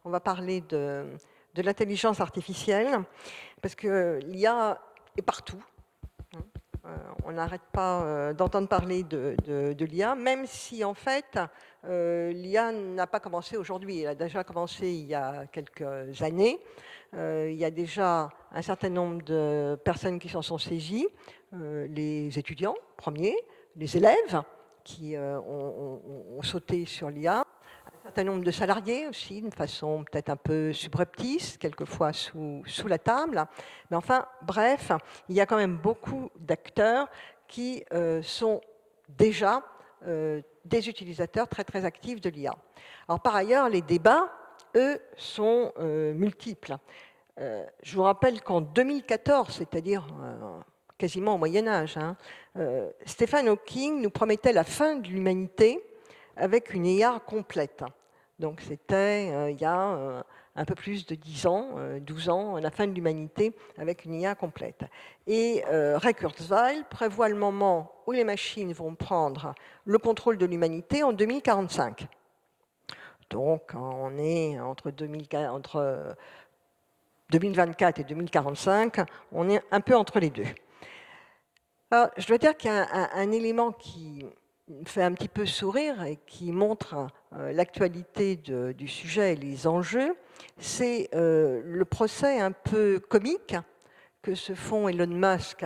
on va parler de l'intelligence artificielle, parce que l'IA est partout. On n'arrête pas d'entendre parler de l'IA, même si en fait l'IA n'a pas commencé aujourd'hui, elle a déjà commencé il y a quelques années. Il y a déjà un certain nombre de personnes qui s'en sont saisies, les étudiants premiers, les élèves qui ont sauté sur l'IA, un certain nombre de salariés aussi, d'une façon peut-être un peu subreptice, quelquefois sous la table. Mais enfin, bref, il y a quand même beaucoup d'acteurs qui sont déjà des utilisateurs très très actifs de l'IA. Alors par ailleurs, les débats, eux, sont multiples. Je vous rappelle qu'en 2014, c'est-à-dire quasiment au Moyen Âge, Stephen Hawking nous promettait la fin de l'humanité avec une IA complète. Donc c'était il y a un peu plus de 10 ans, 12 ans, la fin de l'humanité avec une IA complète. Et Ray Kurzweil prévoit le moment où les machines vont prendre le contrôle de l'humanité en 2045. Donc on est entre 2024 et 2045, on est un peu entre les deux. Alors, je dois dire qu'il y a un élément qui me fait un petit peu sourire et qui montre l'actualité du sujet et les enjeux, c'est le procès un peu comique que se font Elon Musk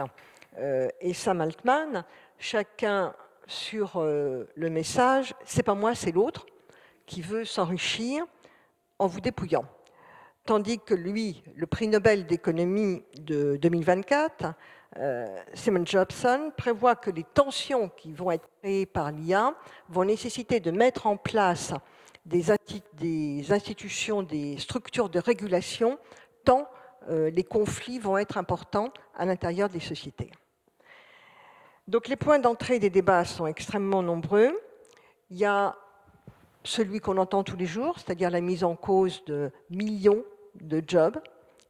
et Sam Altman, chacun sur le message « c'est pas moi, c'est l'autre » qui veut s'enrichir en vous dépouillant. Tandis que lui, le prix Nobel d'économie de 2024, Simon Jobson, prévoit que les tensions qui vont être créées par l'IA vont nécessiter de mettre en place des institutions, des structures de régulation, tant les conflits vont être importants à l'intérieur des sociétés. Donc les points d'entrée des débats sont extrêmement nombreux. Il y a celui qu'on entend tous les jours, c'est-à-dire la mise en cause de millions de jobs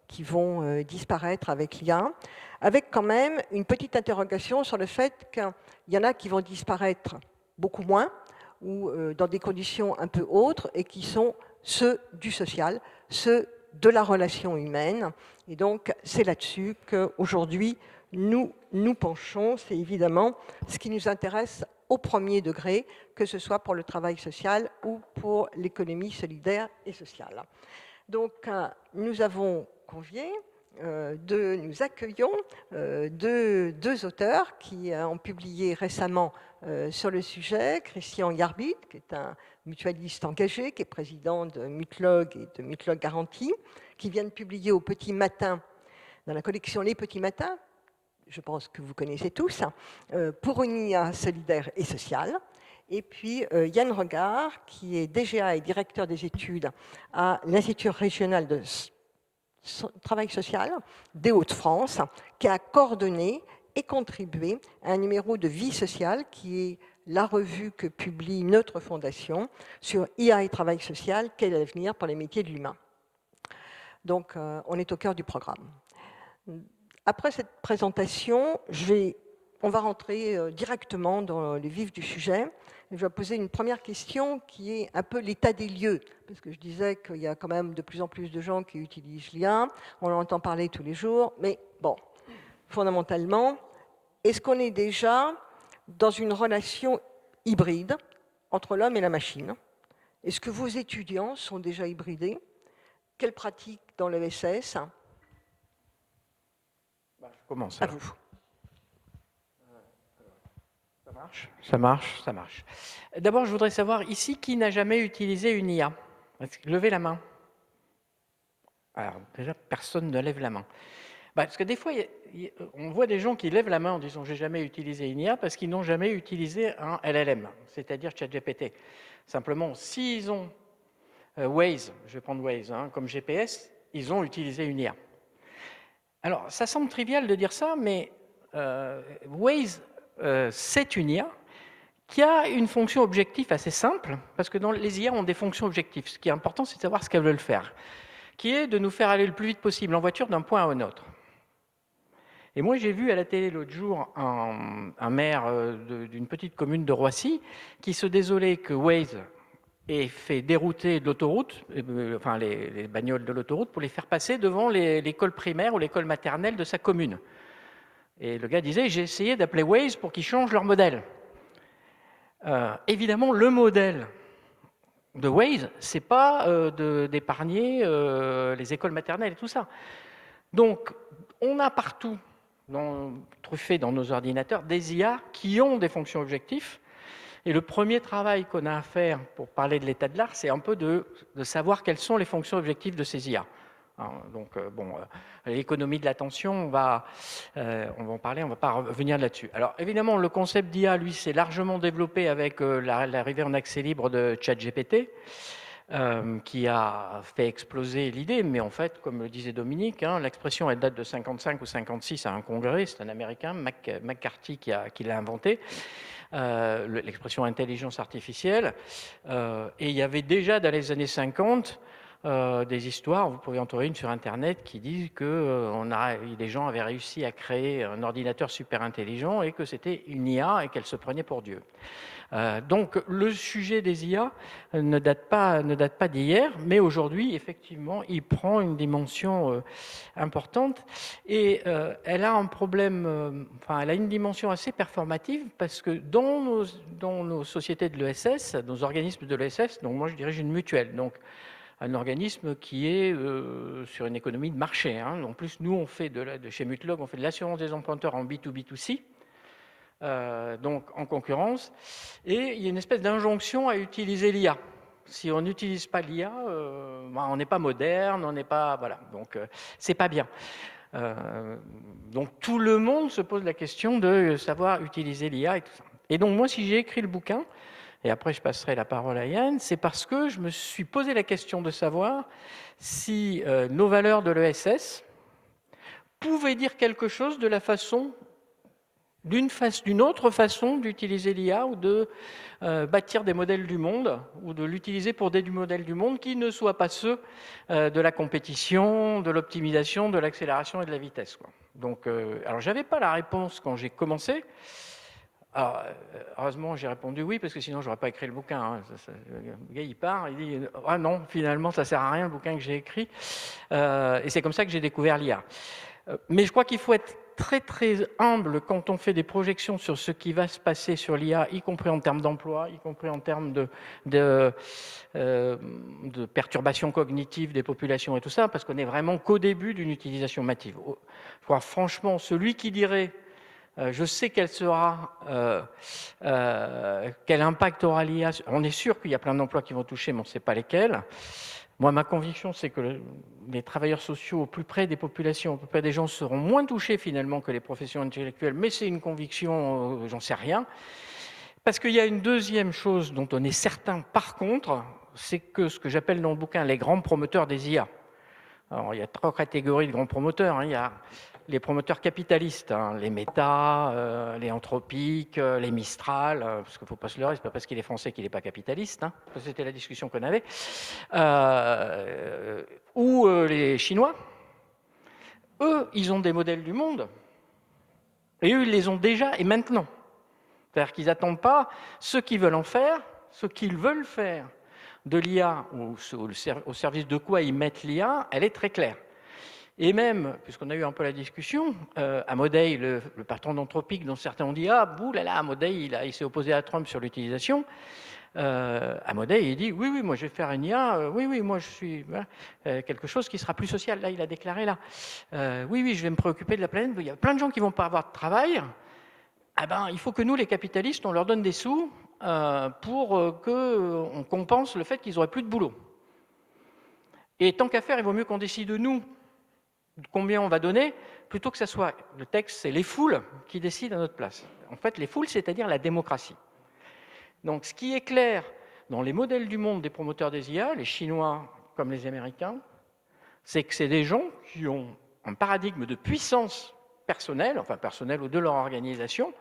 qui vont disparaître avec l'IA, avec quand même une petite interrogation sur le fait qu'il y en a qui vont disparaître beaucoup moins ou dans des conditions un peu autres et qui sont ceux du social, ceux de la relation humaine. Et donc, c'est là-dessus qu'aujourd'hui, nous nous penchons. C'est évidemment ce qui nous intéresse au premier degré, que ce soit pour le travail social ou pour l'économie solidaire et sociale. Donc, nous avons convié, nous accueillons deux auteurs qui ont publié récemment sur le sujet, Christian Yarbit, qui est un mutualiste engagé, qui est président de Mutlog et de Mutlog Garantie, qui vient de publier au Petit Matin, dans la collection Les Petits Matins, je pense que vous connaissez tous, pour une IA solidaire et sociale. Et puis Yann Regard, qui est DGA et directeur des études à l'Institut régional de travail social des Hauts-de-France, qui a coordonné et contribué à un numéro de Vie sociale, qui est la revue que publie notre fondation sur IA et travail social, quel est l'avenir pour les métiers de l'humain. Donc, on est au cœur du programme. Après cette présentation, on va rentrer directement dans le vif du sujet. Je vais poser une première question qui est un peu l'état des lieux, parce que je disais qu'il y a quand même de plus en plus de gens qui utilisent l'IA, on en entend parler tous les jours, mais bon, fondamentalement, est-ce qu'on est déjà dans une relation hybride entre l'homme et la machine? Est-ce que vos étudiants sont déjà hybridés? Quelles pratiques dans l'ESS? Je commence. À vous. Ça marche, ça marche, ça marche. D'abord, je voudrais savoir ici qui n'a jamais utilisé une IA. Levez la main. Alors, déjà, personne ne lève la main. Parce que des fois, on voit des gens qui lèvent la main en disant « j'ai jamais utilisé une IA » parce qu'ils n'ont jamais utilisé un LLM, c'est-à-dire ChatGPT. Simplement, s'ils ont Waze, je vais prendre Waze comme GPS, ils ont utilisé une IA. Alors, ça semble trivial de dire ça, mais Waze, c'est une IA qui a une fonction objective assez simple, parce que les IA ont des fonctions objectives. Ce qui est important, c'est de savoir ce qu'elles veulent faire, qui est de nous faire aller le plus vite possible en voiture d'un point à un autre. Et moi, j'ai vu à la télé l'autre jour un maire d'une petite commune de Roissy qui se désolait que Waze et fait dérouter de l'autoroute, enfin les bagnoles de l'autoroute, pour les faire passer devant l'école primaire ou l'école maternelle de sa commune. Et le gars disait, j'ai essayé d'appeler Waze pour qu'ils changent leur modèle. Évidemment, le modèle de Waze, c'est pas d'épargner les écoles maternelles et tout ça. Donc, on a partout, truffé dans nos ordinateurs, des IA qui ont des fonctions objectives. Et le premier travail qu'on a à faire pour parler de l'état de l'art, c'est un peu de savoir quelles sont les fonctions objectives de ces IA. Donc, l'économie de l'attention, on va en parler, on ne va pas revenir là-dessus. Alors, évidemment, le concept d'IA, lui, s'est largement développé avec l'arrivée en accès libre de ChatGPT, qui a fait exploser l'idée, mais en fait, comme le disait Dominique, l'expression, elle date de 55 ou 56 à un congrès, c'est un Américain, McCarthy, qui l'a inventé. L'expression intelligence artificielle, et il y avait déjà dans les années 50 des histoires, vous pouvez en trouver une sur Internet, qui disent que les gens avaient réussi à créer un ordinateur super intelligent et que c'était une IA et qu'elle se prenait pour Dieu. Donc le sujet des IA ne date pas d'hier, mais aujourd'hui, effectivement, il prend une dimension importante et elle a un problème, elle a une dimension assez performative parce que dans nos sociétés de l'ESS, nos organismes de l'ESS, donc moi je dirige une mutuelle, donc un organisme qui est sur une économie de marché. En plus, nous, on fait de chez Mutlog, on fait de l'assurance des emprunteurs en B2B2C, donc en concurrence, et il y a une espèce d'injonction à utiliser l'IA. Si on n'utilise pas l'IA, on n'est pas moderne, on n'est pas... Voilà, donc c'est pas bien. Donc tout le monde se pose la question de savoir utiliser l'IA et tout ça. Et donc moi, si j'ai écrit le bouquin, et après je passerai la parole à Yann, c'est parce que je me suis posé la question de savoir si nos valeurs de l'ESS pouvaient dire quelque chose de la façon, d'une autre façon d'utiliser l'IA ou de bâtir des modèles du monde ou de l'utiliser pour des modèles du monde qui ne soient pas ceux de la compétition, de l'optimisation, de l'accélération et de la vitesse, quoi. Donc, alors j'avais pas la réponse quand j'ai commencé. Alors, heureusement, j'ai répondu oui, parce que sinon, j'aurais pas écrit le bouquin. Le gars, il part, il dit « Ah non, finalement, ça sert à rien, le bouquin que j'ai écrit. » Et c'est comme ça que j'ai découvert l'IA. Mais je crois qu'il faut être très, très humble quand on fait des projections sur ce qui va se passer sur l'IA, y compris en termes d'emploi, y compris en termes de perturbations cognitives des populations et tout ça, parce qu'on n'est vraiment qu'au début d'une utilisation massive. Je crois franchement, celui qui dirait je sais quel impact aura l'IA. On est sûr qu'il y a plein d'emplois qui vont toucher, mais on ne sait pas lesquels. Moi, ma conviction, c'est que les travailleurs sociaux au plus près des populations, au plus près des gens, seront moins touchés finalement que les professions intellectuelles, mais c'est une conviction, j'en sais rien. Parce qu'il y a une deuxième chose dont on est certain, par contre, c'est que ce que j'appelle dans le bouquin les grands promoteurs des IA. Alors, il y a 3 catégories de grands promoteurs. Il y a les promoteurs capitalistes, les Meta, les Anthropic, les Mistral, parce qu'il ne faut pas se leurrer, ce n'est pas parce qu'il est français qu'il n'est pas capitaliste, c'était la discussion qu'on avait, ou les Chinois. Eux, ils ont des modèles du monde, et eux, ils les ont déjà et maintenant. C'est-à-dire qu'ils n'attendent pas ceux qui veulent en faire, ceux qu'ils veulent faire de l'IA, ou au service de quoi ils mettent l'IA, elle est très claire. Et même, puisqu'on a eu un peu la discussion, Amodei, le patron d'Anthropic, dont certains ont dit « Ah, boulala, Amodei, il s'est opposé à Trump sur l'utilisation ». Amodei, il dit « Oui, moi je vais faire une IA, oui, moi je suis quelque chose qui sera plus social ». Là, il a déclaré là « Oui, je vais me préoccuper de la planète, il y a plein de gens qui ne vont pas avoir de travail. Il faut que nous, les capitalistes, on leur donne des sous pour qu'on compense le fait qu'ils n'auraient plus de boulot. Et tant qu'à faire, il vaut mieux qu'on décide, nous, combien on va donner, plutôt que ça soit, le texte, c'est les foules qui décident à notre place. En fait, les foules, c'est-à-dire la démocratie. Donc, ce qui est clair dans les modèles du monde des promoteurs des IA, les Chinois comme les Américains, c'est que c'est des gens qui ont un paradigme de puissance personnelle, enfin personnelle ou de leur organisation,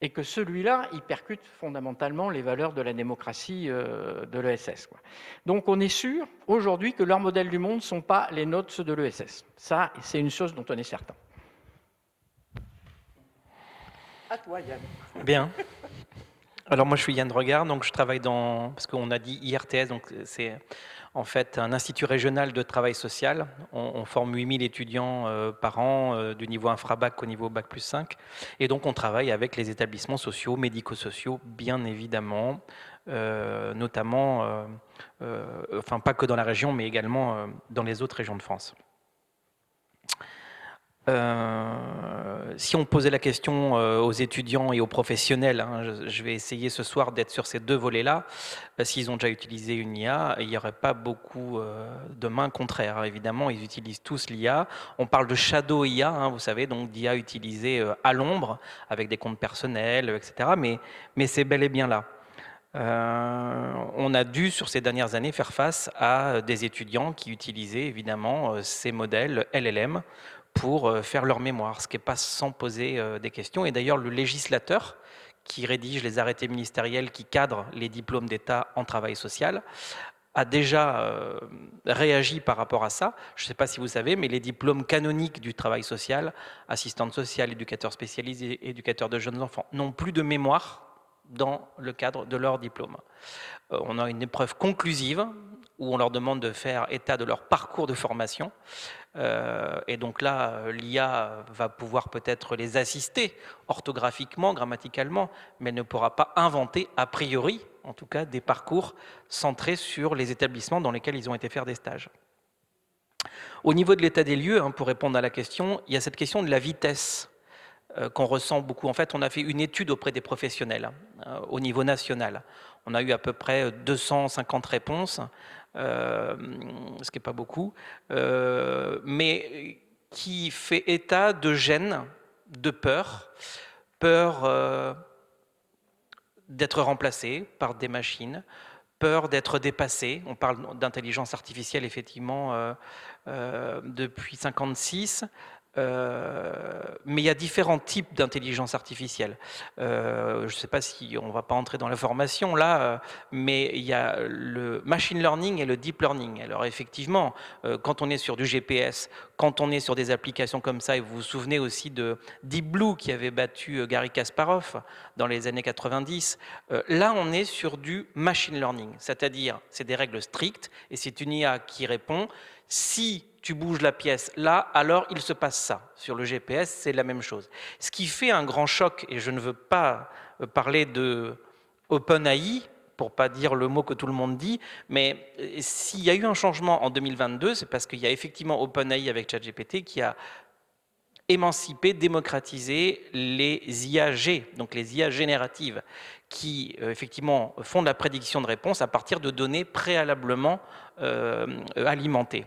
et que celui-là, il percute fondamentalement les valeurs de la démocratie de l'ESS. Donc on est sûr, aujourd'hui, que leurs modèles du monde ne sont pas les nôtres, ceux de l'ESS. Ça, c'est une chose dont on est certain. À toi, Yann. Bien. Alors moi je suis Yann Regard, donc je travaille parce qu'on a dit IRTS, donc c'est en fait un institut régional de travail social. On forme 8000 étudiants par an, du niveau infra-bac au niveau bac plus 5. Et donc on travaille avec les établissements sociaux, médico-sociaux, bien évidemment, notamment, enfin pas que dans la région, mais également dans les autres régions de France. Si on posait la question aux étudiants et aux professionnels, hein, je vais essayer ce soir d'être sur ces deux volets-là, s'ils ont déjà utilisé une IA, il n'y aurait pas beaucoup de mains contraires. Hein. Évidemment, ils utilisent tous l'IA. On parle de shadow IA, hein, vous savez, donc d'IA utilisée à l'ombre, avec des comptes personnels, etc. Mais c'est bel et bien là. On a dû, sur ces dernières années, faire face à des étudiants qui utilisaient évidemment ces modèles LLM pour faire leur mémoire, ce qui n'est pas sans poser des questions. Et d'ailleurs, le législateur qui rédige les arrêtés ministériels qui cadrent les diplômes d'État en travail social a déjà réagi par rapport à ça. Je ne sais pas si vous savez, mais les diplômes canoniques du travail social, assistante sociale, éducateur spécialisé, éducateur de jeunes enfants, n'ont plus de mémoire dans le cadre de leur diplôme. On a une épreuve conclusive où on leur demande de faire état de leur parcours de formation. Et donc là, l'IA va pouvoir peut-être les assister orthographiquement, grammaticalement, mais elle ne pourra pas inventer, a priori, en tout cas, des parcours centrés sur les établissements dans lesquels ils ont été faire des stages. Au niveau de l'état des lieux, hein, pour répondre à la question, il y a cette question de la vitesse qu'on ressent beaucoup. En fait, on a fait une étude auprès des professionnels au niveau national. On a eu à peu près 250 réponses, ce qui n'est pas beaucoup, mais qui fait état de gêne, de peur d'être remplacé par des machines, peur d'être dépassé. On parle d'intelligence artificielle, effectivement, depuis 1956. Mais il y a différents types d'intelligence artificielle. Je ne sais pas si on ne va pas entrer dans la formation là, mais il y a le machine learning et le deep learning. Alors effectivement, quand on est sur du GPS, quand on est sur des applications comme ça, et vous vous souvenez aussi de Deep Blue qui avait battu Garry Kasparov dans les années 90, là on est sur du machine learning, c'est-à-dire c'est des règles strictes et c'est une IA qui répond si tu bouges la pièce là, alors il se passe ça. Sur le GPS, c'est la même chose. Ce qui fait un grand choc, et je ne veux pas parler de OpenAI, pour pas dire le mot que tout le monde dit, mais s'il y a eu un changement en 2022, c'est parce qu'il y a effectivement OpenAI avec ChatGPT qui a émancipé, démocratisé les IAG, donc les IA génératives, qui effectivement font de la prédiction de réponse à partir de données préalablement alimentées.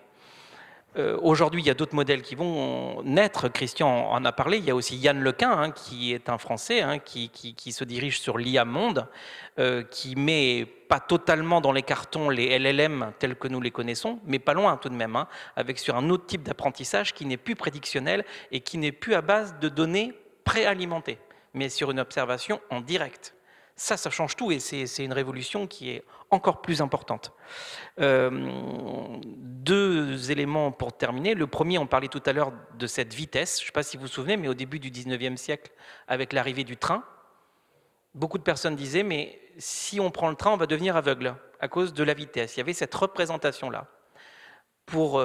Aujourd'hui, il y a d'autres modèles qui vont naître. Christian en a parlé. Il y a aussi Yann Lequin, hein, qui est un Français, hein, qui se dirige sur l'IA Monde, qui met pas totalement dans les cartons les LLM tels que nous les connaissons, mais pas loin tout de même, hein, avec sur un autre type d'apprentissage qui n'est plus prédictionnel et qui n'est plus à base de données préalimentées, mais sur une observation en direct. Ça change tout et c'est une révolution qui est encore plus importante. Deux éléments pour terminer. Le premier, on parlait tout à l'heure de cette vitesse. Je ne sais pas si vous vous souvenez, mais au début du 19e siècle, avec l'arrivée du train, beaucoup de personnes disaient, mais si on prend le train, on va devenir aveugle à cause de la vitesse. Il y avait cette représentation-là. Pour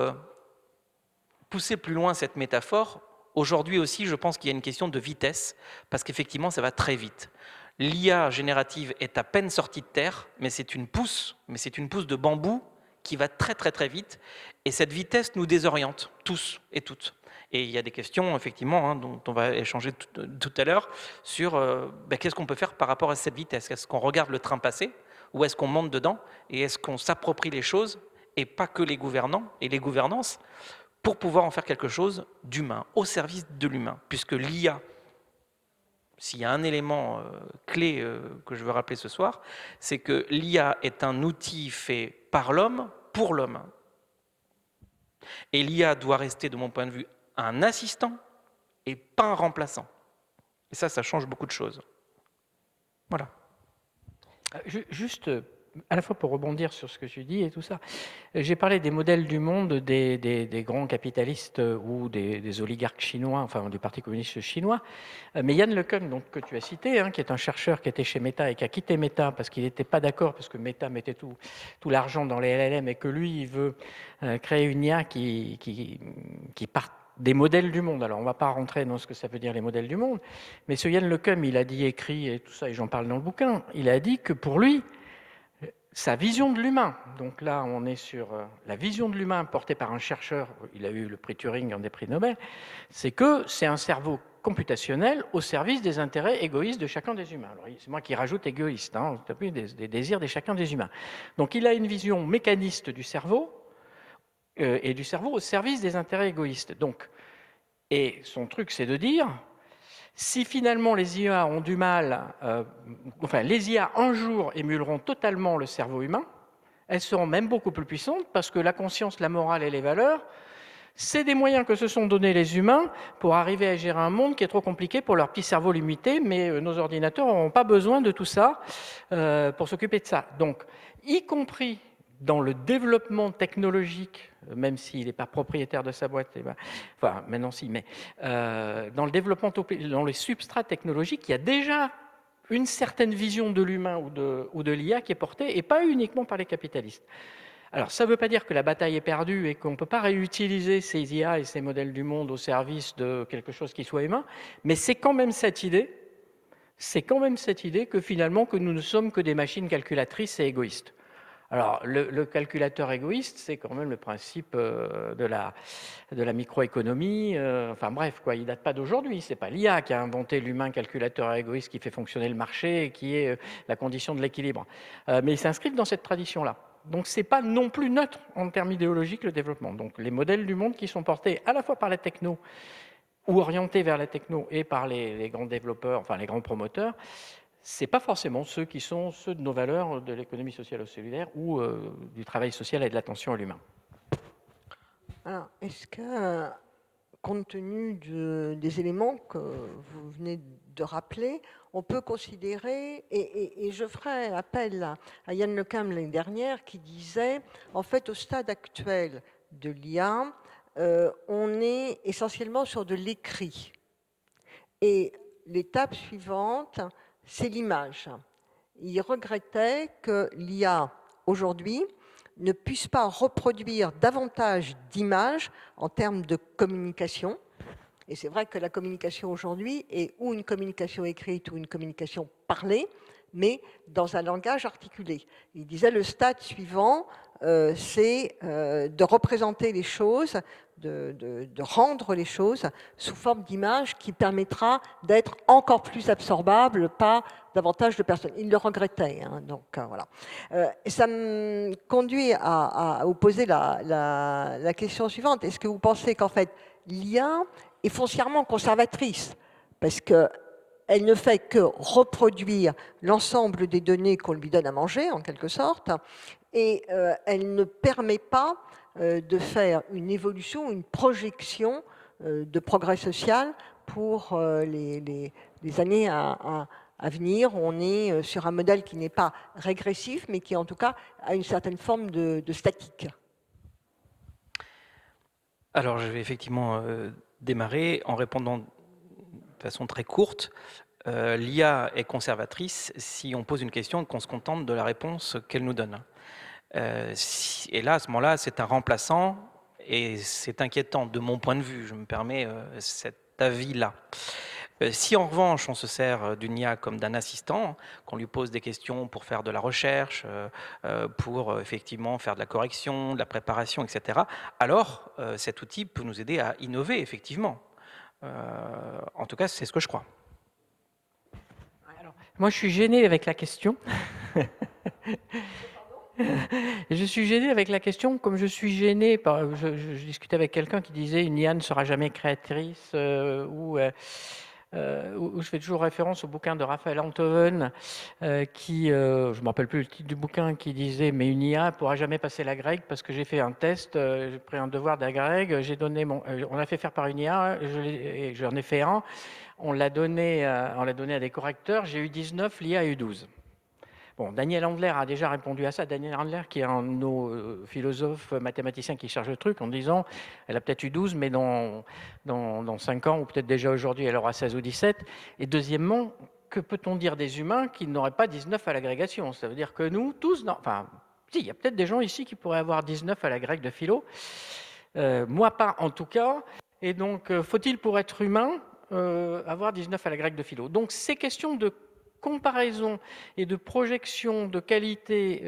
pousser plus loin cette métaphore, aujourd'hui aussi, je pense qu'il y a une question de vitesse, parce qu'effectivement, ça va très vite. L'IA générative est à peine sortie de terre, mais c'est une pousse de bambou qui va très très très vite, et cette vitesse nous désoriente, tous et toutes. Et il y a des questions, effectivement, hein, dont on va échanger tout à l'heure, sur qu'est-ce qu'on peut faire par rapport à cette vitesse. Est-ce qu'on regarde le train passer, ou est-ce qu'on monte dedans, et est-ce qu'on s'approprie les choses, et pas que les gouvernants et les gouvernances, pour pouvoir en faire quelque chose d'humain, au service de l'humain, puisque l'IA, s'il y a un élément clé que je veux rappeler ce soir, c'est que l'IA est un outil fait par l'homme, pour l'homme. Et l'IA doit rester, de mon point de vue, un assistant et pas un remplaçant. Et ça change beaucoup de choses. Voilà. Juste à la fois pour rebondir sur ce que tu dis et tout ça. J'ai parlé des modèles du monde des grands capitalistes ou des oligarques chinois, enfin du Parti communiste chinois. Mais Yann LeCun, donc, que tu as cité, hein, qui est un chercheur qui était chez Meta et qui a quitté Meta parce qu'il n'était pas d'accord, parce que Meta mettait tout l'argent dans les LLM et que lui, il veut créer une IA qui part des modèles du monde. Alors, on ne va pas rentrer dans ce que ça veut dire les modèles du monde, mais ce Yann LeCun, il a dit, écrit et tout ça, et j'en parle dans le bouquin, il a dit que pour lui, sa vision de l'humain, donc là on est sur la vision de l'humain portée par un chercheur, il a eu le prix Turing, un des prix Nobel, c'est que c'est un cerveau computationnel au service des intérêts égoïstes de chacun des humains. Alors, c'est moi qui rajoute égoïste, hein, des désirs de chacun des humains. Donc il a une vision mécaniste du cerveau, et du cerveau au service des intérêts égoïstes. Donc, et son truc c'est de dire, si finalement les IA ont du mal, enfin les IA un jour émuleront totalement le cerveau humain, elles seront même beaucoup plus puissantes parce que la conscience, la morale et les valeurs, c'est des moyens que se sont donnés les humains pour arriver à gérer un monde qui est trop compliqué pour leur petit cerveau limité, mais nos ordinateurs n'auront pas besoin de tout ça pour s'occuper de ça. Donc, y compris dans le développement technologique, même s'il n'est pas propriétaire de sa boîte, enfin maintenant si, mais dans le développement, dans les substrats technologiques, il y a déjà une certaine vision de l'humain ou de l'IA qui est portée, et pas uniquement par les capitalistes. Alors ça ne veut pas dire que la bataille est perdue et qu'on ne peut pas réutiliser ces IA et ces modèles du monde au service de quelque chose qui soit humain, mais c'est quand même cette idée que finalement que nous ne sommes que des machines calculatrices et égoïstes. Alors, le calculateur égoïste, c'est quand même le principe de la microéconomie. Enfin bref, quoi, il ne date pas d'aujourd'hui. Ce n'est pas l'IA qui a inventé l'humain calculateur égoïste qui fait fonctionner le marché et qui est la condition de l'équilibre. Mais ils s'inscrivent dans cette tradition-là. Donc, ce n'est pas non plus neutre en termes idéologiques le développement. Donc, les modèles du monde qui sont portés à la fois par la techno ou orientés vers la techno et par les grands développeurs, enfin les grands promoteurs, ce n'est pas forcément ceux qui sont ceux de nos valeurs de l'économie sociale ou solidaire ou du travail social et de l'attention à l'humain. Alors, est-ce que, compte tenu des éléments que vous venez de rappeler, on peut considérer, et je ferai appel à Yann LeCun l'année dernière, qui disait, en fait, au stade actuel de l'IA, on est essentiellement sur de l'écrit. Et l'étape suivante, c'est l'image. Il regrettait que l'IA, aujourd'hui, ne puisse pas reproduire davantage d'images en termes de communication. Et c'est vrai que la communication aujourd'hui est ou une communication écrite ou une communication parlée, mais dans un langage articulé. Il disait le stade suivant, c'est de représenter les choses, de rendre les choses sous forme d'image qui permettra d'être encore plus absorbable par davantage de personnes. Il le regrettait. Hein, donc voilà. Et ça me conduit à vous poser la question suivante. Est-ce que vous pensez qu'en fait l'IA est foncièrement conservatrice parce qu'elle ne fait que reproduire l'ensemble des données qu'on lui donne à manger, en quelque sorte, et elle ne permet pas de faire une évolution, une projection de progrès social pour les années à venir. On est sur un modèle qui n'est pas régressif, mais qui en tout cas a une certaine forme de statique. Alors je vais effectivement démarrer en répondant de façon très courte. L'IA est conservatrice si on pose une question et qu'on se contente de la réponse qu'elle nous donne. Et là, à ce moment-là, c'est un remplaçant et c'est inquiétant de mon point de vue. Je me permets cet avis-là. Si en revanche on se sert d'une IA comme d'un assistant, qu'on lui pose des questions pour faire de la recherche, pour effectivement faire de la correction, de la préparation, etc., alors cet outil peut nous aider à innover effectivement. En tout cas, c'est ce que je crois. Alors, moi, je suis gêné avec la question. Je suis gêné avec la question, comme je suis gêné par. Je discutais avec quelqu'un qui disait une IA ne sera jamais créatrice, où je fais toujours référence au bouquin de Raphaël Enthoven, qui, je ne me rappelle plus le titre du bouquin, qui disait mais une IA ne pourra jamais passer la grecque parce que j'ai fait un test, j'ai pris un devoir d'agrég, j'ai donné on l'a fait faire par une IA, j'en ai fait un, on l'a donné à des correcteurs, j'ai eu 19, l'IA a eu 12. Bon, Daniel Handler a déjà répondu à ça. Daniel Handler, qui est un de nos philosophes mathématiciens qui charge le truc, en disant, elle a peut-être eu 12, mais dans 5 ans, ou peut-être déjà aujourd'hui, elle aura 16 ou 17. Et deuxièmement, que peut-on dire des humains qui n'auraient pas 19 à l'agrégation? Ça veut dire que nous, tous, non, enfin, si, il y a peut-être des gens ici qui pourraient avoir 19 à l'agrég de philo. Moi, pas en tout cas. Et donc, faut-il pour être humain avoir 19 à l'agrég de philo? Donc, ces questions de comparaison et de projection de qualité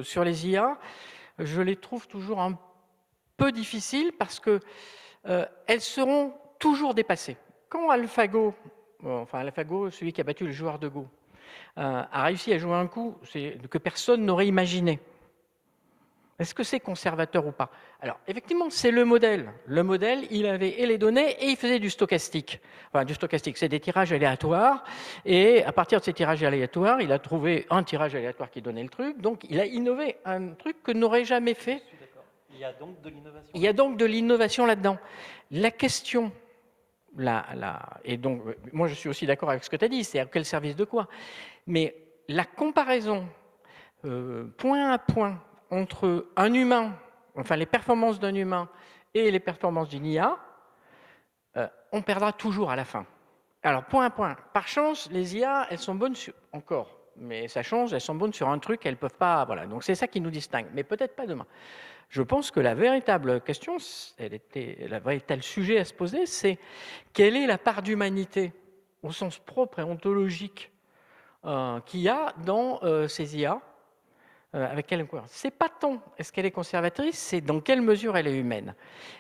sur les IA, je les trouve toujours un peu difficiles parce que elles seront toujours dépassées. Quand AlphaGo, celui qui a battu le joueur de Go, a réussi à jouer un coup que personne n'aurait imaginé, est-ce que c'est conservateur ou pas? Alors, effectivement, c'est le modèle. Le modèle, il avait et les données et il faisait du stochastique. Enfin, du stochastique, c'est des tirages aléatoires. Et à partir de ces tirages aléatoires, il a trouvé un tirage aléatoire qui donnait le truc. Donc, il a innové un truc que n'aurait jamais fait. Je suis d'accord. Il y a donc de l'innovation. Il y a donc de l'innovation là-dedans. La question, et donc, moi, je suis aussi d'accord avec ce que tu as dit, c'est à quel service de quoi? Mais la comparaison point à point entre un humain, enfin les performances d'un humain et les performances d'une IA, on perdra toujours à la fin. Alors, point à point. Par chance, les IA, elles sont bonnes encore, mais ça change, elles sont bonnes sur un truc, elles ne peuvent pas... Voilà, donc c'est ça qui nous distingue, mais peut-être pas demain. Je pense que la véritable question, le véritable sujet à se poser, c'est quelle est la part d'humanité, au sens propre et ontologique, qu'il y a dans ces IA, avec quelle cohérence. C'est pas tant est-ce qu'elle est conservatrice, c'est dans quelle mesure elle est humaine.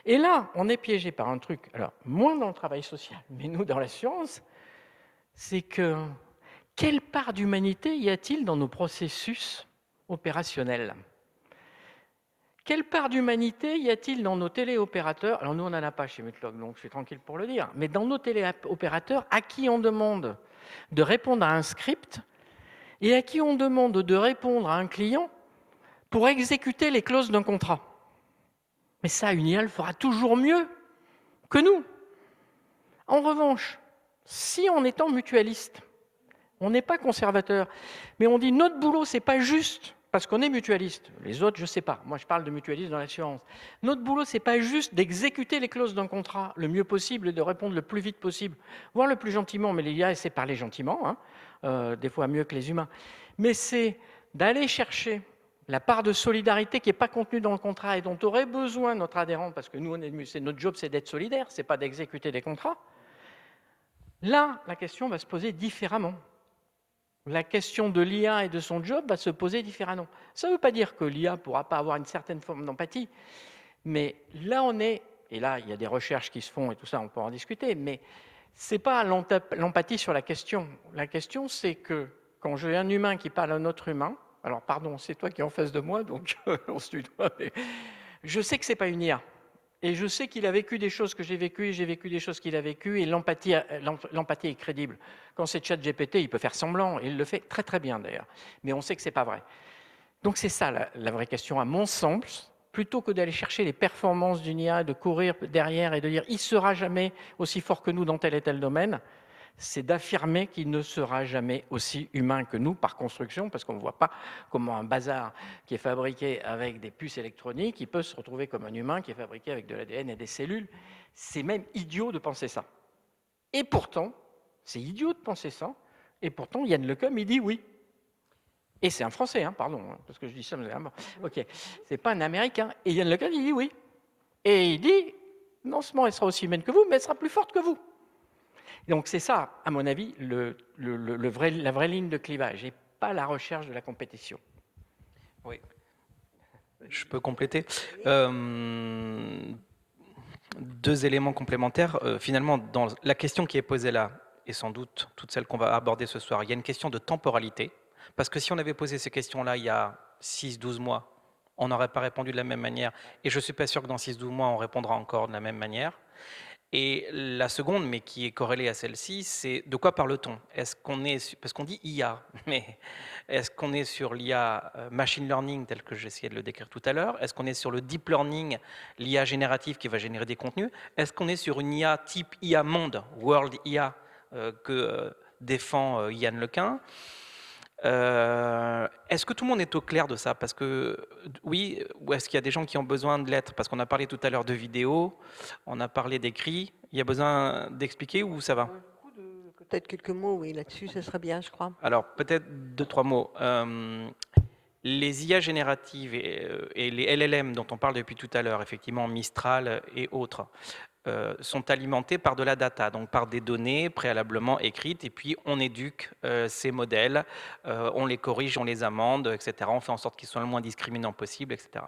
Et là, on est piégé par un truc, alors moins dans le travail social, mais nous dans la science, c'est que quelle part d'humanité y a-t-il dans nos processus opérationnels? Quelle part d'humanité y a-t-il dans nos téléopérateurs? Alors nous, on n'en a pas chez Mutlog, donc je suis tranquille pour le dire, mais dans nos téléopérateurs, à qui on demande de répondre à un script et à qui on demande de répondre à un client pour exécuter les clauses d'un contrat. Mais ça, une IA le fera toujours mieux que nous. En revanche, si en étant mutualiste, on n'est pas conservateur, mais on dit notre boulot, c'est pas juste parce qu'on est mutualiste. Les autres, je ne sais pas. Moi, je parle de mutualiste dans l'assurance. Notre boulot, c'est pas juste d'exécuter les clauses d'un contrat le mieux possible et de répondre le plus vite possible, voire le plus gentiment. Mais l'IA, elle sait parler gentiment, des fois mieux que les humains. Mais c'est d'aller chercher la part de solidarité qui n'est pas contenue dans le contrat et dont aurait besoin notre adhérent, parce que nous, notre job, c'est d'être solidaire, ce n'est pas d'exécuter des contrats. Là, la question va se poser différemment. La question de l'IA et de son job va se poser différemment. Ça ne veut pas dire que l'IA ne pourra pas avoir une certaine forme d'empathie, mais là, on est, et là, il y a des recherches qui se font et tout ça, on peut en discuter, mais ce n'est pas l'empathie sur la question. La question, c'est que quand j'ai un humain qui parle à un autre humain, alors pardon, c'est toi qui es en face de moi, donc on se tutoie, mais je sais que ce n'est pas une IA. Et je sais qu'il a vécu des choses que j'ai vécues, et j'ai vécu des choses qu'il a vécues, et l'empathie est crédible. Quand c'est ChatGPT, il peut faire semblant, et il le fait très très bien d'ailleurs. Mais on sait que ce n'est pas vrai. Donc c'est ça la vraie question, à mon sens, plutôt que d'aller chercher les performances d'une IA, de courir derrière et de dire « il ne sera jamais aussi fort que nous dans tel et tel domaine », c'est d'affirmer qu'il ne sera jamais aussi humain que nous par construction, parce qu'on ne voit pas comment un bazar qui est fabriqué avec des puces électroniques, il peut se retrouver comme un humain qui est fabriqué avec de l'ADN et des cellules. C'est même idiot de penser ça. Et pourtant, c'est idiot de penser ça, et pourtant Yann Lecom, il dit oui. Et c'est un Français, pardon, parce que je dis ça, mais ok, c'est pas un Américain. Et Yann Lecom, il dit oui. Et il dit, non seulement elle sera aussi humaine que vous, mais elle sera plus forte que vous. Donc c'est ça, à mon avis, la vraie ligne de clivage, et pas la recherche de la compétition. Oui, je peux compléter. Deux éléments complémentaires. Finalement, dans la question qui est posée là, et sans doute toute celle qu'on va aborder ce soir, il y a une question de temporalité. Parce que si on avait posé ces questions-là il y a 6-12 mois, on n'aurait pas répondu de la même manière. Et je ne suis pas sûr que dans 6-12 mois, on répondra encore de la même manière. Et la seconde, mais qui est corrélée à celle-ci, c'est de quoi parle-t-on? Est-ce qu'on est, parce qu'on dit IA, mais est-ce qu'on est sur l'IA machine learning tel que j'essayais de le décrire tout à l'heure? Est-ce qu'on est sur le deep learning, l'IA générative qui va générer des contenus? Est-ce qu'on est sur une IA type IA monde, World IA, que défend Yann Lequin? Est-ce que tout le monde est au clair de ça? Parce que oui, ou est-ce qu'il y a des gens qui ont besoin de l'être? Parce qu'on a parlé tout à l'heure de vidéo, on a parlé d'écrit. Il y a besoin d'expliquer ou ça va? Peut-être quelques mots, oui, là-dessus, ce serait bien, je crois. Alors peut-être deux, trois mots. Les IA génératives et les LLM dont on parle depuis tout à l'heure, effectivement Mistral et autres, sont alimentés par de la data, donc par des données préalablement écrites, et puis on éduque ces modèles, on les corrige, on les amende, etc. On fait en sorte qu'ils soient le moins discriminants possible, etc.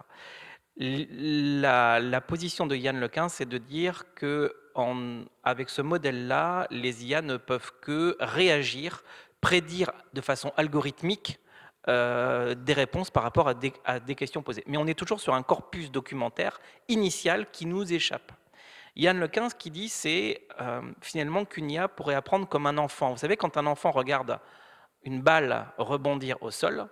La position de Yann Lequin, c'est de dire que avec ce modèle-là, les IA ne peuvent que réagir, prédire de façon algorithmique des réponses par rapport à des questions posées. Mais on est toujours sur un corpus documentaire initial qui nous échappe. Yann Lequin, ce qu'il dit, c'est finalement qu'une IA pourrait apprendre comme un enfant. Vous savez, quand un enfant regarde une balle rebondir au sol,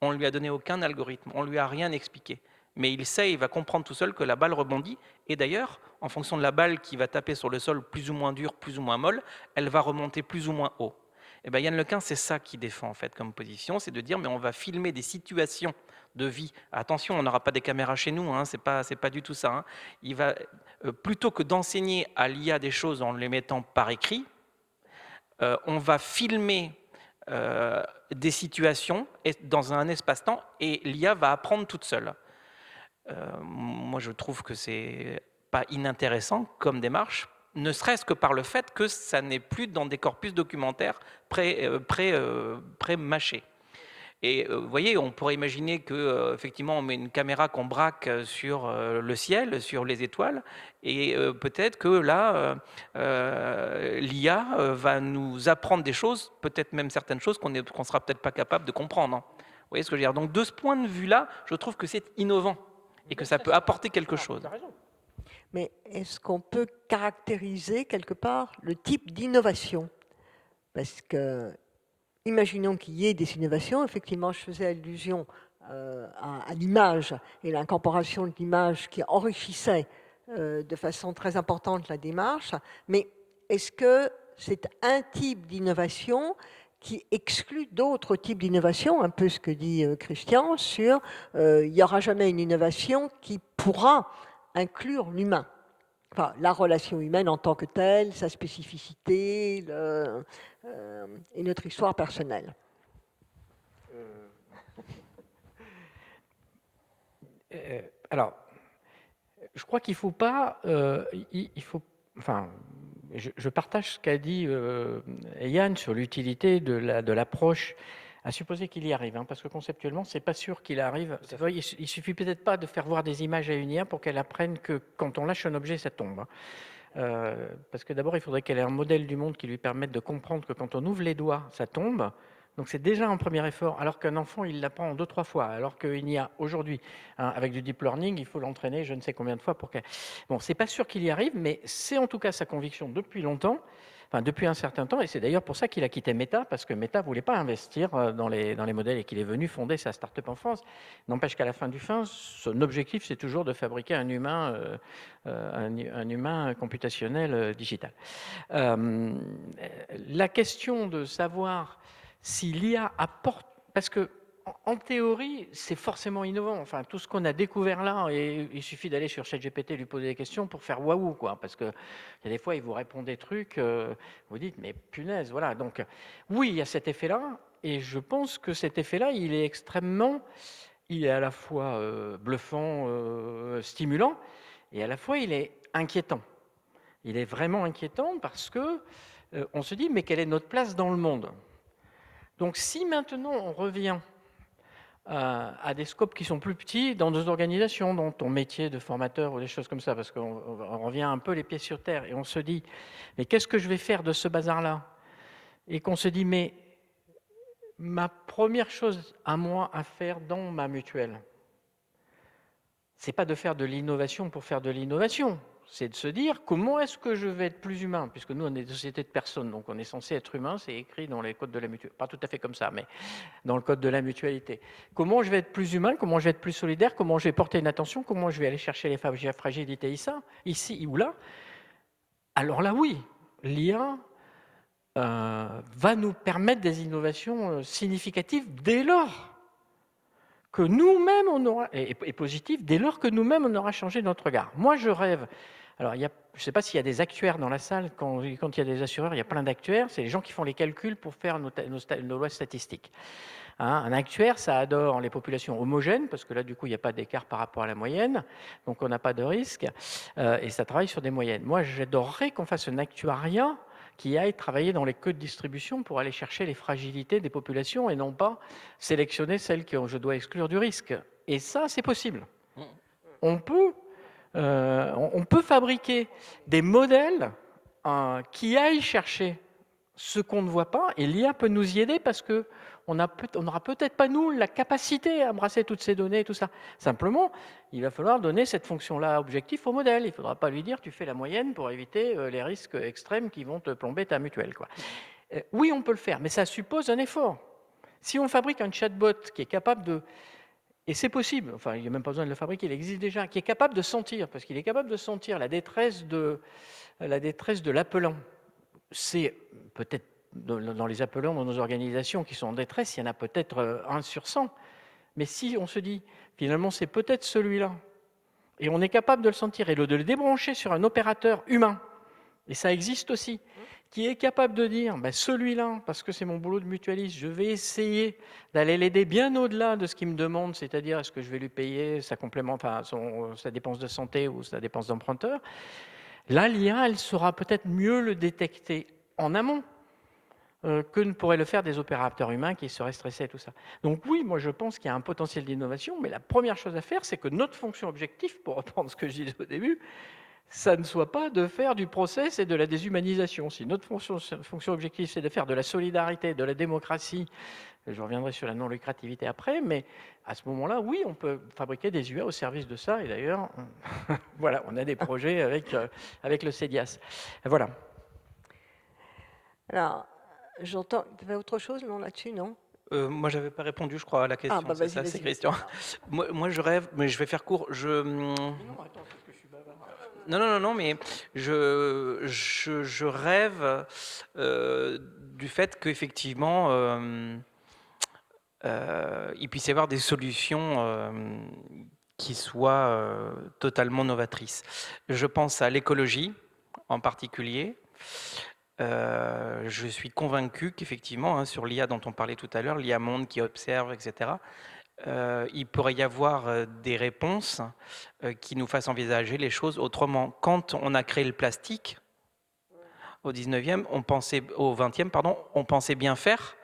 on ne lui a donné aucun algorithme, on ne lui a rien expliqué. Mais il sait, il va comprendre tout seul que la balle rebondit. Et d'ailleurs, en fonction de la balle qui va taper sur le sol plus ou moins dur, plus ou moins molle, elle va remonter plus ou moins haut. Et bien Yann Lequin, c'est ça qu'il défend en fait comme position, c'est de dire mais on va filmer des situations de vie. Attention, on n'aura pas des caméras chez nous, hein, c'est pas du tout ça. Hein. Il va plutôt que d'enseigner à l'IA des choses en les mettant par écrit, on va filmer des situations dans un espace-temps et l'IA va apprendre toute seule. Moi, je trouve que c'est pas inintéressant comme démarche, ne serait-ce que par le fait que ça n'est plus dans des corpus documentaires pré-mâchés. Et vous voyez, on pourrait imaginer que effectivement, on met une caméra qu'on braque sur le ciel, sur les étoiles, et peut-être que là, l'IA va nous apprendre des choses, peut-être même certaines choses qu'on ne sera peut-être pas capable de comprendre. Hein. Vous voyez ce que je veux dire? Donc de ce point de vue-là, je trouve que c'est innovant et que ça peut apporter quelque chose. Mais est-ce qu'on peut caractériser quelque part le type d'innovation? Parce que, imaginons qu'il y ait des innovations, effectivement, je faisais allusion à l'image et l'incorporation de l'image qui enrichissait de façon très importante la démarche, mais est-ce que c'est un type d'innovation qui exclut d'autres types d'innovation, un peu ce que dit Christian, sur il n'y aura jamais une innovation qui pourra inclure l'humain. Enfin, la relation humaine en tant que telle, sa spécificité et notre histoire personnelle. Alors, je crois qu'il ne faut pas... enfin, je partage ce qu'a dit Yann sur l'utilité de l'approche, à supposer qu'il y arrive, hein, parce que conceptuellement, c'est pas sûr qu'il arrive. Il suffit peut-être pas de faire voir des images à une IA pour qu'elle apprenne que quand on lâche un objet, ça tombe. Hein. Parce que d'abord, il faudrait qu'elle ait un modèle du monde qui lui permette de comprendre que quand on ouvre les doigts, ça tombe. Donc c'est déjà un premier effort, alors qu'un enfant, il l'apprend en 2-3 fois, alors qu'il y a aujourd'hui, hein, avec du deep learning, il faut l'entraîner je ne sais combien de fois pour qu'elle... Bon, c'est pas sûr qu'il y arrive, mais c'est en tout cas sa conviction depuis longtemps, enfin depuis un certain temps, et c'est d'ailleurs pour ça qu'il a quitté Meta, parce que Meta ne voulait pas investir dans les modèles et qu'il est venu fonder sa start-up en France. N'empêche qu'à la fin du fin, son objectif, c'est toujours de fabriquer un humain computationnel digital. La question de savoir si l'IA apporte, parce que en théorie, c'est forcément innovant. Enfin, tout ce qu'on a découvert là, et il suffit d'aller sur ChatGPT, lui poser des questions pour faire waouh, quoi. Parce que il y a des fois, il vous répond des trucs, vous dites, mais punaise, voilà. Donc, oui, il y a cet effet-là, et je pense que cet effet-là, il est à la fois bluffant, stimulant, et à la fois, il est inquiétant. Il est vraiment inquiétant parce que on se dit, mais quelle est notre place dans le monde? Donc, si maintenant on revient à des scopes qui sont plus petits dans nos organisations, dans ton métier de formateur ou des choses comme ça, parce qu'on revient un peu les pieds sur terre et on se dit, mais qu'est-ce que je vais faire de ce bazar-là? Et qu'on se dit, mais ma première chose à moi à faire dans ma mutuelle, c'est pas de faire de l'innovation pour faire de l'innovation, c'est de se dire comment est-ce que je vais être plus humain, puisque nous on est une société de personnes, donc on est censé être humain, c'est écrit dans les codes de la mutualité, pas tout à fait comme ça, mais dans le code de la mutualité. Comment je vais être plus humain, comment je vais être plus solidaire, comment je vais porter une attention, comment je vais aller chercher les fragilités ici ou là. Alors là oui, l'IA va nous permettre des innovations significatives dès lors que nous-mêmes on aura, et positif, dès lors que nous-mêmes on aura changé notre regard. Moi je rêve, alors je ne sais pas s'il y a des actuaires dans la salle, quand il y a des assureurs, il y a plein d'actuaires, c'est les gens qui font les calculs pour faire nos lois statistiques. Hein, un actuaire, ça adore les populations homogènes, parce que là, du coup, il n'y a pas d'écart par rapport à la moyenne, donc on n'a pas de risque, et ça travaille sur des moyennes. Moi, j'adorerais qu'on fasse un actuariat qui aille travailler dans les queues de distribution pour aller chercher les fragilités des populations et non pas sélectionner celles que je dois exclure du risque. Et ça, c'est possible. On peut fabriquer des modèles qui aillent chercher ce qu'on ne voit pas, et l'IA peut nous y aider parce que on n'aura peut-être pas, nous, la capacité à embrasser toutes ces données et tout ça. Simplement, il va falloir donner cette fonction-là objectif au modèle. Il ne faudra pas lui dire, tu fais la moyenne pour éviter les risques extrêmes qui vont te plomber ta mutuelle, quoi. Oui, on peut le faire, mais ça suppose un effort. Si on fabrique un chatbot qui est capable de... Et c'est possible, enfin, il n'y a même pas besoin de le fabriquer, il existe déjà, qui est capable de sentir, parce qu'il est capable de sentir la détresse de l'appelant. C'est peut-être dans les appelants, dans nos organisations qui sont en détresse, il y en a peut-être 1 sur 100. Mais si on se dit, finalement, c'est peut-être celui-là, et on est capable de le sentir et de le débrancher sur un opérateur humain, et ça existe aussi, qui est capable de dire, ben celui-là, parce que c'est mon boulot de mutualiste, je vais essayer d'aller l'aider bien au-delà de ce qu'il me demande, c'est-à-dire est-ce que je vais lui payer sa sa dépense de santé ou sa dépense d'emprunteur. Là, l'IA, elle saura peut-être mieux le détecter en amont que ne pourraient le faire des opérateurs humains qui seraient stressés et tout ça. Donc oui, moi je pense qu'il y a un potentiel d'innovation, mais la première chose à faire, c'est que notre fonction objectif, pour reprendre ce que je disais au début, ça ne soit pas de faire du process et de la déshumanisation. Si notre fonction objective, c'est de faire de la solidarité, de la démocratie, je reviendrai sur la non-lucrativité après, mais à ce moment-là, oui, on peut fabriquer des UA au service de ça, et d'ailleurs, voilà, on a des projets avec le CEDIAS. Voilà. Alors, j'entends. Tu avais autre chose, non, là-dessus, non? Moi, j'avais pas répondu, je crois, à la question. Ah, bah C'est vas-y, ça, c'est vas-y. Christian. Moi, je rêve, mais je vais faire court. Non, attends, parce que je suis bavard. Non, mais je rêve du fait qu'effectivement, il puisse y avoir des solutions qui soient totalement novatrices. Je pense à l'écologie en particulier. Je suis convaincu qu'effectivement, hein, sur l'IA dont on parlait tout à l'heure, l'IA monde qui observe, etc., il pourrait y avoir des réponses qui nous fassent envisager les choses autrement. Quand on a créé le plastique, au 19e, au 20e, pardon, on pensait bien faire.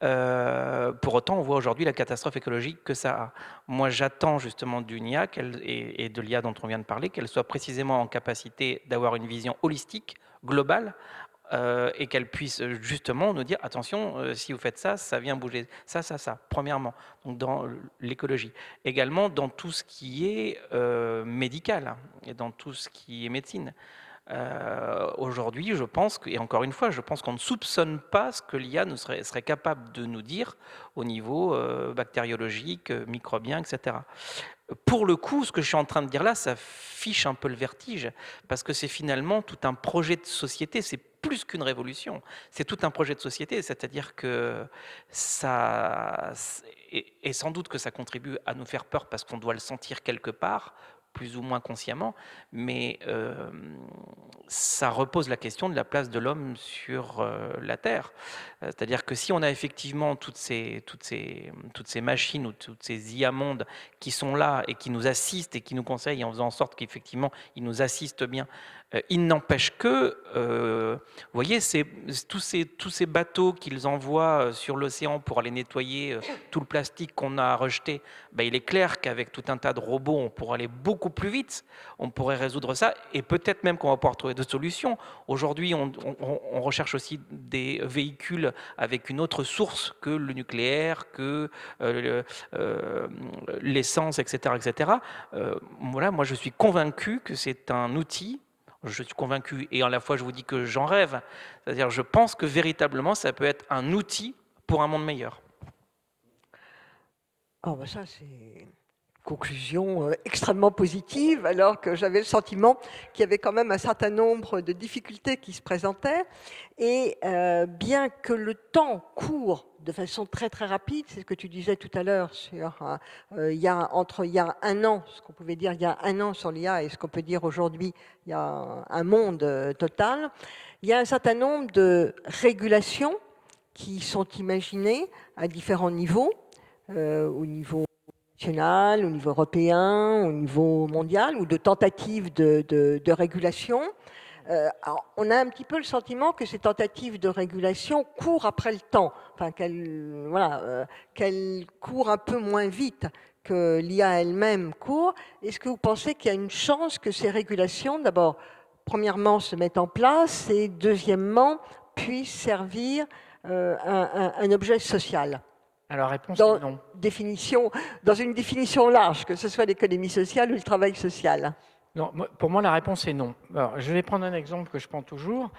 Pour autant, on voit aujourd'hui la catastrophe écologique que ça a. Moi, j'attends justement d'une IA et de l'IA dont on vient de parler, qu'elle soit précisément en capacité d'avoir une vision holistique, globale, et qu'elle puisse justement nous dire attention, si vous faites ça, ça vient bouger ça, premièrement, donc dans l'écologie. Également dans tout ce qui est médical hein, et dans tout ce qui est médecine. Aujourd'hui, je pense et encore une fois, je pense qu'on ne soupçonne pas ce que l'IA serait capable de nous dire au niveau bactériologique, microbien, etc. Pour le coup, ce que je suis en train de dire là, ça fiche un peu le vertige, parce que c'est finalement tout un projet de société, c'est plus qu'une révolution, c'est tout un projet de société, c'est-à-dire que ça, et sans doute que ça contribue à nous faire peur parce qu'on doit le sentir quelque part, plus ou moins consciemment, mais ça repose la question de la place de l'homme sur la Terre. C'est-à-dire que si on a effectivement toutes ces machines ou toutes ces IA mondes qui sont là et qui nous assistent et qui nous conseillent en faisant en sorte qu'effectivement ils nous assistent bien, il n'empêche que, vous voyez, tous ces bateaux qu'ils envoient sur l'océan pour aller nettoyer tout le plastique qu'on a rejeté, ben, il est clair qu'avec tout un tas de robots, on pourrait aller beaucoup plus vite, on pourrait résoudre ça, et peut-être même qu'on va pouvoir trouver d'autres solutions. Aujourd'hui, on recherche aussi des véhicules avec une autre source que le nucléaire, que l'essence, etc. etc. Voilà, moi je suis convaincu que c'est un outil. Je suis convaincu et à la fois je vous dis que j'en rêve. C'est-à-dire je pense que véritablement ça peut être un outil pour un monde meilleur. Oh, bah ça, c'est conclusion extrêmement positive, alors que j'avais le sentiment qu'il y avait quand même un certain nombre de difficultés qui se présentaient. Et bien que le temps court de façon très très rapide, c'est ce que tu disais tout à l'heure sur il y a un an, ce qu'on pouvait dire il y a un an sur l'IA et ce qu'on peut dire aujourd'hui, il y a un monde total. Il y a un certain nombre de régulations qui sont imaginées à différents niveaux, au niveau national, au niveau européen, au niveau mondial, ou de tentatives de régulation. Alors, on a un petit peu le sentiment que ces tentatives de régulation courent après le temps, enfin, qu'elles courent un peu moins vite que l'IA elle-même court. Est-ce que vous pensez qu'il y a une chance que ces régulations, d'abord, premièrement, se mettent en place et deuxièmement, puissent servir un objet social? Alors, la réponse Dans, est non. dans une définition large, que ce soit l'économie sociale ou le travail social. Non, pour moi, la réponse est non. Alors, je vais prendre un exemple que je prends toujours,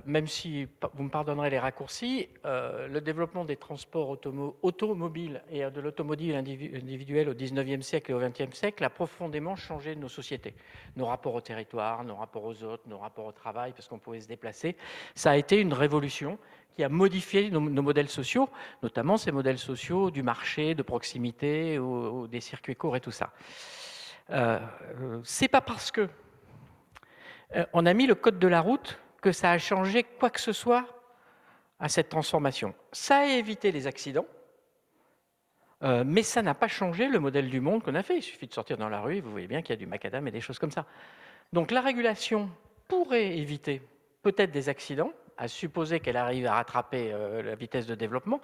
même si vous me pardonnerez les raccourcis. Le développement des transports automobiles et de l'automobile individuelle au 19e siècle et au 20e siècle a profondément changé nos sociétés. Nos rapports au territoire, nos rapports aux autres, nos rapports au travail, parce qu'on pouvait se déplacer. Ça a été une révolution qui a modifié nos modèles sociaux, notamment ces modèles sociaux du marché, de proximité, ou des circuits courts et tout ça. C'est pas parce que on a mis le code de la route que ça a changé quoi que ce soit à cette transformation. Ça a évité les accidents, mais ça n'a pas changé le modèle du monde qu'on a fait. Il suffit de sortir dans la rue et vous voyez bien qu'il y a du macadam et des choses comme ça. Donc la régulation pourrait éviter peut-être des accidents, à supposer qu'elle arrive à rattraper la vitesse de développement,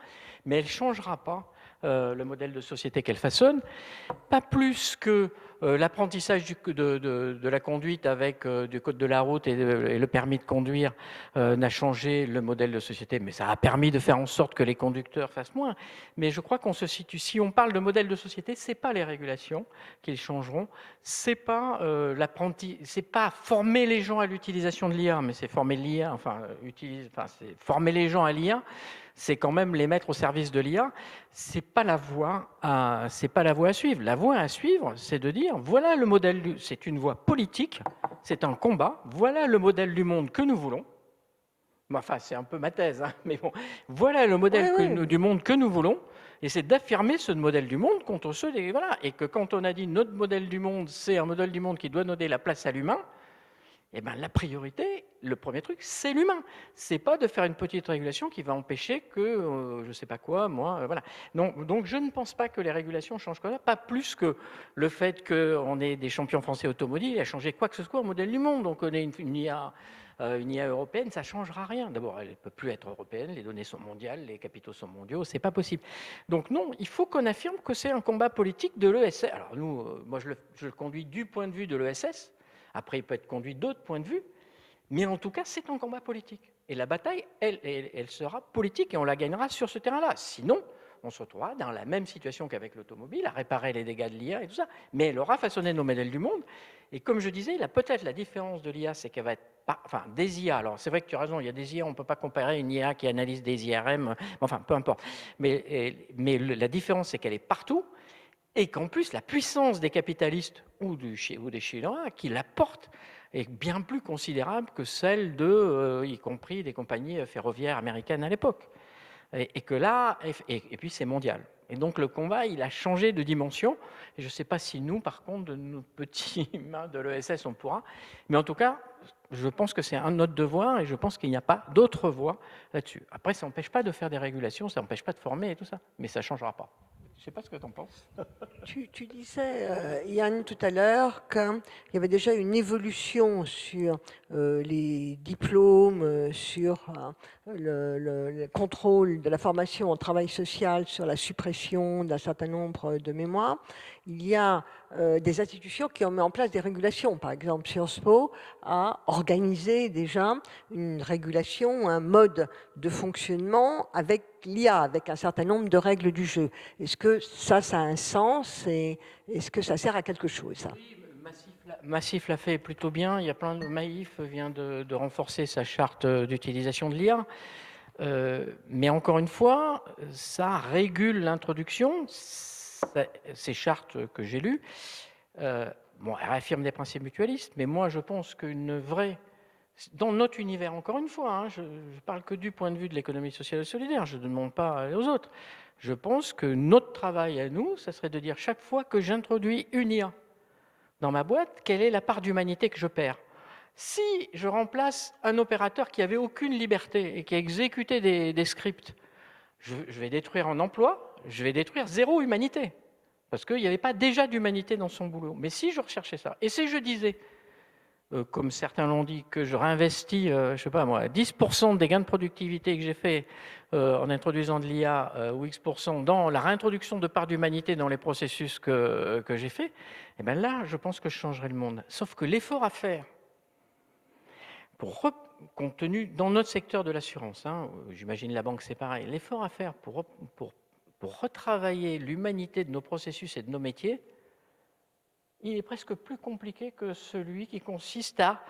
mais elle ne changera pas le modèle de société qu'elle façonne, pas plus que l'apprentissage de la conduite avec du code de la route et le permis de conduire n'a changé le modèle de société, mais ça a permis de faire en sorte que les conducteurs fassent moins. Mais je crois qu'on se situe, si on parle de modèle de société, ce n'est pas les régulations qui changeront, c'est pas c'est pas former les gens à l'utilisation de l'IA, mais c'est former l'IA, c'est former les gens à l'IA, c'est quand même les mettre au service de l'IA. C'est pas la voie à suivre. La voie à suivre, c'est de dire voilà le modèle, c'est une voie politique, c'est un combat. Voilà le modèle du monde que nous voulons. Enfin, c'est un peu ma thèse, hein, mais bon, voilà le modèle du monde que nous voulons. Et c'est d'affirmer ce modèle du monde contre ceux des voilà. Et que quand on a dit notre modèle du monde, c'est un modèle du monde qui doit donner la place à l'humain. Eh bien, la priorité, le premier truc, c'est l'humain. C'est pas de faire une petite régulation qui va empêcher que, je ne sais pas quoi, voilà. Donc, je ne pense pas que les régulations changent quoi, pas plus que le fait qu'on ait des champions français automobiles a changé quoi que ce soit au modèle du monde. Donc, on ait une IA européenne, ça ne changera rien. D'abord, elle ne peut plus être européenne, les données sont mondiales, les capitaux sont mondiaux, c'est pas possible. Donc non, il faut qu'on affirme que c'est un combat politique de l'ESS. Alors nous, moi je le conduis du point de vue de l'ESS. Après, il peut être conduit d'autres points de vue, mais en tout cas, c'est un combat politique. Et la bataille, elle sera politique et on la gagnera sur ce terrain-là. Sinon, on se retrouvera dans la même situation qu'avec l'automobile, à réparer les dégâts de l'IA et tout ça. Mais elle aura façonné nos modèles du monde. Et comme je disais, peut-être la différence de l'IA, c'est qu'elle va être des IA. Alors, c'est vrai que tu as raison, il y a des IA, on ne peut pas comparer une IA qui analyse des IRM, enfin, peu importe. Mais la différence, c'est qu'elle est partout. Et qu'en plus, la puissance des capitalistes ou des Chinois qui la portent est bien plus considérable que celle y compris des compagnies ferroviaires américaines à l'époque. Et que là, et puis c'est mondial. Et donc le combat, il a changé de dimension. Et je ne sais pas si nous, par contre, de nos petits mains de l'ESS, on pourra. Mais en tout cas, je pense que c'est un de notre devoir et je pense qu'il n'y a pas d'autre voie là-dessus. Après, ça n'empêche pas de faire des régulations, ça n'empêche pas de former et tout ça. Mais ça ne changera pas. Je ne sais pas ce que tu en penses. Tu disais, Yann, tout à l'heure qu'il y avait déjà une évolution sur les diplômes, sur le contrôle de la formation en travail social, sur la suppression d'un certain nombre de mémoires. Il y a des institutions qui ont mis en place des régulations. Par exemple, Sciences Po a organisé déjà une régulation, un mode de fonctionnement avec l'IA, avec un certain nombre de règles du jeu. Est-ce que ça a un sens et est-ce que ça sert à quelque chose, ça? Oui, Massif l'a fait plutôt bien. Il y a plein de Maïf vient de renforcer sa charte d'utilisation de l'IA. Mais encore une fois, ça régule l'introduction. ces chartes que j'ai lues, bon, elles réaffirment des principes mutualistes, mais moi je pense qu'une vraie, dans notre univers, encore une fois, hein, je ne parle que du point de vue de l'économie sociale et solidaire, je ne demande pas aux autres. Je pense que notre travail à nous, ça serait de dire chaque fois que j'introduis une IA dans ma boîte, quelle est la part d'humanité que je perds. Si je remplace un opérateur qui n'avait aucune liberté et qui a exécuté des scripts, je vais détruire un emploi, je vais détruire 0 humanité, parce qu'il n'y avait pas déjà d'humanité dans son boulot. Mais si je recherchais ça, et si je disais, comme certains l'ont dit, que je réinvestis, je ne sais pas moi, 10% des gains de productivité que j'ai fait en introduisant de l'IA ou X% dans la réintroduction de part d'humanité dans les processus que j'ai fait, et bien là, je pense que je changerai le monde. Sauf que l'effort à faire, compte tenu dans notre secteur de l'assurance, hein, j'imagine la banque c'est pareil, l'effort à faire pour retravailler l'humanité de nos processus et de nos métiers, il est presque plus compliqué que celui qui consiste à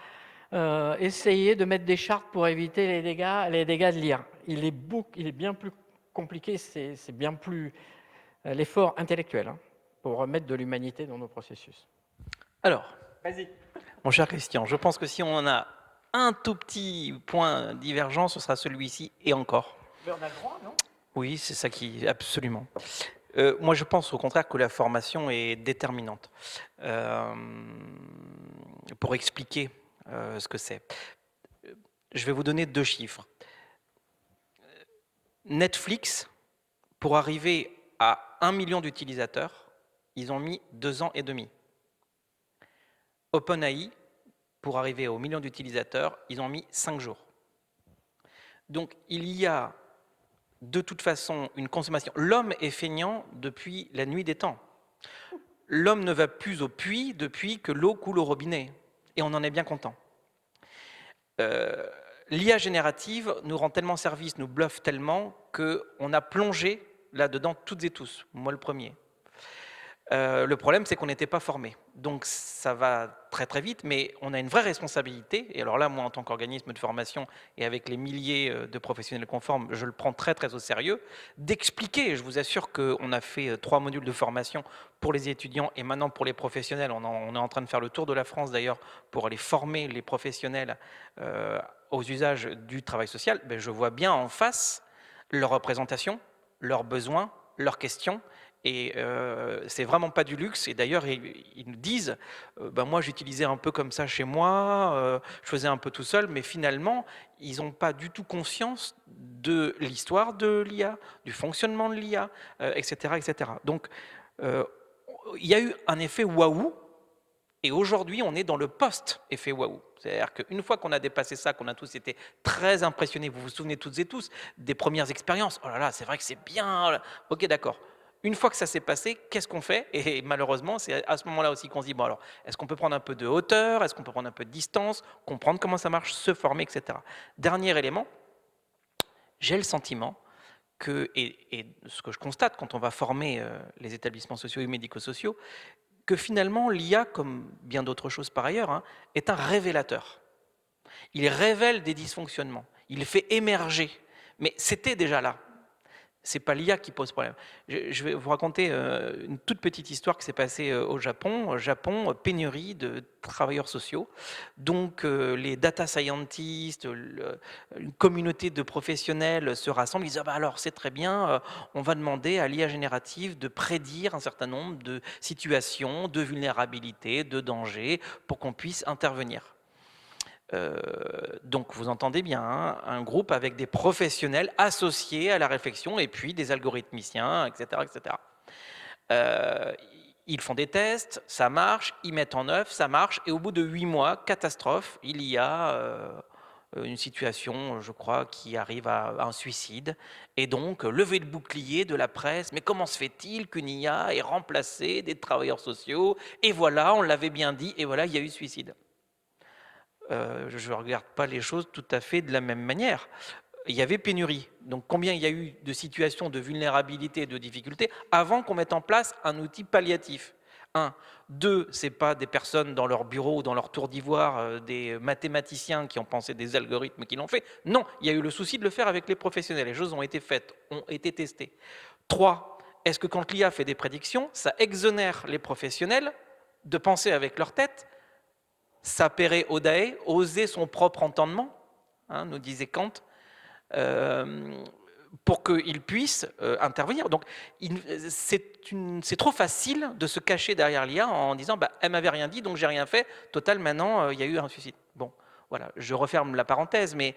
essayer de mettre des chartes pour éviter les dégâts de l'IA. Il est bien plus compliqué, c'est bien plus l'effort intellectuel hein, pour remettre de l'humanité dans nos processus. Alors, mon cher Christian, je pense que si on en a un tout petit point divergent, ce sera celui-ci et encore. Mais on a le droit, non ? Oui, c'est ça qui... Absolument. Moi, je pense au contraire que la formation est déterminante pour expliquer ce que c'est. Je vais vous donner 2 chiffres. Netflix, pour arriver à 1 million d'utilisateurs, ils ont mis 2 ans et demi. OpenAI, pour arriver au million d'utilisateurs, ils ont mis 5 jours. Donc, il y a de toute façon une consommation. L'homme est feignant depuis la nuit des temps. L'homme ne va plus au puits depuis que l'eau coule au robinet. Et on en est bien content. L'IA générative nous rend tellement service, nous bluffe tellement qu'on a plongé là-dedans toutes et tous, moi le premier. Le problème, c'est qu'on n'était pas formés. Donc ça va très très vite, mais on a une vraie responsabilité. Et alors là, moi, en tant qu'organisme de formation et avec les milliers de professionnels conformes, je le prends très très au sérieux, d'expliquer. Je vous assure qu'on a fait 3 modules de formation pour les étudiants et maintenant pour les professionnels. On est en train de faire le tour de la France d'ailleurs pour aller former les professionnels aux usages du travail social. Ben, je vois bien en face leur représentation, leurs besoins, leurs questions. Et c'est vraiment pas du luxe. Et d'ailleurs, ils nous disent, ben moi j'utilisais un peu comme ça chez moi, je faisais un peu tout seul, mais finalement, ils n'ont pas du tout conscience de l'histoire de l'IA, du fonctionnement de l'IA, etc., etc. Donc, il y a eu un effet waouh, et aujourd'hui, on est dans le post-effet waouh. C'est-à-dire qu'une fois qu'on a dépassé ça, qu'on a tous été très impressionnés, vous vous souvenez toutes et tous des premières expériences, oh là là, c'est vrai que c'est bien, ok d'accord. Une fois que ça s'est passé, qu'est-ce qu'on fait? Et malheureusement, c'est à ce moment-là aussi qu'on se dit, bon alors, est-ce qu'on peut prendre un peu de hauteur? Est-ce qu'on peut prendre un peu de distance? Comprendre comment ça marche, se former, etc. Dernier élément, j'ai le sentiment que, et ce que je constate quand on va former les établissements sociaux et médico-sociaux, que finalement l'IA, comme bien d'autres choses par ailleurs, hein, est un révélateur. Il révèle des dysfonctionnements, il fait émerger, mais c'était déjà là. C'est pas l'IA qui pose problème. Je vais vous raconter une toute petite histoire qui s'est passée au Japon. Au Japon, pénurie de travailleurs sociaux. Donc les data scientists, une communauté de professionnels se rassemblent. Ils disent ah bah alors c'est très bien, on va demander à l'IA générative de prédire un certain nombre de situations, de vulnérabilité, de danger, pour qu'on puisse intervenir. Donc vous entendez bien, hein, un groupe avec des professionnels associés à la réflexion et puis des algorithmiciens, etc. etc. Ils font des tests, ça marche, ils mettent en œuvre, ça marche, et au bout de 8 mois, catastrophe, il y a une situation, je crois, qui arrive à un suicide, et donc levée de bouclier de la presse, mais comment se fait-il qu'une IA ait remplacé des travailleurs sociaux? Et voilà, on l'avait bien dit, et voilà, il y a eu suicide. Je ne regarde pas les choses tout à fait de la même manière. Il y avait pénurie. Donc combien il y a eu de situations de vulnérabilité et de difficultés avant qu'on mette en place un outil palliatif? 1. 2, ce n'est pas des personnes dans leur bureau ou dans leur tour d'ivoire, des mathématiciens qui ont pensé des algorithmes qui l'ont fait. Non, il y a eu le souci de le faire avec les professionnels. Les choses ont été faites, ont été testées. 3, est-ce que quand l'IA fait des prédictions, ça exonère les professionnels de penser avec leur tête, sapere audae, oser son propre entendement, hein, nous disait Kant, pour qu'ils puissent intervenir. Donc, c'est trop facile de se cacher derrière l'IA en disant bah, « elle m'avait rien dit, donc j'ai rien fait, total, maintenant, il y a eu un suicide ». Bon, voilà, je referme la parenthèse, mais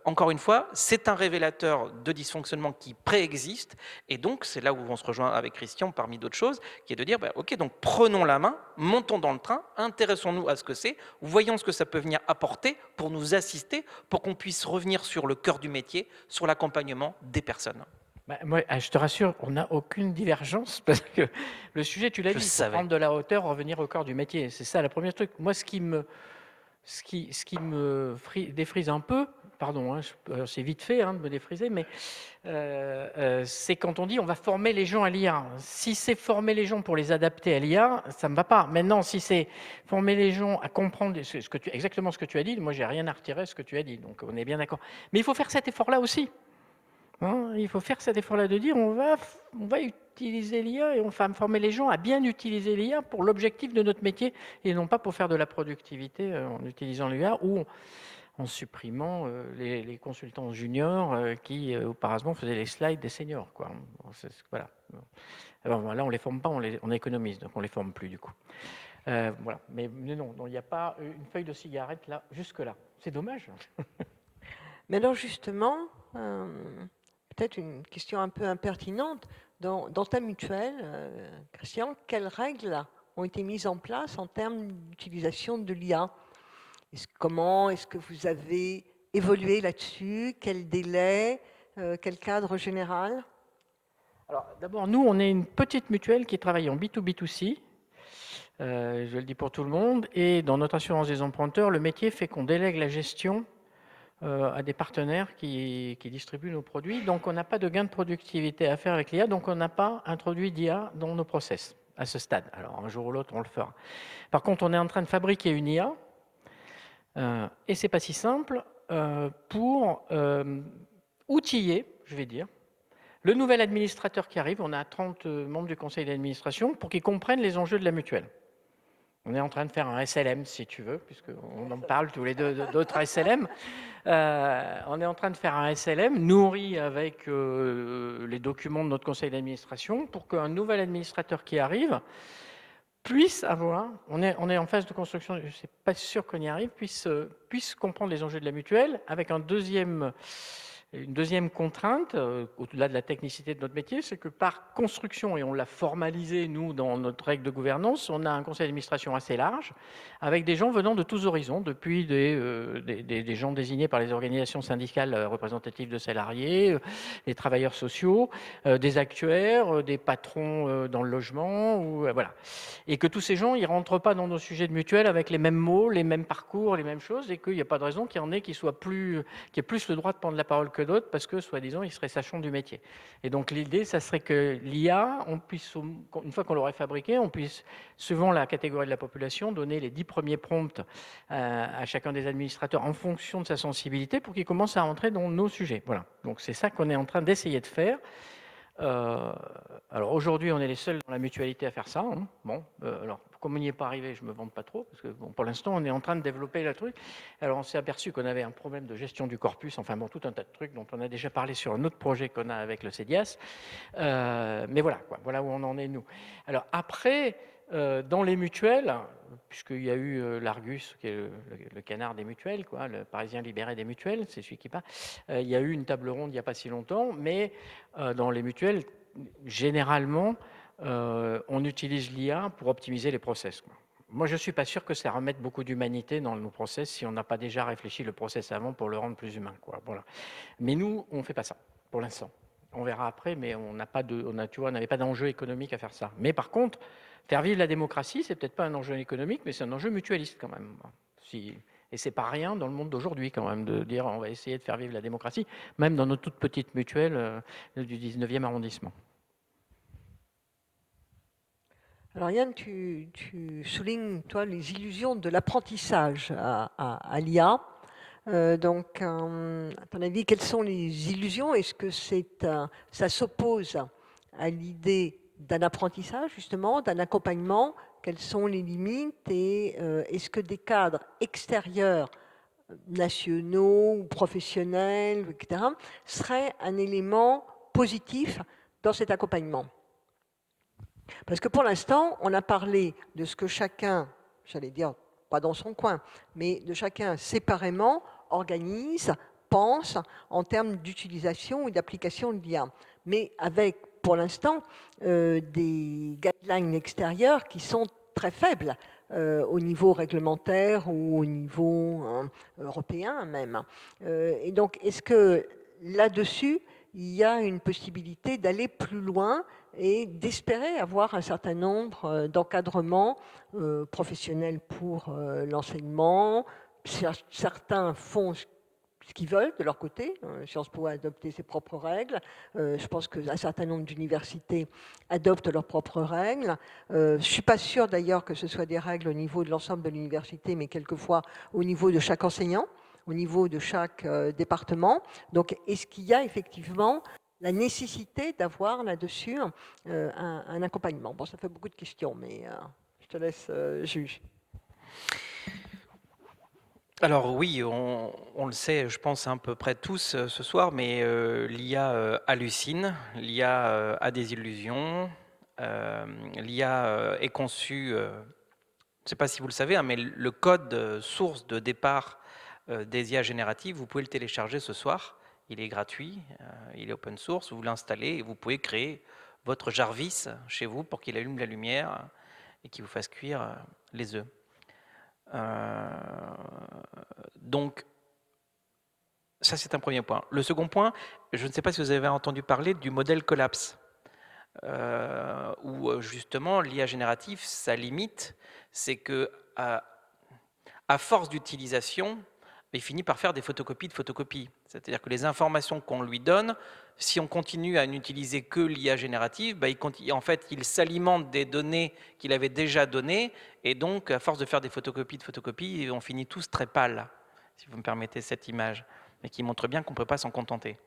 encore une fois, c'est un révélateur de dysfonctionnement qui préexiste, et donc c'est là où on se rejoint avec Christian parmi d'autres choses, qui est de dire, bah, ok, donc prenons la main, montons dans le train, intéressons-nous à ce que c'est, voyons ce que ça peut venir apporter pour nous assister, pour qu'on puisse revenir sur le cœur du métier, sur l'accompagnement des personnes. Bah, moi, je te rassure, on n'a aucune divergence, parce que le sujet, tu l'as dit, il faut prendre de la hauteur, revenir au cœur du métier. C'est ça, le premier truc. Moi, ce qui me défrise un peu, pardon, hein, c'est vite fait hein, de me défriser, mais c'est quand on dit on va former les gens à l'IA. Si c'est former les gens pour les adapter à l'IA, ça ne me va pas. Maintenant, si c'est former les gens à comprendre exactement ce que tu as dit, moi, j'ai rien à retirer à ce que tu as dit, donc on est bien d'accord. Mais il faut faire cet effort-là aussi. Hein, il faut faire cet effort-là de dire on va utiliser l'IA et on va former les gens à bien utiliser l'IA pour l'objectif de notre métier et non pas pour faire de la productivité en utilisant l'IA ou en supprimant les consultants juniors qui auparavant faisaient les slides des seniors. Quoi. Voilà. Alors, là, on ne les forme pas, on économise, donc on ne les forme plus du coup. Voilà. Mais non, il n'y a pas une feuille de cigarette là, jusque-là. C'est dommage. Mais alors justement, peut-être une question un peu impertinente. Dans ta mutuelle, Christian, quelles règles ont été mises en place en termes d'utilisation de l'IA? Comment est-ce que vous avez évolué là-dessus? Quel délai? Quel cadre général? Alors, d'abord, nous, on est une petite mutuelle qui travaille en B2B2C. Je le dis pour tout le monde. Et dans notre assurance des emprunteurs, le métier fait qu'on délègue la gestion à des partenaires qui distribuent nos produits. Donc, on n'a pas de gain de productivité à faire avec l'IA, donc on n'a pas introduit d'IA dans nos process à ce stade. Alors, un jour ou l'autre, on le fera. Par contre, on est en train de fabriquer une IA, et c'est pas si simple, pour outiller, je vais dire, le nouvel administrateur qui arrive. On a 30 membres du conseil d'administration pour qu'ils comprennent les enjeux de la mutuelle. On est en train de faire un SLM, si tu veux, puisqu'on en parle tous les deux d'autres SLM. On est en train de faire un SLM nourri avec les documents de notre conseil d'administration pour qu'un nouvel administrateur qui arrive puisse avoir, on est en phase de construction, je ne suis pas sûr qu'on y arrive, puisse comprendre les enjeux de la mutuelle avec une deuxième contrainte, au-delà de la technicité de notre métier, c'est que par construction, et on l'a formalisé, nous, dans notre règle de gouvernance, on a un conseil d'administration assez large, avec des gens venant de tous horizons, depuis des gens désignés par les organisations syndicales représentatives de salariés, des travailleurs sociaux, des actuaires, des patrons dans le logement, voilà. Et que tous ces gens, ils ne rentrent pas dans nos sujets de mutuelle avec les mêmes mots, les mêmes parcours, les mêmes choses, et qu'il n'y a pas de raison qu'il y en ait qui aient plus le droit de prendre la parole que d'autres, parce que, soi-disant, ils seraient sachants du métier. Et donc, l'idée, ça serait que l'IA, une fois qu'on l'aurait fabriqué, on puisse, suivant la catégorie de la population, donner les 10 premiers prompts à chacun des administrateurs en fonction de sa sensibilité pour qu'il commence à rentrer dans nos sujets. Voilà. Donc, c'est ça qu'on est en train d'essayer de faire. Alors aujourd'hui, on est les seuls dans la mutualité à faire ça. Hein. Bon, alors comme on n'y est pas arrivé, je me vante pas trop, parce que bon, pour l'instant, on est en train de développer le truc. Alors on s'est aperçu qu'on avait un problème de gestion du corpus, enfin bon, tout un tas de trucs dont on a déjà parlé sur un autre projet qu'on a avec le CEDIAS. Mais voilà, quoi, voilà où on en est nous. Alors après, dans les mutuelles, puisqu'il y a eu l'Argus, qui est le canard des mutuelles, quoi, le Parisien libéré des mutuelles, c'est celui qui parle. Il y a eu une table ronde il n'y a pas si longtemps, mais dans les mutuelles, généralement, on utilise l'IA pour optimiser les process. Quoi. Moi, je ne suis pas sûr que ça remette beaucoup d'humanité dans nos process si on n'a pas déjà réfléchi le process avant pour le rendre plus humain. Quoi. Voilà. Mais nous, on ne fait pas ça, pour l'instant. On verra après, mais on n'avait pas d'enjeu économique à faire ça. Mais par contre, faire vivre la démocratie, c'est peut-être pas un enjeu économique, mais c'est un enjeu mutualiste quand même. Et c'est pas rien dans le monde d'aujourd'hui quand même de dire on va essayer de faire vivre la démocratie, même dans nos toutes petites mutuelles du 19e arrondissement. Alors Yann, tu soulignes, toi, les illusions de l'apprentissage à l'IA. Donc, à ton avis, quelles sont les illusions? Est-ce que ça s'oppose à l'idée d'un apprentissage, justement, d'un accompagnement, quelles sont les limites et est-ce que des cadres extérieurs, nationaux ou professionnels, etc., seraient un élément positif dans cet accompagnement. Parce que pour l'instant, on a parlé de ce que chacun, j'allais dire, pas dans son coin, mais de chacun séparément organise, pense en termes d'utilisation ou d'application de l'IA. Mais avec, pour l'instant, des guidelines extérieures qui sont très faibles au niveau réglementaire ou au niveau européen même. Et donc, est-ce que là-dessus, il y a une possibilité d'aller plus loin et d'espérer avoir un certain nombre d'encadrements professionnels pour l'enseignement. Certains font ce qu'ils veulent de leur côté. Sciences Po a adopté ses propres règles. Je pense qu'un certain nombre d'universités adoptent leurs propres règles. Je ne suis pas sûre d'ailleurs que ce soit des règles au niveau de l'ensemble de l'université, mais quelquefois au niveau de chaque enseignant, au niveau de chaque département. Donc, est-ce qu'il y a effectivement la nécessité d'avoir là-dessus un accompagnement? Bon, ça fait beaucoup de questions, mais je te laisse juger. Alors oui, on le sait, je pense à peu près tous ce soir, mais l'IA hallucine, l'IA a des illusions, l'IA est conçue, je ne sais pas si vous le savez, hein, mais le code source de départ des IA génératives, vous pouvez le télécharger ce soir, il est gratuit, il est open source, vous l'installez et vous pouvez créer votre Jarvis chez vous pour qu'il allume la lumière et qu'il vous fasse cuire les œufs. Donc, ça c'est un premier point. Le second point, je ne sais pas si vous avez entendu parler du modèle collapse, où justement l'IA générative, sa limite, c'est que à force d'utilisation, il finit par faire des photocopies de photocopies. C'est-à-dire que les informations qu'on lui donne, si on continue à n'utiliser que l'IA générative, en fait, il s'alimente des données qu'il avait déjà données, et donc, à force de faire des photocopies de photocopies, on finit tous très pâles, si vous me permettez cette image, mais qui montre bien qu'on ne peut pas s'en contenter.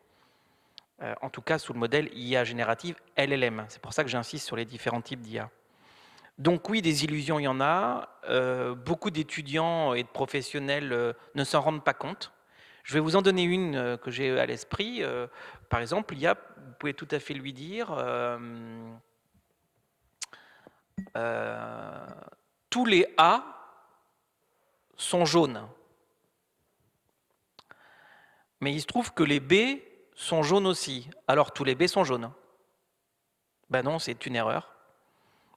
En tout cas, sous le modèle IA générative LLM. C'est pour ça que j'insiste sur les différents types d'IA. Donc oui, des illusions, il y en a. Beaucoup d'étudiants et de professionnels ne s'en rendent pas compte. Je vais vous en donner une que j'ai à l'esprit. Par exemple, l'IA, vous pouvez tout à fait lui dire tous les A sont jaunes. Mais il se trouve que les B sont jaunes aussi. Alors tous les B sont jaunes. Ben non, c'est une erreur.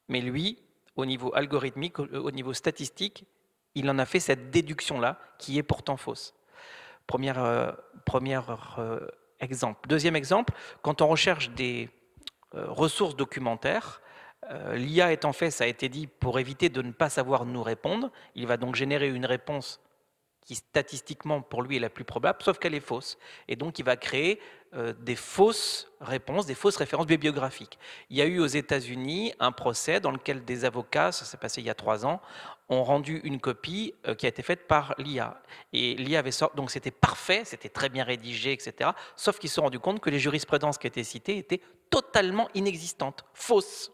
Mais lui, au niveau algorithmique, au niveau statistique, il en a fait cette déduction-là, qui est pourtant fausse. Premier exemple. Deuxième exemple, quand on recherche des ressources documentaires, l'IA étant fait, ça a été dit, pour éviter de ne pas savoir nous répondre, il va donc générer une réponse qui statistiquement pour lui est la plus probable, sauf qu'elle est fausse. Et donc il va créer des fausses réponses, des fausses références bibliographiques. Il y a eu aux États-Unis un procès dans lequel des avocats, ça s'est passé il y a 3 ans, ont rendu une copie qui a été faite par l'IA. Et l'IA avait sorti, donc c'était parfait, c'était très bien rédigé, etc. Sauf qu'ils se sont rendus compte que les jurisprudences qui étaient citées étaient totalement inexistantes, fausses.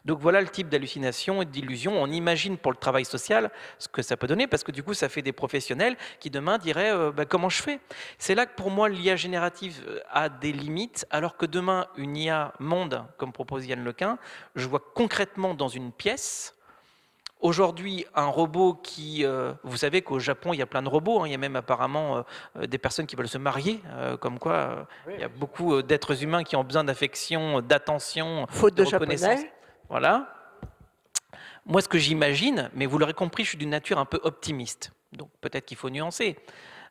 Donc voilà le type d'hallucination et d'illusion. On imagine pour le travail social ce que ça peut donner, parce que du coup ça fait des professionnels qui demain diraient comment je fais. C'est là que pour moi l'IA générative a des limites, alors que demain une IA monde, comme propose Yann Lequin, je vois concrètement dans une pièce, aujourd'hui un robot qui, vous savez qu'au Japon il y a plein de robots, hein, il y a même apparemment des personnes qui veulent se marier, comme quoi il y a beaucoup d'êtres humains qui ont besoin d'affection, d'attention, Faute de de reconnaissance. japonais. Voilà. Moi, ce que j'imagine, mais vous l'aurez compris, je suis d'une nature un peu optimiste. Donc peut-être qu'il faut nuancer,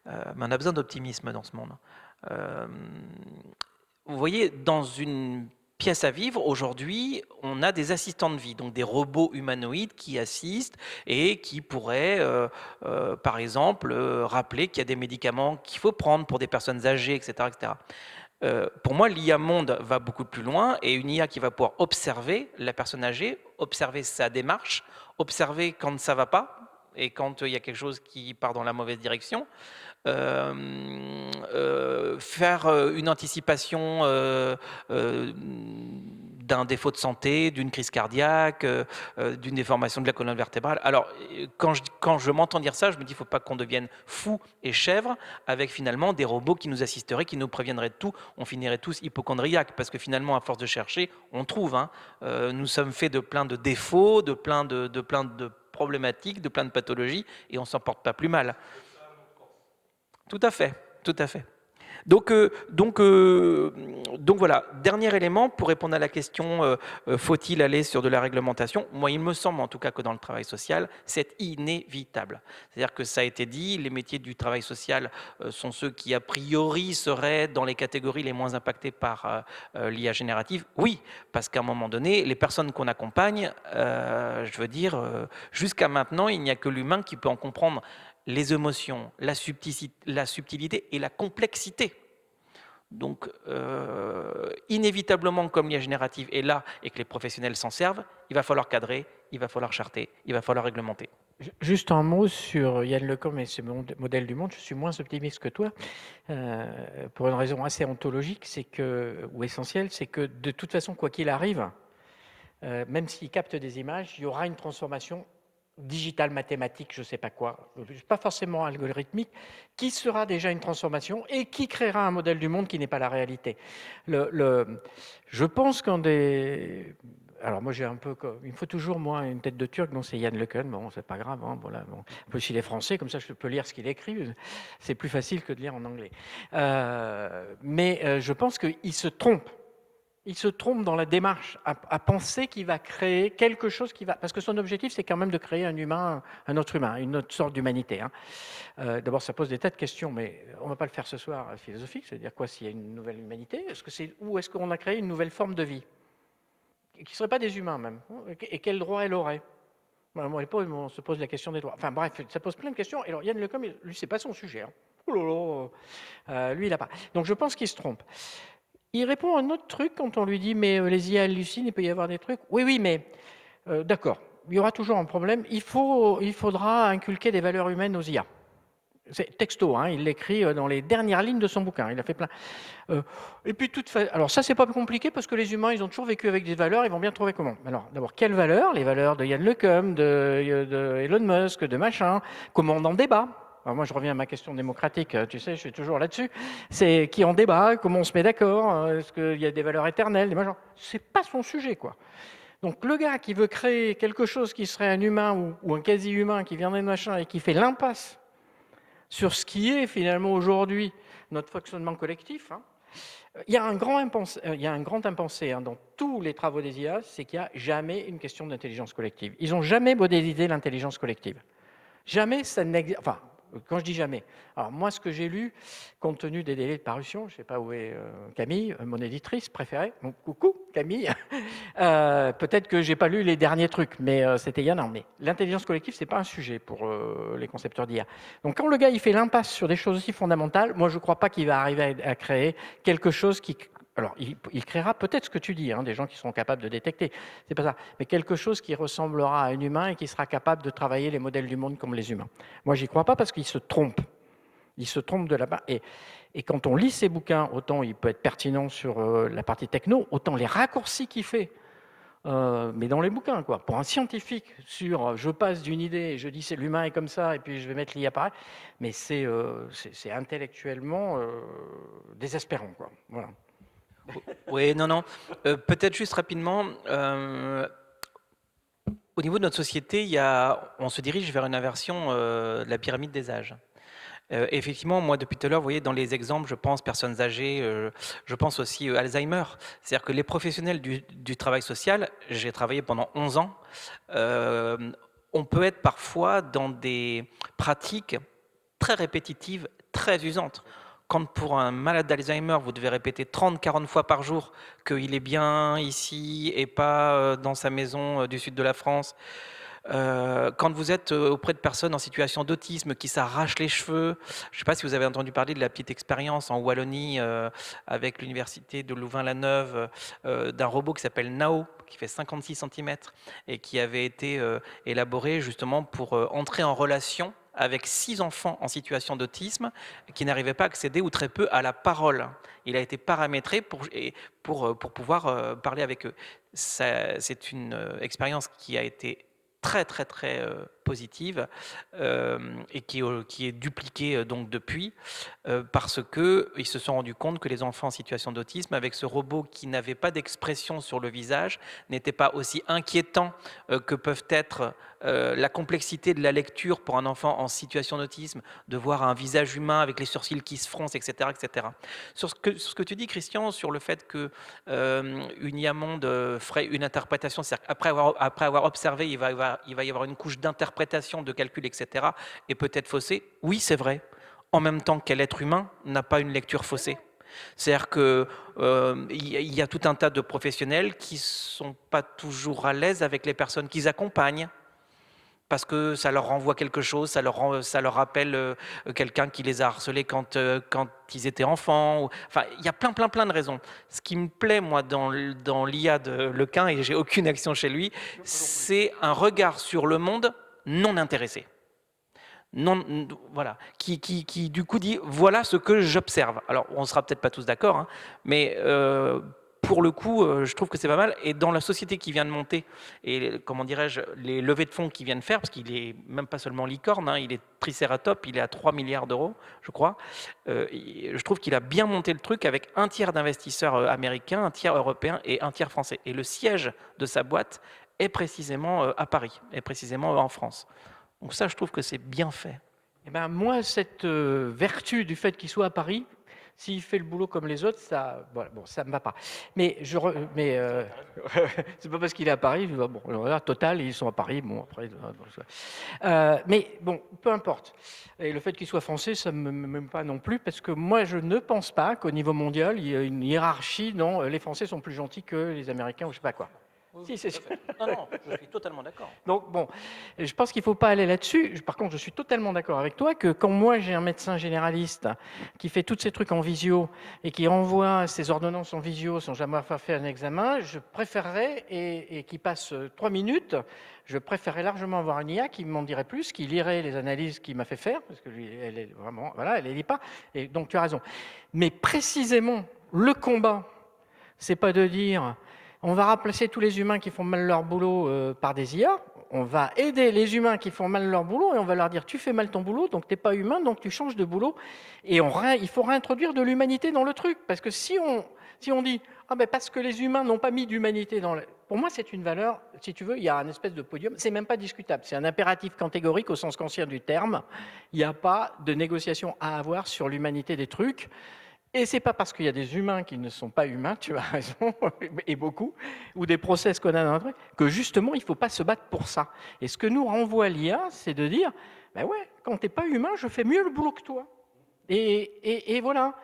mais on a besoin d'optimisme dans ce monde. Vous voyez, dans une pièce à vivre, aujourd'hui, on a des assistants de vie, donc des robots humanoïdes qui assistent et qui pourraient, par exemple, rappeler qu'il y a des médicaments qu'il faut prendre pour des personnes âgées, etc. etc. Pour moi, l'IA monde va beaucoup plus loin, et une IA qui va pouvoir observer la personne âgée, observer sa démarche, observer quand ça ne va pas et quand il y a quelque chose qui part dans la mauvaise direction, faire une anticipation d'un défaut de santé, d'une crise cardiaque, d'une déformation de la colonne vertébrale. Alors, quand je m'entends dire ça, je me dis, il ne faut pas qu'on devienne fou et chèvre avec finalement des robots qui nous assisteraient, qui nous préviendraient de tout. On finirait tous hypocondriaques parce que finalement, à force de chercher, on trouve. Hein. Nous sommes faits de plein de défauts, de plein de problématiques, de plein de pathologies et on ne s'en porte pas plus mal. Tout à fait, tout à fait. Donc voilà, dernier élément pour répondre à la question faut-il aller sur de la réglementation? Moi, il me semble en tout cas que dans le travail social, c'est inévitable. C'est-à-dire que ça a été dit, les métiers du travail social sont ceux qui a priori seraient dans les catégories les moins impactées par l'IA générative. Oui, parce qu'à un moment donné, les personnes qu'on accompagne, je veux dire, jusqu'à maintenant, il n'y a que l'humain qui peut en comprendre les émotions, la subtilité et la complexité. Donc, inévitablement, comme l'IA générative est là et que les professionnels s'en servent, il va falloir cadrer, il va falloir charter, il va falloir réglementer. Juste un mot sur Yann LeCom et ce modèle du monde. Je suis moins optimiste que toi, pour une raison assez ontologique, ou essentielle, c'est que de toute façon, quoi qu'il arrive, même s'il capte des images, il y aura une transformation digital, mathématique, je ne sais pas quoi, pas forcément algorithmique, qui sera déjà une transformation et qui créera un modèle du monde qui n'est pas la réalité. Je pense qu'un des... Alors moi j'ai un peu... Il me faut toujours moi une tête de turc, non c'est Yann LeCun, bon c'est pas grave, hein, voilà, bon. En plus il est français, comme ça je peux lire ce qu'il écrit, c'est plus facile que de lire en anglais. Mais je pense qu'il se trompe. Il se trompe dans la démarche, à penser qu'il va créer quelque chose qui va... Parce que son objectif, c'est quand même de créer un humain, un autre humain, une autre sorte d'humanité. Hein. D'abord, ça pose des tas de questions, mais on ne va pas le faire ce soir philosophique. C'est-à-dire quoi s'il y a une nouvelle humanité? Ou est-ce qu'on a créé une nouvelle forme de vie? Qui ne serait pas des humains, même. Et quel droit elle aurait? On se pose la question des droits. Enfin bref, ça pose plein de questions. Et alors, Yann LeCom, lui, c'est pas son sujet. Hein. Oh là là, lui, il n'a pas. Donc, je pense qu'il se trompe. Il répond à un autre truc quand on lui dit « mais les IA hallucinent, il peut y avoir des trucs ». Oui, mais d'accord, il y aura toujours un problème. Il faudra inculquer des valeurs humaines aux IA. C'est texto, hein, il l'écrit dans les dernières lignes de son bouquin. Il a fait plein. Et puis, alors ça, c'est pas compliqué parce que les humains, ils ont toujours vécu avec des valeurs, ils vont bien trouver comment. Alors, d'abord, quelles valeurs? Les valeurs de Yann LeCun, de Elon Musk, de machin. Comment on en débat? Alors moi, je reviens à ma question démocratique, tu sais, je suis toujours là-dessus. C'est qui en débat, comment on se met d'accord, est-ce qu'il y a des valeurs éternelles, des machins. C'est pas son sujet, quoi. Donc le gars qui veut créer quelque chose qui serait un humain ou un quasi-humain qui viendrait de machin et qui fait l'impasse sur ce qui est finalement aujourd'hui notre fonctionnement collectif, hein, il y a un grand impensé hein, dans tous les travaux des IA, c'est qu'il n'y a jamais une question d'intelligence collective. Ils n'ont jamais modélisé l'intelligence collective. Jamais ça n'existe. Enfin, quand je dis jamais. Alors moi, ce que j'ai lu, compte tenu des délais de parution, je ne sais pas où est Camille, mon éditrice préférée. Bon, coucou Camille. Peut-être que j'ai pas lu les derniers trucs, mais c'était il y a un an. Mais l'intelligence collective, c'est pas un sujet pour les concepteurs d'IA. Donc quand le gars il fait l'impasse sur des choses aussi fondamentales, moi je ne crois pas qu'il va arriver à créer quelque chose qui... Alors, il créera peut-être ce que tu dis, hein, des gens qui seront capables de détecter, c'est pas ça, mais quelque chose qui ressemblera à un humain et qui sera capable de travailler les modèles du monde comme les humains. Moi, j'y crois pas parce qu'il se trompe. Il se trompe de là-bas. Et quand on lit ses bouquins, autant il peut être pertinent sur la partie techno, autant les raccourcis qu'il fait, mais dans les bouquins, quoi. Pour un scientifique, je passe d'une idée, je dis c'est l'humain est comme ça, et puis je vais mettre l'IA pareil, mais c'est intellectuellement désespérant, quoi. Voilà. Oui, non. Peut-être juste rapidement, au niveau de notre société, on se dirige vers une inversion de la pyramide des âges. Effectivement, moi depuis tout à l'heure, vous voyez, dans les exemples, je pense personnes âgées, je pense aussi Alzheimer. C'est-à-dire que les professionnels du travail social, j'ai travaillé pendant 11 ans, on peut être parfois dans des pratiques très répétitives, très usantes. Quand pour un malade d'Alzheimer, vous devez répéter 30-40 fois par jour qu'il est bien ici et pas dans sa maison du sud de la France, quand vous êtes auprès de personnes en situation d'autisme qui s'arrachent les cheveux, je ne sais pas si vous avez entendu parler de la petite expérience en Wallonie avec l'université de Louvain-la-Neuve d'un robot qui s'appelle Nao, qui fait 56 cm et qui avait été élaboré justement pour entrer en relation avec 6 enfants en situation d'autisme qui n'arrivaient pas à accéder ou très peu à la parole. Il a été paramétré pour pouvoir parler avec eux. C'est une expérience qui a été très très très positive et qui est dupliquée donc depuis parce qu'ils se sont rendus compte que les enfants en situation d'autisme avec ce robot qui n'avait pas d'expression sur le visage n'était pas aussi inquiétant que peuvent être la complexité de la lecture pour un enfant en situation d'autisme, de voir un visage humain avec les sourcils qui se froncent, etc. etc. Sur ce que tu dis, Christian, sur le fait que une IAMonde ferait une interprétation, c'est-à-dire après avoir observé, il va y avoir une couche d'interprétation, de calcul, etc. et peut-être faussée. Oui, c'est vrai. En même temps quel être humain n'a pas une lecture faussée. C'est-à-dire qu'il y a tout un tas de professionnels qui ne sont pas toujours à l'aise avec les personnes qu'ils accompagnent, parce que ça leur renvoie quelque chose, ça leur rappelle quelqu'un qui les a harcelés quand ils étaient enfants. Enfin, il y a plein de raisons. Ce qui me plaît, moi, dans l'IA de Lequin, et j'ai aucune action chez lui, c'est un regard sur le monde non intéressé. Non, voilà, qui du coup dit voilà ce que j'observe. Alors on sera peut-être pas tous d'accord, hein, mais pour le coup, je trouve que c'est pas mal. Et dans la société qui vient de monter et comment dirais-je, les levées de fonds qu'il vient de faire, parce qu'il est même pas seulement licorne, hein, il est Triceratops, il est à 3 milliards d'euros, je crois. Je trouve qu'il a bien monté le truc avec un tiers d'investisseurs américains, un tiers européens et un tiers français. Et le siège de sa boîte est précisément à Paris, est précisément en France. Donc ça, je trouve que c'est bien fait. Eh ben, moi, cette vertu du fait qu'il soit à Paris, s'il fait le boulot comme les autres, ça, voilà, bon, ça me va pas. Mais c'est pas parce qu'il est à Paris. Bon, là, Total, ils sont à Paris. Bon, après, mais bon, peu importe. Et le fait qu'il soit français, ça me même pas non plus, parce que moi, je ne pense pas qu'au niveau mondial, il y a une hiérarchie. Non, les Français sont plus gentils que les Américains ou je sais pas quoi. Si, c'est sûr. Non, je suis totalement d'accord. Donc bon, je pense qu'il ne faut pas aller là-dessus. Par contre, je suis totalement d'accord avec toi que quand moi j'ai un médecin généraliste qui fait tous ces trucs en visio et qui envoie ses ordonnances en visio sans jamais avoir fait un examen, je préférerais, et qui passe 3 minutes, je préférerais largement avoir une IA qui m'en dirait plus, qui lirait les analyses qu'il m'a fait faire, parce que elle est vraiment, voilà, elle les lit pas. Et donc tu as raison. Mais précisément, le combat, c'est pas de dire on va remplacer tous les humains qui font mal leur boulot par des IA. On va aider les humains qui font mal leur boulot et on va leur dire tu fais mal ton boulot, donc tu n'es pas humain, donc tu changes de boulot. Et il faut réintroduire de l'humanité dans le truc. Parce que si on dit ah ben parce que les humains n'ont pas mis d'humanité dans le... Pour moi, c'est une valeur, si tu veux, il y a un espèce de podium, c'est même pas discutable, c'est un impératif catégorique au sens conscient du terme. Il n'y a pas de négociation à avoir sur l'humanité des trucs. Et c'est pas parce qu'il y a des humains qui ne sont pas humains, tu as raison, et beaucoup, ou des process qu'on a dans le truc, que justement, il ne faut pas se battre pour ça. Et ce que nous renvoie l'IA, c'est de dire, ben ouais, quand tu n'es pas humain, je fais mieux le boulot que toi. Et voilà.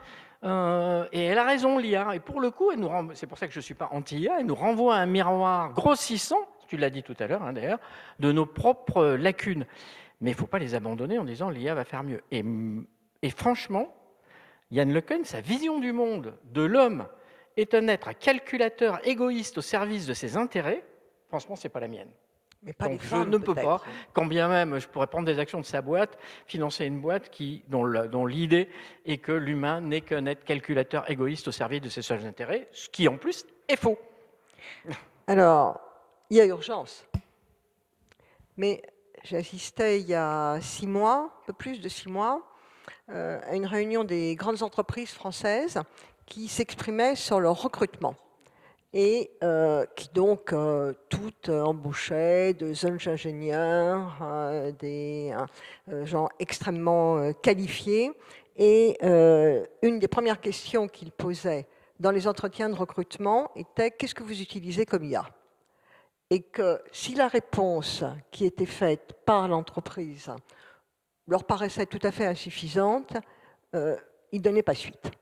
Et elle a raison, l'IA. Et pour le coup, c'est pour ça que je ne suis pas anti-IA, elle nous renvoie un miroir grossissant, tu l'as dit tout à l'heure, hein, d'ailleurs, de nos propres lacunes. Mais il ne faut pas les abandonner en disant l'IA va faire mieux. Et franchement, Yann LeCun, sa vision du monde, de l'homme, est un être calculateur égoïste au service de ses intérêts. Franchement, ce n'est pas la mienne. Mais pas donc les je femmes, ne peux pas, peut-être. quand bien même je pourrais prendre des actions de sa boîte, financer une boîte dont l'idée est que l'humain n'est qu'un être calculateur égoïste au service de ses seuls intérêts, ce qui en plus est faux. Alors, il y a urgence. Mais j'assistais il y a 6 mois, un peu plus de 6 mois, à une réunion des grandes entreprises françaises qui s'exprimaient sur leur recrutement et qui donc toutes embauchaient de jeunes ingénieurs, des gens extrêmement qualifiés. Et une des premières questions qu'ils posaient dans les entretiens de recrutement était « Qu'est-ce que vous utilisez comme IA ?» Et que si la réponse qui était faite par l'entreprise leur paraissait tout à fait insuffisante, ils ne donnaient pas suite.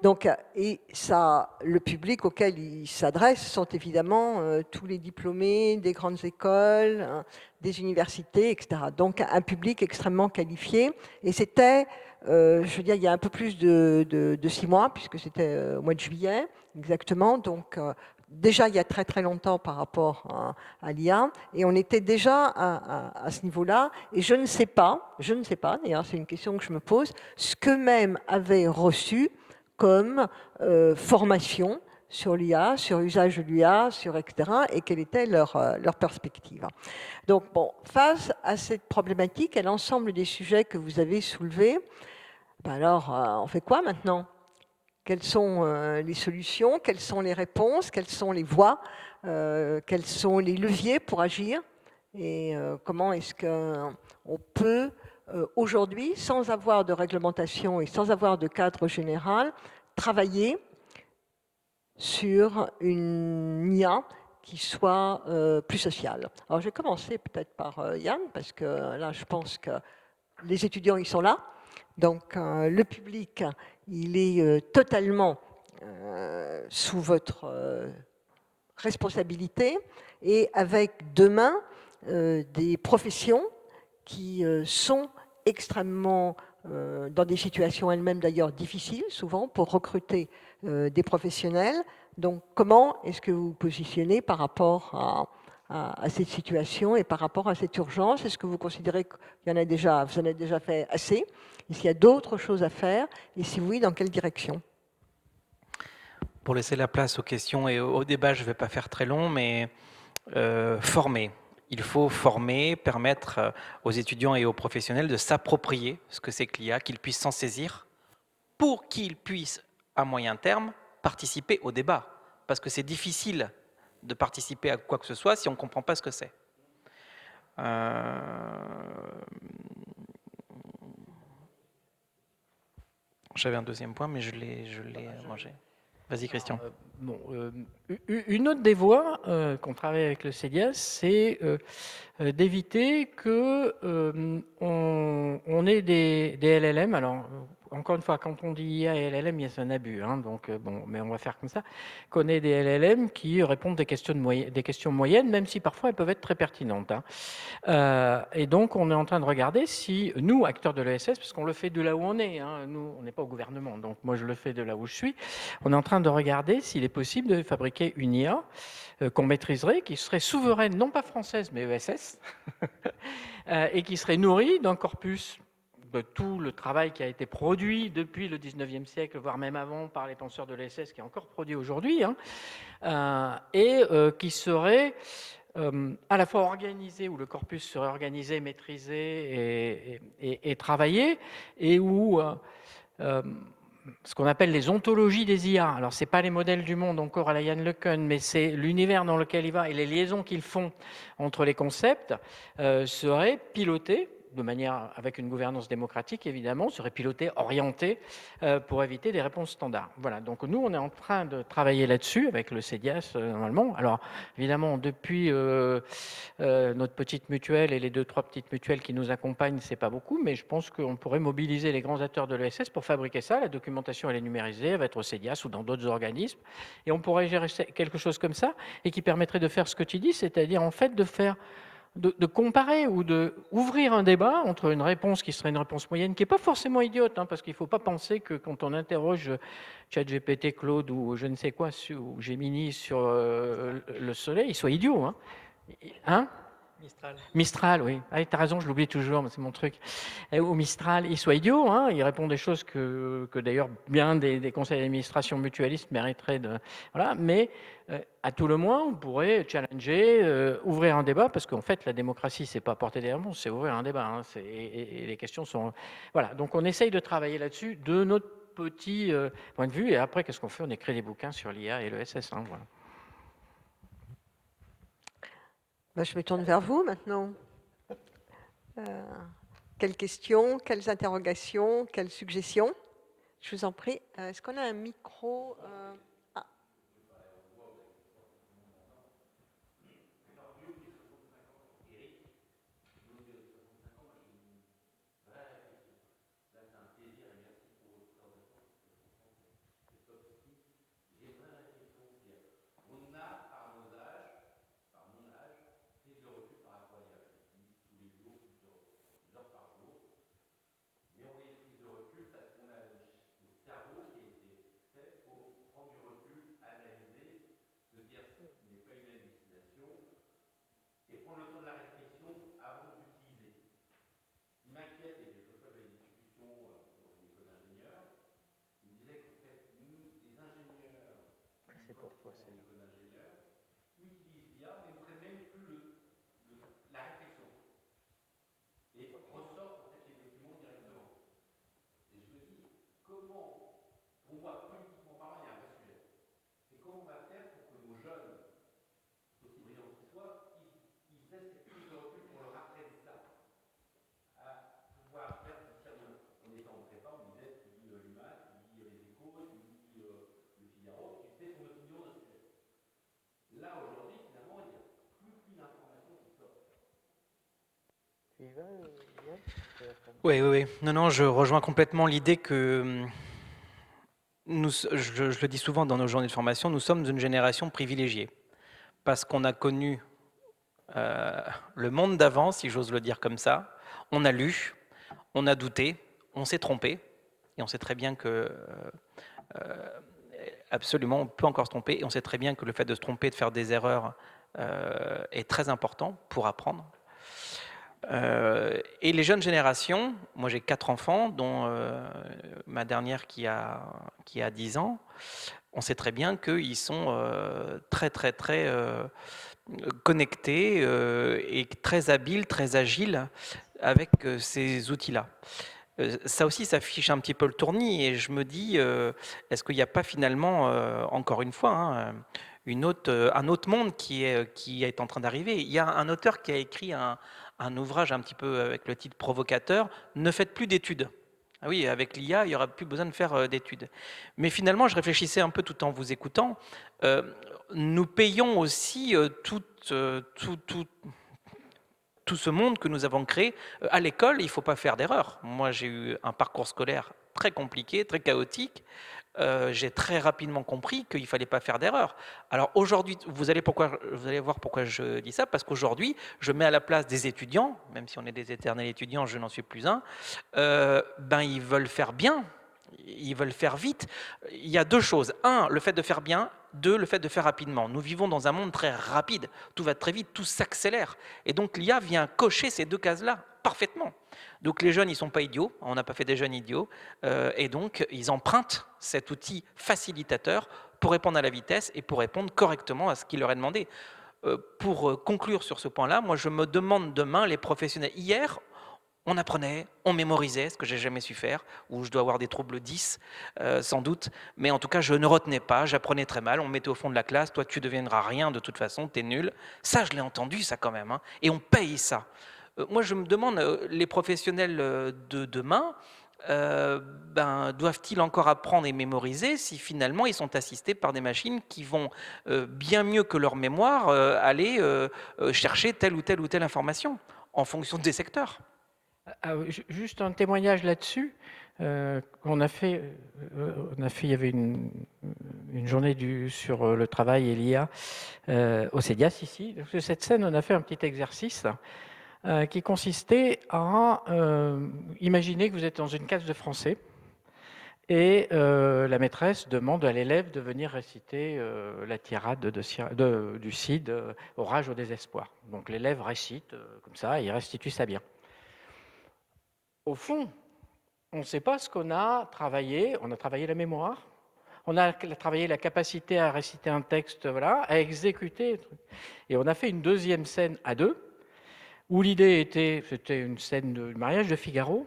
Donc, et ça, le public auquel ils s'adressent sont évidemment tous les diplômés des grandes écoles, hein, des universités, etc. Donc un public extrêmement qualifié. Et c'était, je veux dire, il y a un peu plus de 6 mois, puisque c'était au mois de juillet, exactement. Donc déjà il y a très très longtemps par rapport à l'IA, et on était déjà à ce niveau-là, et je ne sais pas, d'ailleurs c'est une question que je me pose, ce qu'eux-mêmes avaient reçu comme formation sur l'IA, sur l'usage de l'IA, sur etc., et quelle était leur perspective. Donc bon, face à cette problématique, à l'ensemble des sujets que vous avez soulevés, ben alors on fait quoi maintenant ? Quelles sont les solutions? Quelles sont les réponses? Quelles sont les voies? Quels sont les leviers pour agir? Et comment est-ce qu'on peut aujourd'hui, sans avoir de réglementation et sans avoir de cadre général, travailler sur une IA qui soit plus sociale? Alors je vais commencer peut-être par Yann, parce que là je pense que les étudiants ils sont là. Donc le public, il est totalement sous votre responsabilité et avec demain des professions qui sont extrêmement dans des situations elles-mêmes d'ailleurs difficiles souvent pour recruter des professionnels. Donc comment est-ce que vous vous positionnez par rapport à cette situation et par rapport à cette urgence? Est-ce que vous considérez qu'il y en a déjà, vous en avez déjà fait assez? Est-ce qu'il y a d'autres choses à faire? Et si oui, dans quelle direction? Pour laisser la place aux questions et au débat, je ne vais pas faire très long, mais former. Il faut former, permettre aux étudiants et aux professionnels de s'approprier ce que c'est que l'IA, qu'ils puissent s'en saisir pour qu'ils puissent, à moyen terme, participer au débat. Parce que c'est difficile de participer à quoi que ce soit si on ne comprend pas ce que c'est. J'avais un deuxième point, mais je l'ai mangé. Vas-y, Christian. Une autre des voies qu'on travaille avec le CEDIAS, c'est d'éviter que on ait des LLM. Alors, encore une fois, quand on dit IA et LLM, il y a un abus, hein, donc bon, mais on va faire comme ça. Qu'on ait des LLM qui répondent des questions moyennes, même si parfois elles peuvent être très pertinentes. Hein. Et donc, on est en train de regarder si nous, acteurs de l'ESS, parce qu'on le fait de là où on est, hein, nous, on n'est pas au gouvernement, donc moi je le fais de là où je suis, on est en train de regarder s'il est possible de fabriquer une IA qu'on maîtriserait, qui serait souveraine, non pas française, mais ESS, et qui serait nourrie d'un corpus de tout le travail qui a été produit depuis le 19e siècle, voire même avant, par les penseurs de l'ESS, qui est encore produit aujourd'hui, hein, et qui serait à la fois organisé, où le corpus serait organisé, maîtrisé et travaillé, et où ce qu'on appelle les ontologies des IA. Alors, ce n'est pas les modèles du monde encore à la Yann LeCun, mais c'est l'univers dans lequel il va et les liaisons qu'ils font entre les concepts seraient pilotées de manière avec une gouvernance démocratique, évidemment, serait piloté, orienté pour éviter des réponses standards. Voilà, donc nous, on est en train de travailler là-dessus avec le CEDIAS, normalement. Alors, évidemment, depuis notre petite mutuelle et les 2-3 petites mutuelles qui nous accompagnent, c'est pas beaucoup, mais je pense qu'on pourrait mobiliser les grands acteurs de l'ESS pour fabriquer ça. La documentation, elle est numérisée, elle va être au CEDIAS ou dans d'autres organismes, et on pourrait gérer quelque chose comme ça, et qui permettrait de faire ce que tu dis, c'est-à-dire en fait de faire de comparer ou d'ouvrir un débat entre une réponse qui serait une réponse moyenne, qui n'est pas forcément idiote, hein, parce qu'il ne faut pas penser que quand on interroge ChatGPT, Claude ou je ne sais quoi, ou Gemini sur le soleil, il soit idiot. Hein Mistral, oui. Ah, tu as raison, je l'oublie toujours, mais c'est mon truc. Au Mistral, il soit idiot, hein, il répond des choses que d'ailleurs bien des conseils d'administration mutualistes mériteraient de. Voilà, mais à tout le moins, on pourrait challenger, ouvrir un débat, parce qu'en fait, la démocratie, c'est pas porter des réponses, c'est ouvrir un débat. Hein, et les questions sont. Voilà, donc on essaye de travailler là-dessus de notre petit point de vue, et après, qu'est-ce qu'on fait? On écrit des bouquins sur l'IA et le SS. Hein, voilà. Je me tourne vers vous maintenant. Quelles questions, quelles interrogations, quelles suggestions? Je vous en prie. Est-ce qu'on a un micro pour toi, c'est Oui, oui, oui. Non, non, je rejoins complètement l'idée que je le dis souvent dans nos journées de formation, nous sommes une génération privilégiée parce qu'on a connu le monde d'avant, si j'ose le dire comme ça. On a lu, on a douté, on s'est trompé, et on sait très bien que absolument, on peut encore se tromper, et on sait très bien que le fait de se tromper, de faire des erreurs, est très important pour apprendre. Et les jeunes générations, moi j'ai 4 enfants, dont ma dernière qui a 10 ans, on sait très bien qu'ils sont très très très connectés et très habiles, très agiles avec ces outils-là. Ça aussi, ça fiche un petit peu le tournis et je me dis, est-ce qu'il n'y a pas finalement, encore une fois, hein, un autre monde qui est en train d'arriver. Il y a un auteur qui a écrit un ouvrage un petit peu avec le titre provocateur, Ne faites plus d'études. Ah oui, avec l'IA, il n'y aura plus besoin de faire d'études. Mais finalement, je réfléchissais un peu tout en vous écoutant. Nous payons aussi tout ce monde que nous avons créé. À l'école, il ne faut pas faire d'erreur. Moi, j'ai eu un parcours scolaire très compliqué, très chaotique. J'ai très rapidement compris qu'il ne fallait pas faire d'erreur. Alors aujourd'hui, vous allez voir pourquoi je dis ça, parce qu'aujourd'hui, je mets à la place des étudiants, même si on est des éternels étudiants, je n'en suis plus un, ils veulent faire bien, ils veulent faire vite. Il y a deux choses. Un, le fait de faire bien. Deux, le fait de faire rapidement. Nous vivons dans un monde très rapide. Tout va très vite, tout s'accélère. Et donc l'IA vient cocher ces deux cases-là parfaitement. Donc les jeunes, ils ne sont pas idiots. On n'a pas fait des jeunes idiots. Et donc, ils empruntent cet outil facilitateur pour répondre à la vitesse et pour répondre correctement à ce qu'il leur est demandé. Pour conclure sur ce point-là, moi, je me demande demain, les professionnels. Hier, on apprenait, on mémorisait, ce que j'ai jamais su faire, ou je dois avoir des troubles 10, sans doute, mais en tout cas, je ne retenais pas, j'apprenais très mal, on me mettait au fond de la classe, toi tu deviendras rien de toute façon, t'es nul. Ça, je l'ai entendu, ça quand même, hein, et on paye ça. Moi, je me demande, les professionnels de demain, doivent-ils encore apprendre et mémoriser si finalement ils sont assistés par des machines qui vont bien mieux que leur mémoire aller chercher telle ou telle information en fonction des secteurs. Juste un témoignage là-dessus. On a fait, il y avait une journée sur le travail et l'IA au CEDIAS ici. Sur cette scène, on a fait un petit exercice qui consistait à imaginer que vous êtes dans une classe de français et la maîtresse demande à l'élève de venir réciter la tirade du Cid, Orage au désespoir. Donc l'élève récite comme ça, et il restitue ça bien. Au fond, on ne sait pas ce qu'on a travaillé. On a travaillé la mémoire, on a travaillé la capacité à réciter un texte, voilà, à exécuter. Et on a fait une deuxième scène à deux, où l'idée était, c'était une scène de mariage de Figaro,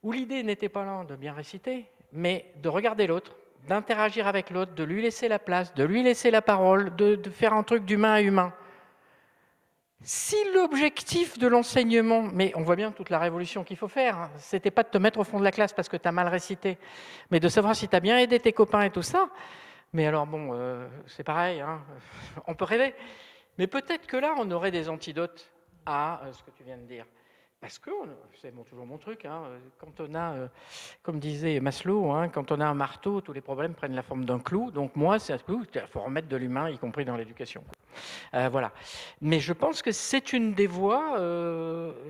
où l'idée n'était pas là de bien réciter, mais de regarder l'autre, d'interagir avec l'autre, de lui laisser la place, de lui laisser la parole, de faire un truc d'humain à humain. Si l'objectif de l'enseignement, mais on voit bien toute la révolution qu'il faut faire, c'était pas de te mettre au fond de la classe parce que tu as mal récité, mais de savoir si tu as bien aidé tes copains et tout ça, mais alors bon, c'est pareil, hein, on peut rêver. Mais peut-être que là, on aurait des antidotes à ce que tu viens de dire. Parce que, c'est toujours mon truc, hein, quand on a, comme disait Maslow, hein, quand on a un marteau, tous les problèmes prennent la forme d'un clou. Donc moi, c'est un clou, il faut remettre de l'humain, y compris dans l'éducation. Voilà. Mais je pense que c'est une des voies,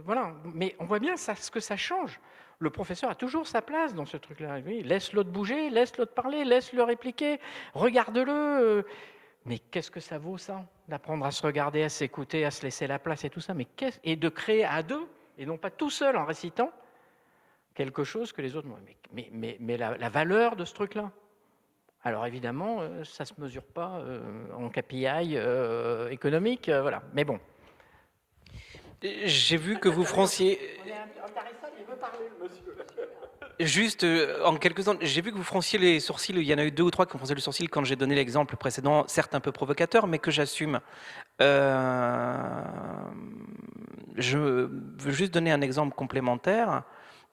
voilà. Mais on voit bien ce que ça change. Le professeur a toujours sa place dans ce truc-là. Oui, laisse l'autre bouger, laisse l'autre parler, laisse-le répliquer, regarde-le. Mais qu'est-ce que ça vaut, ça, d'apprendre à se regarder, à s'écouter, à se laisser la place et tout ça, et de créer à deux, et non pas tout seul en récitant, quelque chose que les autres... Mais la valeur de ce truc-là, Alors évidemment, ça ne se mesure pas en KPI économique, voilà. Mais bon. J'ai vu que vous fronciez. Il veut parler, monsieur. Juste, en quelques temps, j'ai vu que vous fronciez les sourcils. Il y en a eu 2 ou 3 qui ont froncé le sourcil quand j'ai donné l'exemple précédent, certes un peu provocateur, mais que j'assume. Je veux juste donner un exemple complémentaire.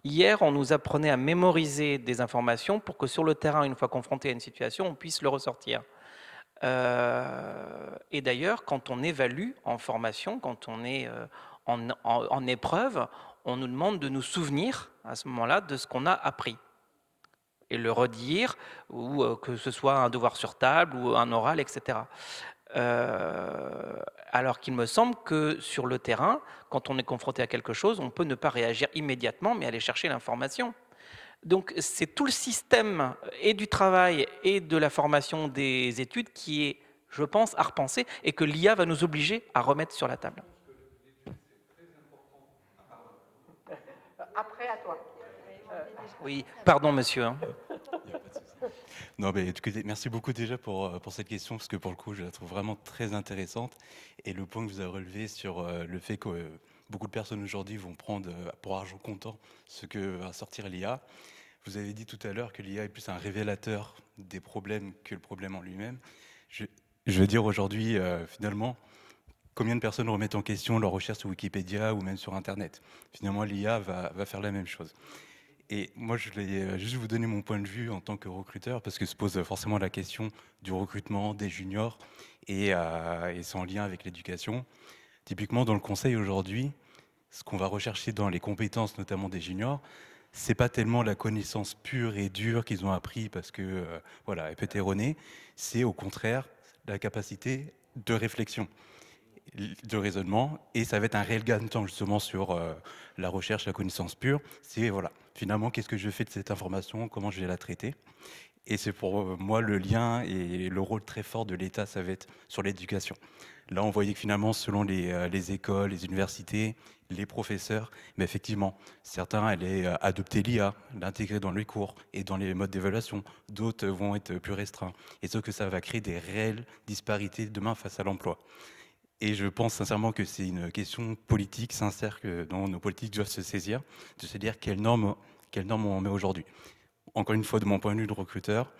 Hier, on nous apprenait à mémoriser des informations pour que sur le terrain, une fois confronté à une situation, on puisse le ressortir. Et d'ailleurs, quand on évalue en formation, quand on est en épreuve, on nous demande de nous souvenir à ce moment-là de ce qu'on a appris et le redire, ou que ce soit un devoir sur table ou un oral, etc. Alors qu'il me semble que sur le terrain, quand on est confronté à quelque chose, on peut ne pas réagir immédiatement, mais aller chercher l'information. Donc c'est tout le système et du travail et de la formation des études qui est, je pense, à repenser et que l'IA va nous obliger à remettre sur la table. Après, à toi. Oui, pardon monsieur. Non, mais écoutez, merci beaucoup déjà pour cette question, parce que pour le coup, je la trouve vraiment très intéressante. Et le point que vous avez relevé sur le fait que beaucoup de personnes aujourd'hui vont prendre pour argent comptant ce que va sortir l'IA. Vous avez dit tout à l'heure que l'IA est plus un révélateur des problèmes que le problème en lui-même. Je, je veux dire aujourd'hui, finalement, combien de personnes remettent en question leur recherche sur Wikipédia ou même sur Internet? Finalement, l'IA va faire la même chose. Et moi, je voulais juste vous donner mon point de vue en tant que recruteur, parce que se pose forcément la question du recrutement des juniors, et c'est en lien avec l'éducation. Typiquement, dans le conseil aujourd'hui, ce qu'on va rechercher dans les compétences, notamment des juniors, c'est pas tellement la connaissance pure et dure qu'ils ont appris parce que, voilà, elle peut être erronée, c'est au contraire la capacité de réflexion, de raisonnement, et ça va être un réel gain de temps justement sur la recherche, la connaissance pure. C'est voilà, finalement, qu'est-ce que je fais de cette information, comment je vais la traiter. Et c'est pour moi le lien et le rôle très fort de l'État, ça va être sur l'éducation. Là, on voyait que finalement, selon les écoles, les universités, les professeurs, mais effectivement, certains allaient adopter l'IA, l'intégrer dans les cours et dans les modes d'évaluation. D'autres vont être plus restreints. Et ce que ça va créer des réelles disparités demain face à l'emploi. Et je pense sincèrement que c'est une question politique sincère dont nos politiques doivent se saisir, de se dire quelles normes on met aujourd'hui. Encore une fois, de mon point de vue de recruteur,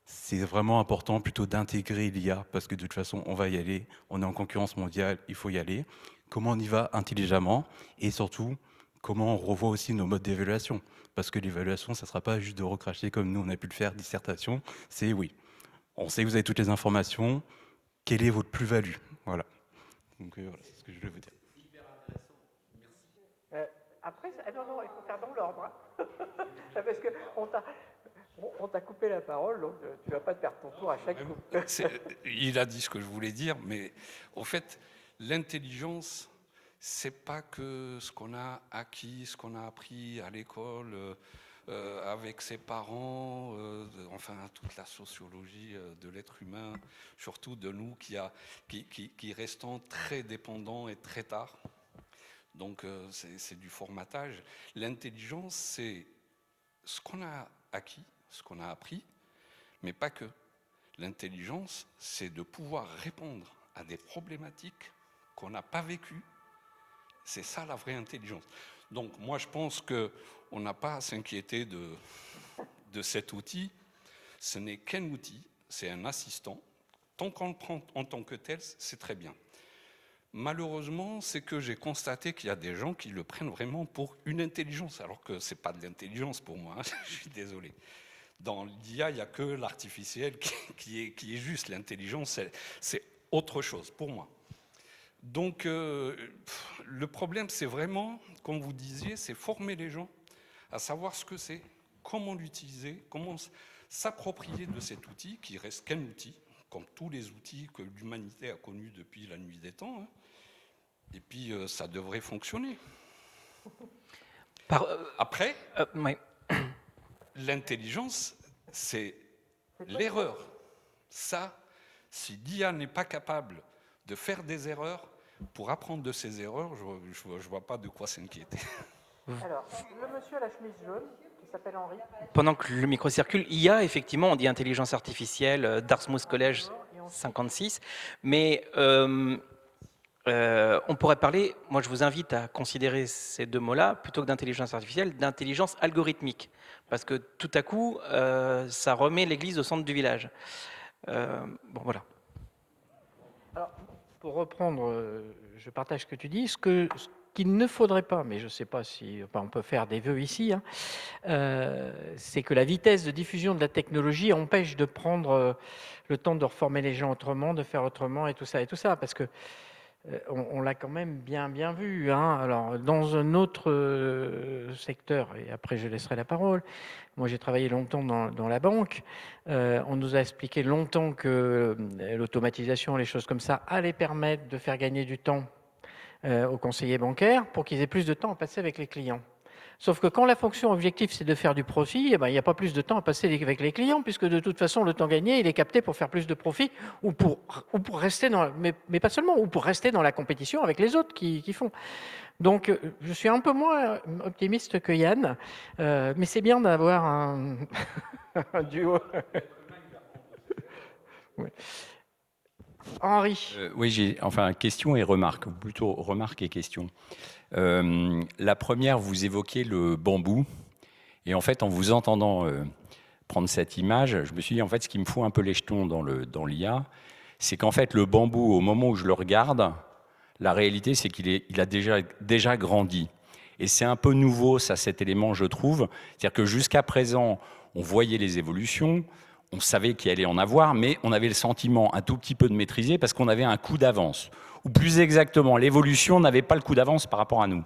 c'est vraiment important plutôt d'intégrer l'IA parce que de toute façon, on va y aller. On est en concurrence mondiale, il faut y aller. Comment on y va intelligemment et surtout, comment on revoit aussi nos modes d'évaluation. Parce que l'évaluation, ça ne sera pas juste de recracher comme nous, on a pu le faire, dissertation. C'est oui, on sait que vous avez toutes les informations. Quelle est votre plus-value? Voilà. Donc voilà, c'est ce que je voulais vous dire. Après, non, il faut faire dans l'ordre. Hein. Parce qu'on t'a coupé la parole, donc tu ne vas pas te perdre ton tour à chaque coup. Il a dit ce que je voulais dire, mais au fait, l'intelligence, c'est pas que ce qu'on a acquis, ce qu'on a appris à l'école, avec ses parents, enfin toute la sociologie de l'être humain, surtout de nous qui restons très dépendants et très tard. Donc c'est du formatage. L'intelligence, c'est ce qu'on a acquis, ce qu'on a appris, mais pas que. L'intelligence, c'est de pouvoir répondre à des problématiques qu'on n'a pas vécues. C'est ça la vraie intelligence. Donc moi je pense qu'on n'a pas à s'inquiéter de cet outil. Ce n'est qu'un outil, c'est un assistant. Tant qu'on le prend en tant que tel, c'est très bien. Malheureusement, c'est que j'ai constaté qu'il y a des gens qui le prennent vraiment pour une intelligence, alors que ce n'est pas de l'intelligence pour moi, hein, je suis désolé. Dans l'IA, il n'y a que l'artificiel qui est juste. L'intelligence, c'est autre chose pour moi. Donc, le problème, c'est vraiment, comme vous disiez, c'est former les gens à savoir ce que c'est, comment l'utiliser, comment s'approprier de cet outil, qui reste qu'un outil, comme tous les outils que l'humanité a connus depuis la nuit des temps. Hein. Et puis, ça devrait fonctionner. Après, Oui. l'intelligence, c'est l'erreur. Ça, si l'IA n'est pas capable de faire des erreurs, pour apprendre de ses erreurs, je ne vois pas de quoi s'inquiéter. Alors, le monsieur à la chemise jaune, qui s'appelle Henri. Pendant que le micro circule, IA, effectivement, on dit intelligence artificielle, Dartmouth College 56, mais on pourrait parler, moi je vous invite à considérer ces deux mots-là, plutôt que d'intelligence artificielle, d'intelligence algorithmique, parce que tout à coup, ça remet l'église au centre du village. Bon, voilà. Alors, pour reprendre, je partage ce que tu dis, ce qu'il ne faudrait pas, mais je ne sais pas si on peut faire des vœux ici, hein, c'est que la vitesse de diffusion de la technologie empêche de prendre le temps de reformer les gens autrement, de faire autrement et tout ça, parce que on l'a quand même bien vu. Hein. Alors, dans un autre secteur, et après je laisserai la parole, moi j'ai travaillé longtemps dans la banque, on nous a expliqué longtemps que l'automatisation, les choses comme ça, allaient permettre de faire gagner du temps aux conseillers bancaires pour qu'ils aient plus de temps à passer avec les clients. Sauf que quand la fonction objective, c'est de faire du profit, eh ben, il n'y a pas plus de temps à passer avec les clients, puisque de toute façon, le temps gagné, il est capté pour faire plus de profit ou pour rester dans, mais pas seulement, ou pour rester dans la compétition avec les autres qui font. Donc, je suis un peu moins optimiste que Yann, mais c'est bien d'avoir un duo. Ouais. Henri. Oui, j'ai question et remarque, ou plutôt remarque et question. La première, vous évoquez le bambou, et en fait, en vous entendant prendre cette image, je me suis dit, en fait, ce qui me fout un peu les jetons dans l'IA, c'est qu'en fait, le bambou, au moment où je le regarde, la réalité, c'est qu'il a déjà grandi. Et c'est un peu nouveau, ça, cet élément, je trouve. C'est-à-dire que jusqu'à présent, on voyait les évolutions, on savait qu'il allait en avoir, mais on avait le sentiment un tout petit peu de maîtriser parce qu'on avait un coup d'avance. Ou plus exactement, l'évolution n'avait pas le coup d'avance par rapport à nous.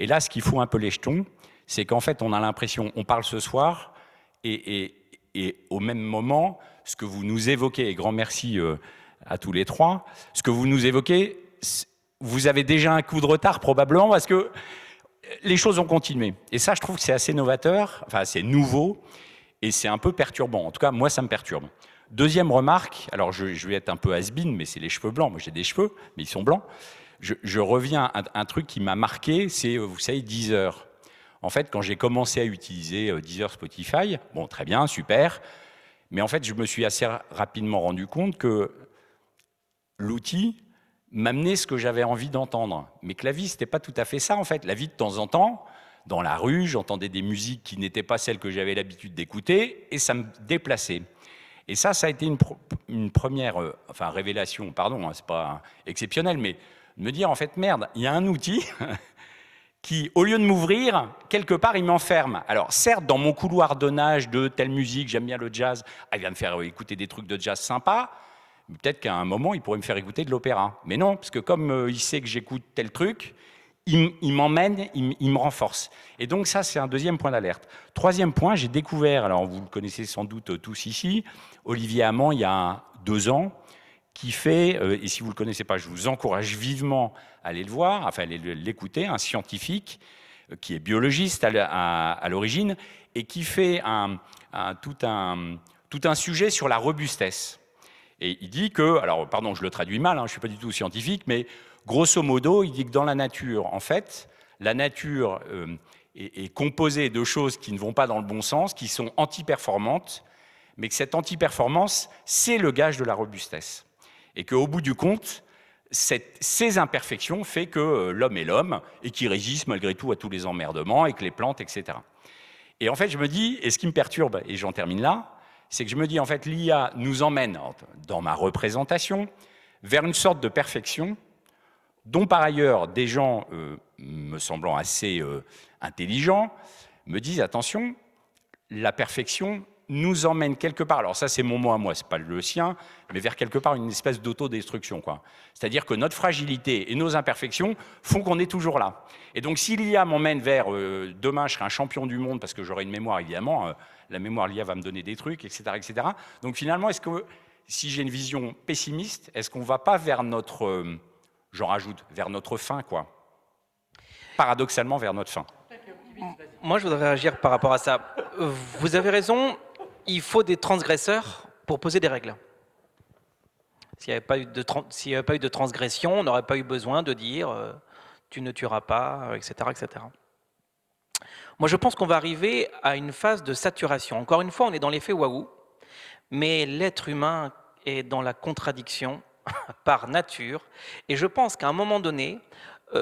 Et là, ce qui fout un peu les jetons, c'est qu'en fait, on a l'impression, on parle ce soir, et au même moment, ce que vous nous évoquez, et grand merci à tous les trois, ce que vous nous évoquez, vous avez déjà un coup de retard probablement, parce que les choses ont continué. Et ça, je trouve que c'est assez novateur, enfin assez nouveau, et c'est un peu perturbant. En tout cas, moi, ça me perturbe. Deuxième remarque, alors je vais être un peu has-been, mais c'est les cheveux blancs. Moi, j'ai des cheveux, mais ils sont blancs. Je reviens à un truc qui m'a marqué, c'est, vous savez, Deezer. En fait, quand j'ai commencé à utiliser Deezer, Spotify, bon, très bien, super, mais en fait, je me suis assez rapidement rendu compte que l'outil m'amenait ce que j'avais envie d'entendre. Mais que la vie, c'était pas tout à fait ça, en fait. La vie, de temps en temps, dans la rue, j'entendais des musiques qui n'étaient pas celles que j'avais l'habitude d'écouter, et ça me déplaçait. Et ça a été une première révélation, pardon, hein, c'est pas exceptionnel, mais de me dire, en fait, merde, il y a un outil qui, au lieu de m'ouvrir, quelque part, il m'enferme. Alors, certes, dans mon couloir de nage de telle musique, j'aime bien le jazz, il va me faire écouter des trucs de jazz sympas, mais peut-être qu'à un moment, il pourrait me faire écouter de l'opéra. Mais non, parce que comme il sait que j'écoute tel truc, il m'emmène, il me renforce. Et donc ça, c'est un deuxième point d'alerte. Troisième point, j'ai découvert, alors vous le connaissez sans doute tous ici, Olivier Hamon, il y a 2 ans, qui fait, et si vous ne le connaissez pas, je vous encourage vivement à aller le voir, enfin à aller l'écouter, un scientifique qui est biologiste à l'origine, et qui fait tout un sujet sur la robustesse. Et il dit que, alors pardon, je le traduis mal, hein, je ne suis pas du tout scientifique, mais grosso modo, il dit que dans la nature, en fait, la nature est composée de choses qui ne vont pas dans le bon sens, qui sont anti-performantes, mais que cette anti-performance, c'est le gage de la robustesse. Et qu'au bout du compte, ces imperfections font que l'homme est l'homme, et qu'il résiste malgré tout à tous les emmerdements, et que les plantes, etc. Et en fait, je me dis, et ce qui me perturbe, et j'en termine là, c'est que je me dis, en fait, l'IA nous emmène, dans ma représentation, vers une sorte de perfection dont par ailleurs des gens, me semblant assez intelligents, me disent attention, la perfection nous emmène quelque part, alors ça c'est mon mot à moi, c'est pas le sien, mais vers quelque part une espèce d'autodestruction, quoi. C'est-à-dire que notre fragilité et nos imperfections font qu'on est toujours là. Et donc si l'IA m'emmène vers demain je serai un champion du monde parce que j'aurai une mémoire évidemment, la mémoire l'IA va me donner des trucs, etc., etc. Donc finalement, est-ce que si j'ai une vision pessimiste, est-ce qu'on va pas vers notre j'en rajoute, vers notre fin, quoi. Paradoxalement, vers notre fin. Moi, je voudrais réagir par rapport à ça. Vous avez raison, il faut des transgresseurs pour poser des règles. S'il n'y avait pas eu de transgression, on n'aurait pas eu besoin de dire tu ne tueras pas, etc., etc. Moi, je pense qu'on va arriver à une phase de saturation. Encore une fois, on est dans l'effet waouh, mais l'être humain est dans la contradiction par nature. Et je pense qu'à un moment donné,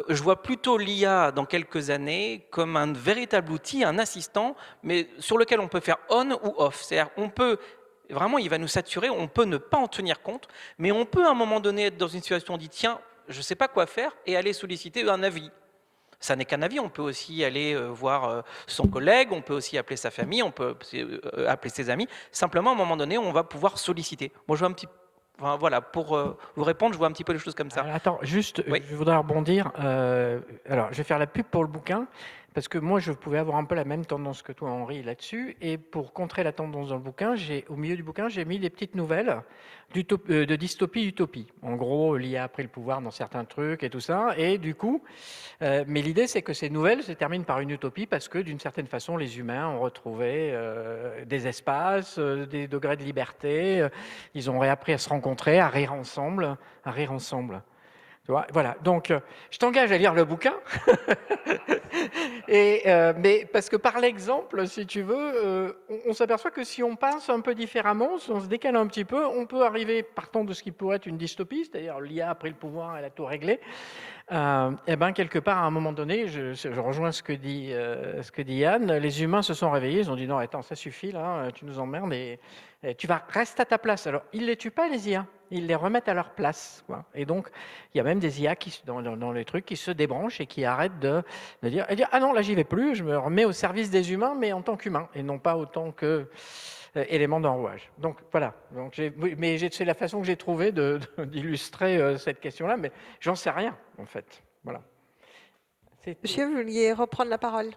je vois plutôt l'IA dans quelques années comme un véritable outil, un assistant, mais sur lequel on peut faire on ou off. C'est-à-dire, on peut, vraiment, il va nous saturer, on peut ne pas en tenir compte, mais on peut à un moment donné être dans une situation où on dit, tiens, je ne sais pas quoi faire, et aller solliciter un avis. Ça n'est qu'un avis, on peut aussi aller voir son collègue, on peut aussi appeler sa famille, on peut appeler ses amis. Simplement, à un moment donné, on va pouvoir solliciter. Moi, je vois un petit Enfin, voilà, pour vous répondre, je vois un petit peu les choses comme ça. Alors, attends, juste, Oui. je voudrais rebondir. Alors, je vais faire la pub pour le bouquin, parce que moi, je pouvais avoir un peu la même tendance que toi, Henri, là-dessus. Et pour contrer la tendance dans le bouquin, au milieu du bouquin, j'ai mis des petites nouvelles de dystopie-utopie. En gros, l'IA a pris le pouvoir dans certains trucs et tout ça. Et du coup, mais l'idée, c'est que ces nouvelles se terminent par une utopie, parce que d'une certaine façon, les humains ont retrouvé des espaces, des degrés de liberté. Ils ont réappris à se rencontrer, à rire ensemble, à rire ensemble. Tu vois, voilà. Donc, je t'engage à lire le bouquin. Mais parce que par l'exemple, si tu veux, on s'aperçoit que si on pense un peu différemment, si on se décale un petit peu, on peut arriver, partant de ce qui pourrait être une dystopie, c'est-à-dire l'IA a pris le pouvoir, elle a tout réglé. Et ben quelque part, à un moment donné, je rejoins ce que dit Yann, les humains se sont réveillés, ils ont dit non, attends, ça suffit, là, tu nous emmerdes et tu vas rester à ta place. Alors, ils ne les tuent pas, les IA, ils les remettent à leur place, quoi. Et donc, il y a même des IA dans les trucs qui se débranchent et qui arrêtent de dire ah non, là, j'y vais plus, je me remets au service des humains, mais en tant qu'humain, et non pas autant que élément d'enrouage. Donc voilà, c'est la façon que j'ai trouvé d'illustrer cette question-là, mais j'en sais rien, en fait. Voilà. Monsieur, vous vouliez reprendre la parole?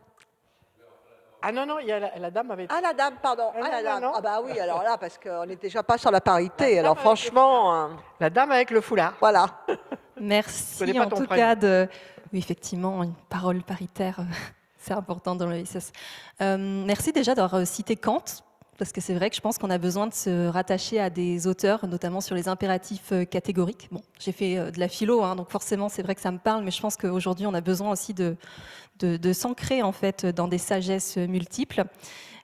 Ah non, non, il y a la dame avait... Ah, la dame, pardon. Ah, Ah, la non, dame. non. Ah bah oui, alors là, parce qu'on n'est déjà pas sur la parité. La Alors dame avec franchement, La dame avec le foulard. voilà. Je Merci connais pas en ton tout prénom. cas de... Oui, effectivement, une parole paritaire, c'est important dans le SS. Merci déjà d'avoir cité Kant, parce que c'est vrai que je pense qu'on a besoin de se rattacher à des auteurs, notamment sur les impératifs catégoriques. Bon, j'ai fait de la philo, hein, donc forcément c'est vrai que ça me parle, mais je pense qu'aujourd'hui on a besoin aussi de s'ancrer en fait dans des sagesses multiples.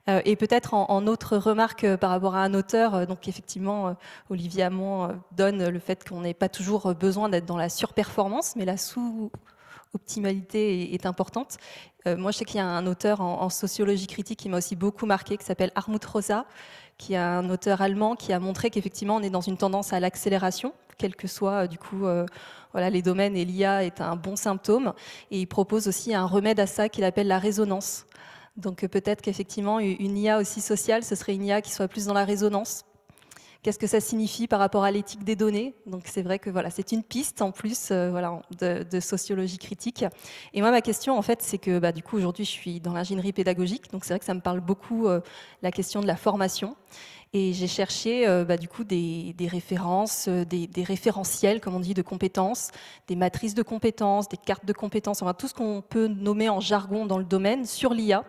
Et peut-être en autre remarque par rapport à un auteur, donc effectivement, Olivier Hamon donne le fait qu'on n'ait pas toujours besoin d'être dans la surperformance, mais la sous-optimalité est importante. Moi, je sais qu'il y a un auteur en sociologie critique qui m'a aussi beaucoup marqué, qui s'appelle Hartmut Rosa, qui est un auteur allemand qui a montré qu'effectivement, on est dans une tendance à l'accélération, quel que soit du coup voilà, les domaines, et l'IA est un bon symptôme. Et il propose aussi un remède à ça qu'il appelle la résonance. Donc peut-être qu'effectivement, une IA aussi sociale, ce serait une IA qui soit plus dans la résonance. Qu'est-ce que ça signifie par rapport à l'éthique des données? Donc c'est vrai que voilà, c'est une piste en plus voilà, de sociologie critique. Et moi, ma question, en fait, c'est que bah, du coup, aujourd'hui, je suis dans l'ingénierie pédagogique. Donc c'est vrai que ça me parle beaucoup la question de la formation. Et j'ai cherché bah, du coup des références, des référentiels, comme on dit, de compétences, des matrices de compétences, des cartes de compétences, enfin tout ce qu'on peut nommer en jargon dans le domaine sur l'IA.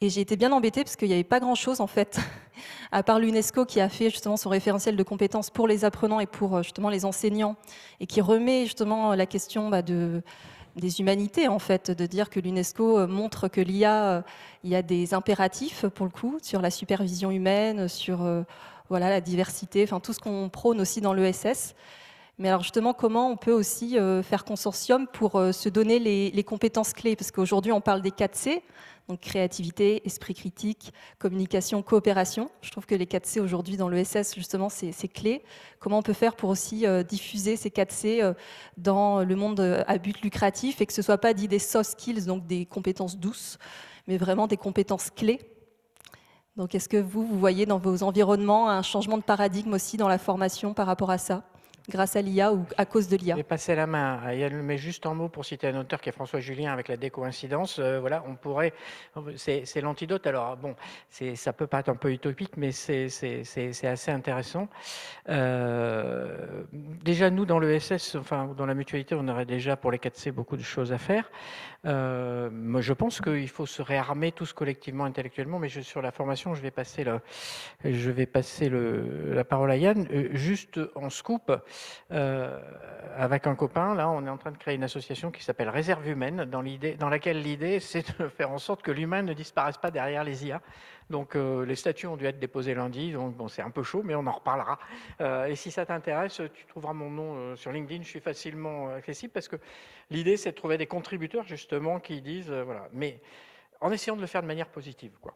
Et j'ai été bien embêtée parce qu'il n'y avait pas grand-chose en fait, à part l'UNESCO qui a fait justement son référentiel de compétences pour les apprenants et pour justement les enseignants, et qui remet justement la question bah, des humanités en fait, de dire que l'UNESCO montre que l'IA, il y a des impératifs pour le coup sur la supervision humaine, sur voilà, la diversité, enfin tout ce qu'on prône aussi dans l'ESS. Mais alors justement, comment on peut aussi faire consortium pour se donner les compétences clés? Parce qu'aujourd'hui, on parle des 4C, donc créativité, esprit critique, communication, coopération. Je trouve que les 4C aujourd'hui dans l'ESS, justement, c'est clé. Comment on peut faire pour aussi diffuser ces 4C dans le monde à but lucratif et que ce ne soit pas dit des soft skills, donc des compétences douces, mais vraiment des compétences clés? Donc est-ce que vous voyez dans vos environnements un changement de paradigme aussi dans la formation par rapport à ça, grâce à l'IA ou à cause de l'IA? Je vais passer la main à Yann, mais juste en mots pour citer un auteur qui est François Julien avec la décoïncidence. Voilà, on pourrait, c'est l'antidote. Alors bon, ça peut paraître un peu utopique, mais c'est assez intéressant. Déjà nous dans l'ESS, enfin dans la mutualité, on aurait déjà pour les 4C beaucoup de choses à faire. Moi, je pense qu'il faut se réarmer tous collectivement intellectuellement, mais sur la formation, je vais passer la parole à Yann. Juste en scoop. avec un copain, là, on est en train de créer une association qui s'appelle Réserve Humaine, dans laquelle l'idée, c'est de faire en sorte que l'humain ne disparaisse pas derrière les IA. Donc, les statuts ont dû être déposés lundi, donc bon, c'est un peu chaud, mais on en reparlera. Et si ça t'intéresse, tu trouveras mon nom sur LinkedIn, je suis facilement accessible, parce que l'idée, c'est de trouver des contributeurs, justement, qui disent, voilà, mais en essayant de le faire de manière positive, quoi.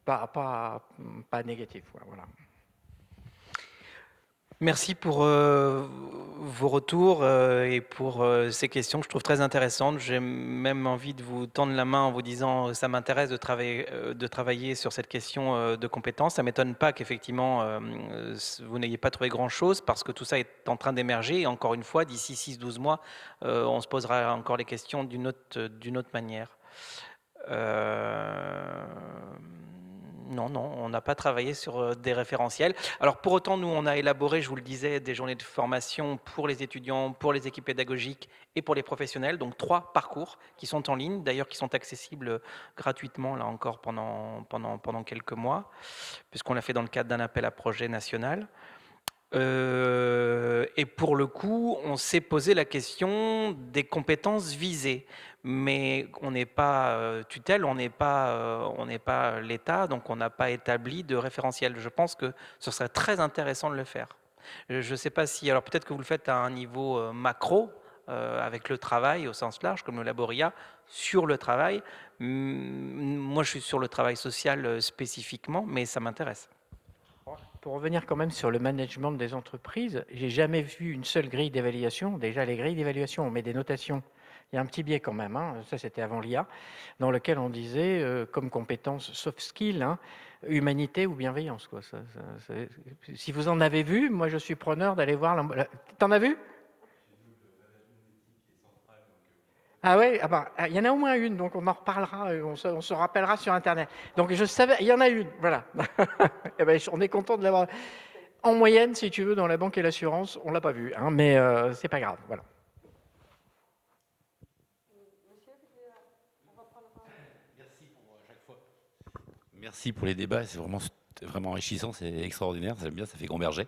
Pas négative, quoi, voilà. Merci pour vos retours et pour ces questions que je trouve très intéressantes. J'ai même envie de vous tendre la main en vous disant ça m'intéresse de travailler sur cette question de compétences. Ça ne m'étonne pas qu'effectivement vous n'ayez pas trouvé grand-chose parce que tout ça est en train d'émerger. Et encore une fois, d'ici 6-12 mois, on se posera encore les questions d'une autre manière. Non, on n'a pas travaillé sur des référentiels. Alors pour autant, nous, on a élaboré, je vous le disais, des journées de formation pour les étudiants, pour les équipes pédagogiques et pour les professionnels. Donc 3 parcours qui sont en ligne, d'ailleurs qui sont accessibles gratuitement, là encore, pendant quelques mois, puisqu'on l'a fait dans le cadre d'un appel à projet national. Et pour le coup, on s'est posé la question des compétences visées. Mais on n'est pas tutelle, on n'est pas l'État, donc on n'a pas établi de référentiel. Je pense que ce serait très intéressant de le faire. Je ne sais pas si, alors peut-être que vous le faites à un niveau macro, avec le travail au sens large, comme le Laboria, sur le travail. Moi, je suis sur le travail social spécifiquement, mais ça m'intéresse. Pour revenir quand même sur le management des entreprises, j'ai jamais vu une seule grille d'évaluation. Déjà, les grilles d'évaluation, on met des notations. Il y a un petit biais quand même, hein, ça c'était avant l'IA, dans lequel on disait comme compétence soft skill, hein, humanité ou bienveillance. Quoi. Si vous en avez vu, moi je suis preneur d'aller voir. T'en as vu? Ah ouais, ah bah, il y en a au moins une, donc on en reparlera, on se rappellera sur Internet. Donc je savais, il y en a une, voilà. Eh ben, on est content de l'avoir. En moyenne, si tu veux, dans la banque et l'assurance, on l'a pas vu, hein, mais c'est pas grave, voilà. Merci pour les débats, c'est vraiment enrichissant, c'est extraordinaire, j'aime bien, ça fait converger.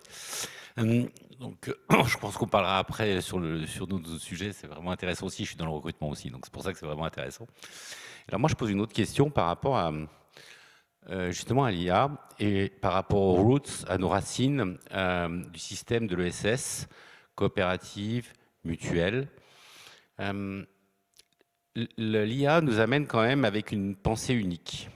Donc, je pense qu'on parlera après sur d'autres sujets, c'est vraiment intéressant aussi, je suis dans le recrutement aussi, donc c'est pour ça que c'est vraiment intéressant. Alors moi, je pose une autre question par rapport à, justement à l'IA et par rapport aux roots, à nos racines du système de l'ESS, coopérative, mutuelle. L'IA nous amène quand même avec une pensée unique.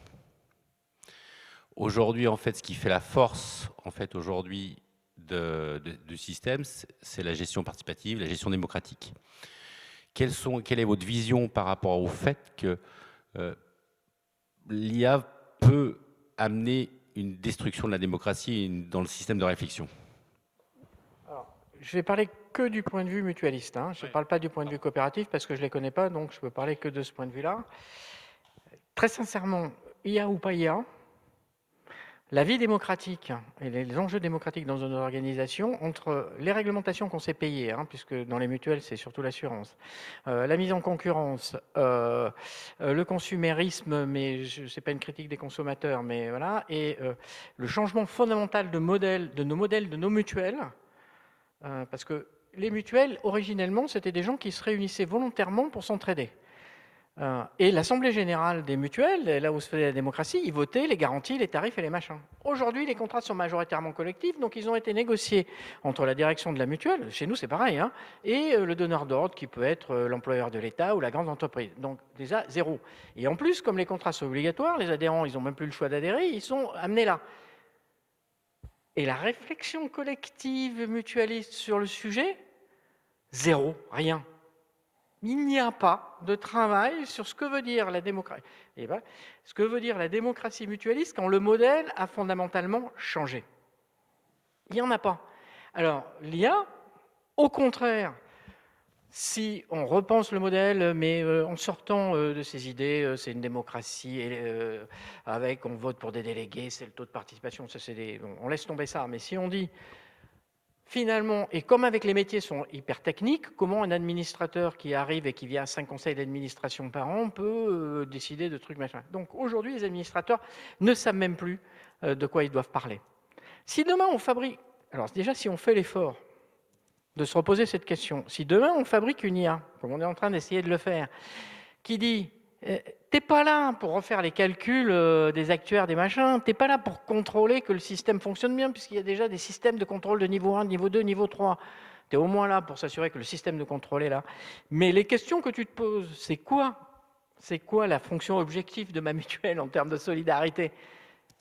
Aujourd'hui, en fait, ce qui fait la force, en fait, aujourd'hui, du système, c'est la gestion participative, la gestion démocratique. Quelle est votre vision par rapport au fait que l'IA peut amener une destruction de la démocratie dans le système de réflexion? Alors, je vais parler que du point de vue mutualiste. Hein. Je ne parle pas du point de vue coopératif parce que je ne les connais pas, donc je peux parler que de ce point de vue-là. Très sincèrement, IA ou pas IA, la vie démocratique et les enjeux démocratiques dans une organisation, entre les réglementations qu'on s'est payées, hein, puisque dans les mutuelles, c'est surtout l'assurance, la mise en concurrence, le consumérisme, mais ce n'est pas une critique des consommateurs, mais voilà, et le changement fondamental de nos mutuelles, parce que les mutuelles, originellement, c'était des gens qui se réunissaient volontairement pour s'entraider. Et l'Assemblée générale des mutuelles, là où se faisait la démocratie, ils votaient les garanties, les tarifs et les machins. Aujourd'hui, les contrats sont majoritairement collectifs, donc ils ont été négociés entre la direction de la mutuelle, chez nous c'est pareil, hein, et le donneur d'ordre qui peut être l'employeur de l'État ou la grande entreprise. Donc déjà, zéro. Et en plus, comme les contrats sont obligatoires, les adhérents, ils n'ont même plus le choix d'adhérer, ils sont amenés là. Et la réflexion collective mutualiste sur le sujet, zéro, rien. Il n'y a pas de travail sur ce que veut dire la démocratie. Et ben, ce que veut dire la démocratie mutualiste quand le modèle a fondamentalement changé. Il n'y en a pas. Alors, l'IA, au contraire, si on repense le modèle, mais en sortant de ces idées, c'est une démocratie avec on vote pour des délégués, c'est le taux de participation, ça, on laisse tomber ça. Mais si on dit finalement, et comme avec les métiers sont hyper techniques, comment un administrateur qui arrive et qui vient à 5 conseils d'administration par an peut décider de trucs machin. Donc aujourd'hui, les administrateurs ne savent même plus de quoi ils doivent parler. Si demain on fabrique, alors déjà si on fait l'effort de se reposer cette question. Si demain on fabrique une IA, comme on est en train d'essayer de le faire, qui dit t'es pas là pour refaire les calculs des actuaires, des machins, t'es pas là pour contrôler que le système fonctionne bien, puisqu'il y a déjà des systèmes de contrôle de niveau 1, niveau 2, niveau 3. Tu es au moins là pour s'assurer que le système de contrôle est là. Mais les questions que tu te poses, c'est quoi? C'est quoi la fonction objective de ma mutuelle en termes de solidarité?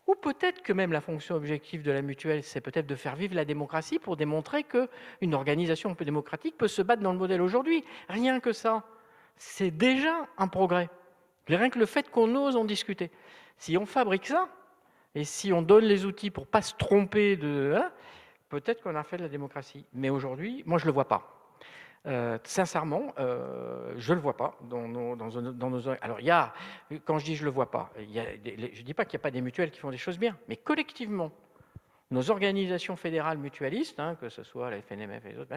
Ou peut-être que même la fonction objective de la mutuelle, c'est peut-être de faire vivre la démocratie pour démontrer qu'une organisation un peu démocratique peut se battre dans le modèle aujourd'hui. Rien que ça, c'est déjà un progrès. Rien que le fait qu'on ose en discuter. Si on fabrique ça, et si on donne les outils pour ne pas se tromper peut-être qu'on a fait de la démocratie. Mais aujourd'hui, moi, je ne le vois pas. Sincèrement, je ne le vois pas dans nos... Alors, quand je dis je ne le vois pas, je ne dis pas qu'il n'y a pas des mutuelles qui font des choses bien, mais collectivement, nos organisations fédérales mutualistes, que ce soit la FNMF et les autres,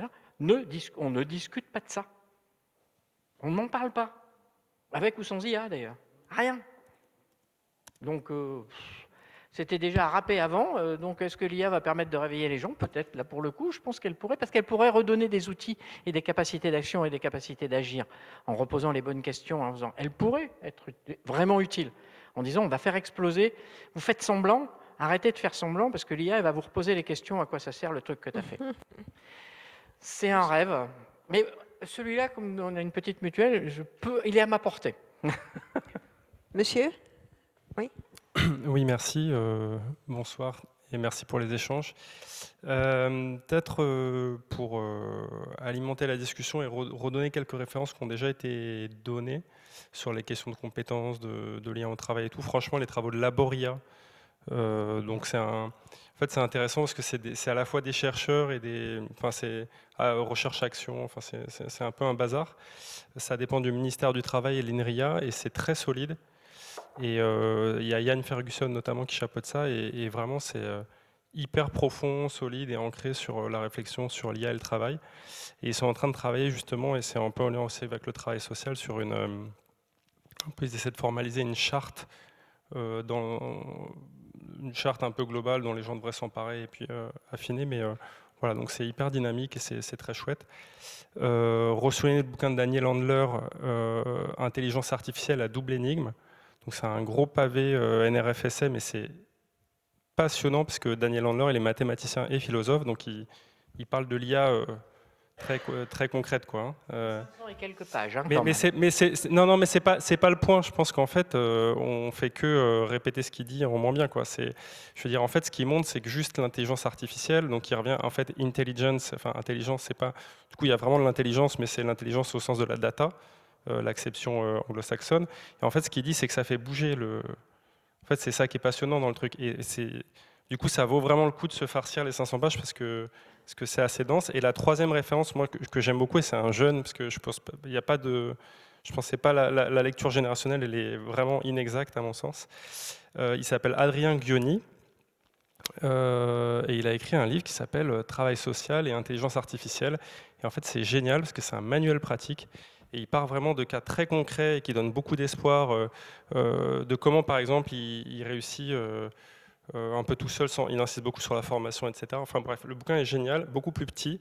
on ne discute pas de ça. On n'en parle pas. Avec ou sans IA, d'ailleurs. Rien. Donc, c'était déjà râpé avant. Donc, est-ce que l'IA va permettre de réveiller les gens? Peut-être. Là, pour le coup, je pense qu'elle pourrait, parce qu'elle pourrait redonner des outils et des capacités d'action et des capacités d'agir en reposant les bonnes questions, en faisant. Elle pourrait être vraiment utile, en disant, on va faire exploser. Vous faites semblant, arrêtez de faire semblant, parce que l'IA, elle va vous reposer les questions à quoi ça sert le truc que tu as fait. C'est un rêve. Mais celui-là, comme on a une petite mutuelle, il est à ma portée. Monsieur? Oui. Oui, merci. Bonsoir et merci pour les échanges. Peut-être pour alimenter la discussion et redonner quelques références qui ont déjà été données sur les questions de compétences, de lien au travail et tout. Franchement, les travaux de Laboria, donc en fait, c'est intéressant parce que c'est à la fois des chercheurs et c'est recherche-action, enfin, c'est un peu un bazar. Ça dépend du ministère du Travail et l'INRIA et c'est très solide. Et il y a Yann Ferguson notamment qui chapeaute ça et vraiment c'est hyper profond, solide et ancré sur la réflexion sur l'IA et le travail. Et ils sont en train de travailler justement, et c'est un peu en lien aussi avec le travail social, sur ils essaient de formaliser une charte une charte un peu globale dont les gens devraient s'emparer et puis affiner, mais voilà, donc c'est hyper dynamique et c'est très chouette. Ressouligner le bouquin de Daniel Handler, Intelligence artificielle à double énigme. Donc c'est un gros pavé NRFSM et c'est passionnant parce que Daniel Handler, il est mathématicien et philosophe, donc il parle de l'IA très concrète, quoi. 500 et quelques pages. Mais c'est pas le point. Je pense qu'en fait, on fait que répéter ce qu'il dit en moins bien, quoi. Je veux dire, en fait, ce qu'il montre, c'est que juste l'intelligence artificielle, donc il revient, en fait, intelligence, enfin intelligence, c'est pas. Du coup, il y a vraiment de l'intelligence, mais c'est l'intelligence au sens de la data, l'acception anglo-saxonne. Et en fait, ce qu'il dit, c'est que ça fait bouger En fait, c'est ça qui est passionnant dans le truc. Et du coup, ça vaut vraiment le coup de se farcir les 500 pages parce que c'est assez dense. Et la troisième référence, moi, que j'aime beaucoup, et c'est un jeune, parce que je pense il y a pas de, je pensais pas la lecture générationnelle, elle est vraiment inexacte à mon sens. Il s'appelle Adrien Guioni et il a écrit un livre qui s'appelle Travail social et intelligence artificielle. Et en fait, c'est génial parce que c'est un manuel pratique. Et il part vraiment de cas très concrets et qui donnent beaucoup d'espoir de comment, par exemple, il réussit un peu tout seul, il insiste beaucoup sur la formation, etc. Enfin bref, le bouquin est génial, beaucoup plus petit,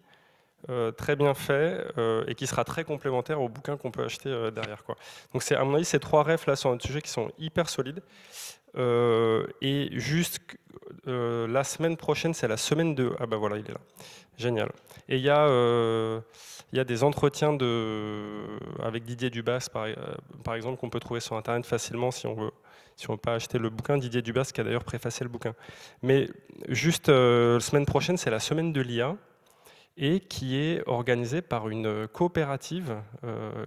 très bien fait et qui sera très complémentaire au bouquin qu'on peut acheter derrière, quoi. Donc c'est à mon avis ces trois refs là sur notre sujet qui sont hyper solides. Et juste la semaine prochaine, c'est la semaine de... Ah bah voilà, il est là. Génial. Et il y a des entretiens avec Didier Dubas, par exemple, qu'on peut trouver sur Internet facilement si on veut pas acheter le bouquin. Didier Dubas qui a d'ailleurs préfacé le bouquin. Mais juste, la semaine prochaine, c'est la semaine de l'IA et qui est organisée par une coopérative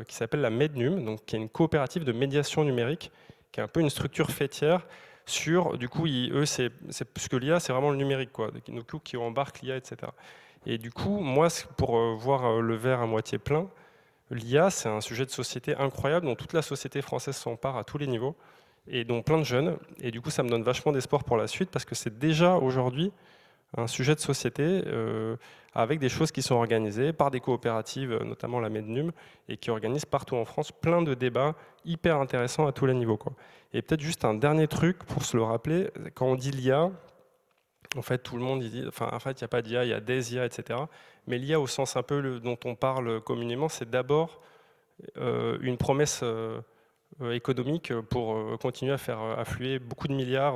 qui s'appelle la MEDNUM, donc qui est une coopérative de médiation numérique, qui est un peu une structure fêtière sur, du coup, parce que l'IA, c'est vraiment le numérique, quoi, qui embarque l'IA, etc. Et du coup, moi, pour voir le verre à moitié plein, l'IA, c'est un sujet de société incroyable dont toute la société française s'empare à tous les niveaux et dont plein de jeunes. Et du coup, ça me donne vachement d'espoir pour la suite parce que c'est déjà aujourd'hui un sujet de société avec des choses qui sont organisées par des coopératives, notamment la MEDNUM, et qui organisent partout en France plein de débats hyper intéressants à tous les niveaux, quoi. Et peut-être juste un dernier truc pour se le rappeler, quand on dit l'IA, En fait, tout le monde dit, enfin, en fait, il n'y a pas d'IA, il y a des IA, etc. Mais l'IA, au sens un peu dont on parle communément, c'est d'abord une promesse économique pour continuer à faire affluer beaucoup de milliards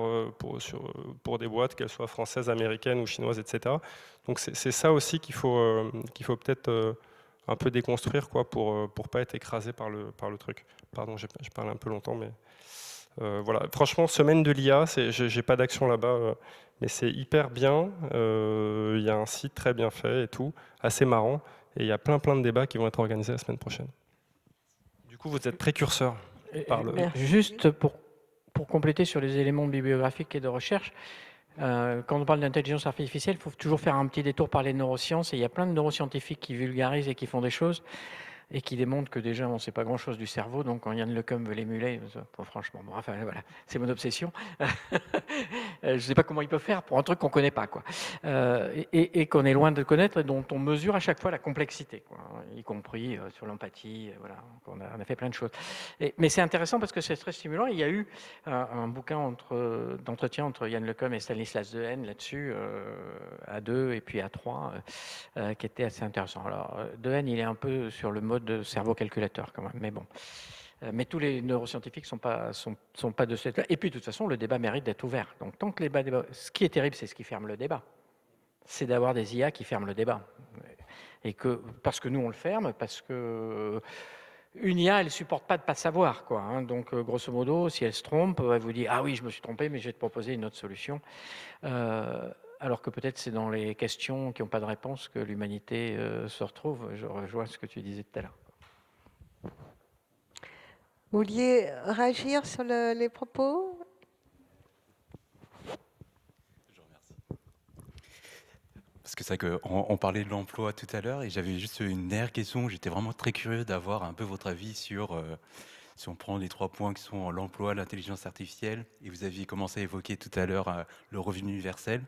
pour des boîtes, qu'elles soient françaises, américaines ou chinoises, etc. Donc c'est ça aussi qu'il faut peut-être un peu déconstruire quoi, pour pas être écrasé par le truc. Pardon, je parle un peu longtemps, mais voilà. Franchement, semaine de l'IA, j'ai pas d'action là-bas, mais c'est hyper bien. Il y a un site très bien fait et tout, assez marrant, et il y a plein de débats qui vont être organisés la semaine prochaine. Du coup, vous êtes précurseur. Juste pour compléter sur les éléments bibliographiques et de recherche, quand on parle d'intelligence artificielle, il faut toujours faire un petit détour par les neurosciences, et il y a plein de neuroscientifiques qui vulgarisent et qui font des choses et qui démontrent que déjà on ne sait pas grand-chose du cerveau, donc quand Yann LeCun veut l'émuler, franchement, bon, enfin, voilà, c'est mon obsession. Je ne sais pas comment il peut faire pour un truc qu'on ne connaît pas, quoi. Et qu'on est loin de connaître et dont on mesure à chaque fois la complexité, quoi, y compris sur l'empathie, voilà, on a fait plein de choses. Mais c'est intéressant parce que c'est très stimulant. Il y a eu un bouquin d'entretien entre Yann LeCun et Stanislas Dehaene là-dessus, à 2 et puis à 3, qui était assez intéressant. Alors, Dehaene, il est un peu sur le mode de cerveau calculateur quand même, mais bon. Mais tous les neuroscientifiques sont pas de cette. Et puis de toute façon, le débat mérite d'être ouvert. Donc tant que les débats, ce qui est terrible, c'est ce qui ferme le débat. C'est d'avoir des IA qui ferment le débat. Et parce que nous on le ferme, parce que une IA, elle supporte pas de pas savoir, quoi. Hein. Donc grosso modo, si elle se trompe, elle vous dit ah oui, je me suis trompé, mais je vais te proposer une autre solution. Alors que peut-être c'est dans les questions qui n'ont pas de réponse que l'humanité se retrouve. Je rejoins ce que tu disais tout à l'heure. Vous vouliez réagir sur les propos? Je vous remercie. Parce que c'est vrai qu'on parlait de l'emploi tout à l'heure et j'avais juste une dernière question. J'étais vraiment très curieux d'avoir un peu votre avis sur, si on prend les 3 points qui sont l'emploi, l'intelligence artificielle, et vous aviez commencé à évoquer tout à l'heure le revenu universel.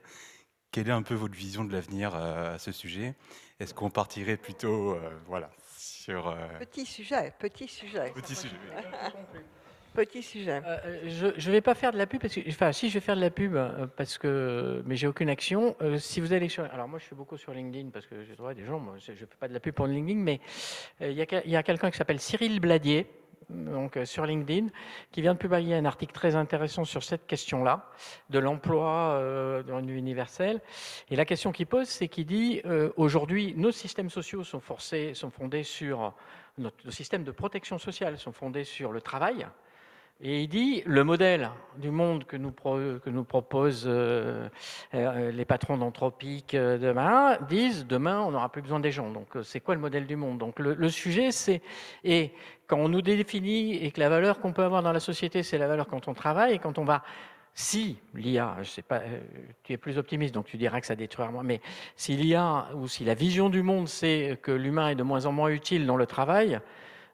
Quelle est un peu votre vision de l'avenir à ce sujet? Est-ce qu'on partirait plutôt voilà, sur... Petit sujet. Petit sujet. Petit sujet. Je ne vais pas faire de la pub, enfin si je vais faire de la pub, mais j'ai aucune action. Si vous allez sur... Alors moi je suis beaucoup sur LinkedIn parce que j'ai trouvé des gens, moi, je ne fais pas de la pub pour LinkedIn, mais il y a quelqu'un qui s'appelle Cyril Bladier, donc sur LinkedIn, qui vient de publier un article très intéressant sur cette question-là, de l'emploi dans une universelle. Et la question qu'il pose, c'est qu'il dit, aujourd'hui, nos systèmes sociaux sont fondés sur... Nos systèmes de protection sociale sont fondés sur le travail. Et il dit, le modèle du monde que nous proposent les patrons d'Anthropique demain, disent, demain, on n'aura plus besoin des gens. Donc, c'est quoi le modèle du monde? Donc, le sujet, c'est, et quand on nous définit, et que la valeur qu'on peut avoir dans la société, c'est la valeur quand on travaille, et quand on va, si l'IA, je sais pas, tu es plus optimiste, donc tu diras que ça détruira moins, mais si l'IA, ou si la vision du monde, c'est que l'humain est de moins en moins utile dans le travail,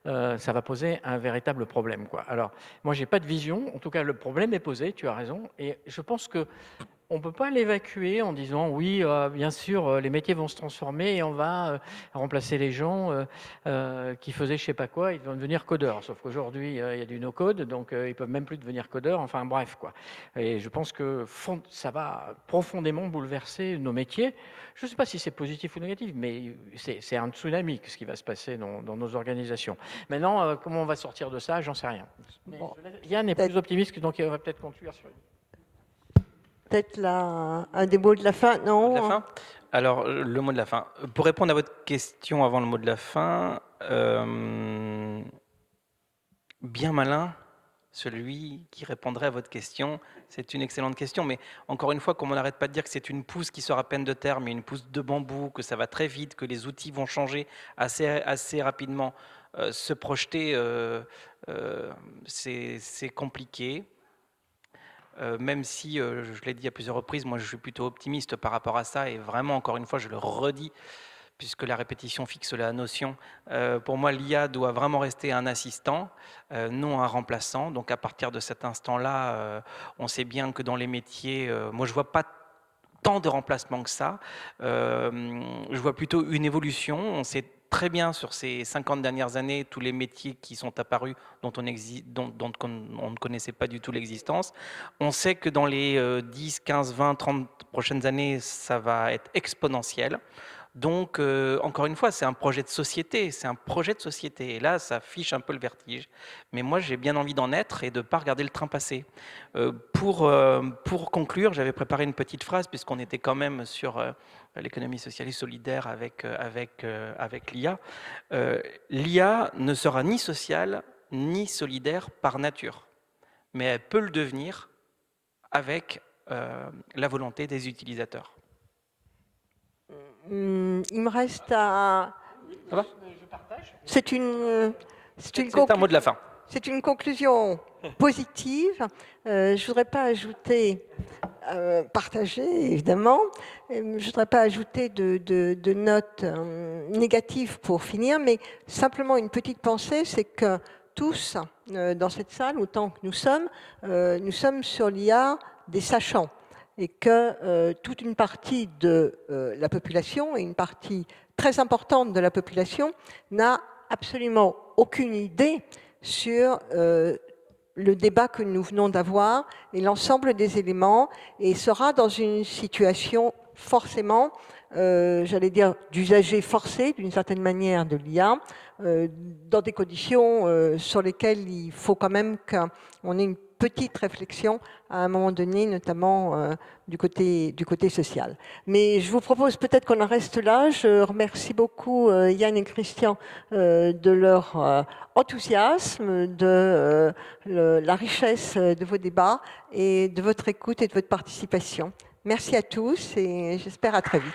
ça va poser un véritable problème, quoi. Alors, moi, j'ai pas de vision. En tout cas, le problème est posé, tu as raison. Et je pense que on ne peut pas l'évacuer en disant oui, bien sûr, les métiers vont se transformer et on va remplacer les gens qui faisaient je sais pas quoi, ils vont devenir codeurs. Sauf qu'aujourd'hui, il y a du no-code, donc ils peuvent même plus devenir codeurs. Enfin bref, quoi. Et je pense que ça va profondément bouleverser nos métiers. Je ne sais pas si c'est positif ou négatif, mais c'est un tsunami ce qui va se passer dans nos organisations. Maintenant, comment on va sortir de ça, j'en sais rien. Bon, Yann est plus optimiste, donc il va peut-être conclure sur... Peut-être un des mots de la fin, non? De la fin. Alors, le mot de la fin. Pour répondre à votre question avant le mot de la fin, bien malin, celui qui répondrait à votre question. C'est une excellente question, mais encore une fois, comme on n'arrête pas de dire que c'est une pousse qui sort à peine de terre, mais une pousse de bambou, que ça va très vite, que les outils vont changer assez rapidement, se projeter, c'est compliqué. Même si, je l'ai dit à plusieurs reprises, moi je suis plutôt optimiste par rapport à ça, et vraiment, encore une fois, je le redis, puisque la répétition fixe la notion, pour moi l'IA doit vraiment rester un assistant, non un remplaçant. Donc à partir de cet instant-là, on sait bien que dans les métiers, moi je ne vois pas tant de remplacement que ça, je vois plutôt une évolution. On sait très bien sur ces 50 dernières années tous les métiers qui sont apparus dont on ne connaissait pas du tout l'existence. On sait que dans les 10, 15, 20, 30 prochaines années, ça va être exponentiel. Donc, encore une fois, c'est un projet de société, Et là, ça fiche un peu le vertige. Mais moi, j'ai bien envie d'en être et de ne pas regarder le train passer. Pour conclure, j'avais préparé une petite phrase, puisqu'on était quand même sur l'économie sociale et solidaire avec l'IA. L'IA ne sera ni sociale ni solidaire par nature, mais elle peut le devenir avec la volonté des utilisateurs. Il me reste à... Ça va ? C'est un mot de la fin. C'est une conclusion positive. Je ne voudrais pas ajouter, partager évidemment, je ne voudrais pas ajouter de notes négatives pour finir, mais simplement une petite pensée, c'est que tous, dans cette salle, autant que nous sommes sur l'IA des sachants. Et que toute une partie de la population, et une partie très importante de la population, n'a absolument aucune idée sur le débat que nous venons d'avoir et l'ensemble des éléments, et sera dans une situation forcément, j'allais dire, d'usager forcé d'une certaine manière de l'IA, dans des conditions sur lesquelles il faut quand même qu'on ait une petite réflexion à un moment donné, notamment du côté social. Mais je vous propose peut-être qu'on en reste là. Je remercie beaucoup Yann et Christian de leur enthousiasme, de la richesse de vos débats et de votre écoute et de votre participation. Merci à tous et j'espère à très vite.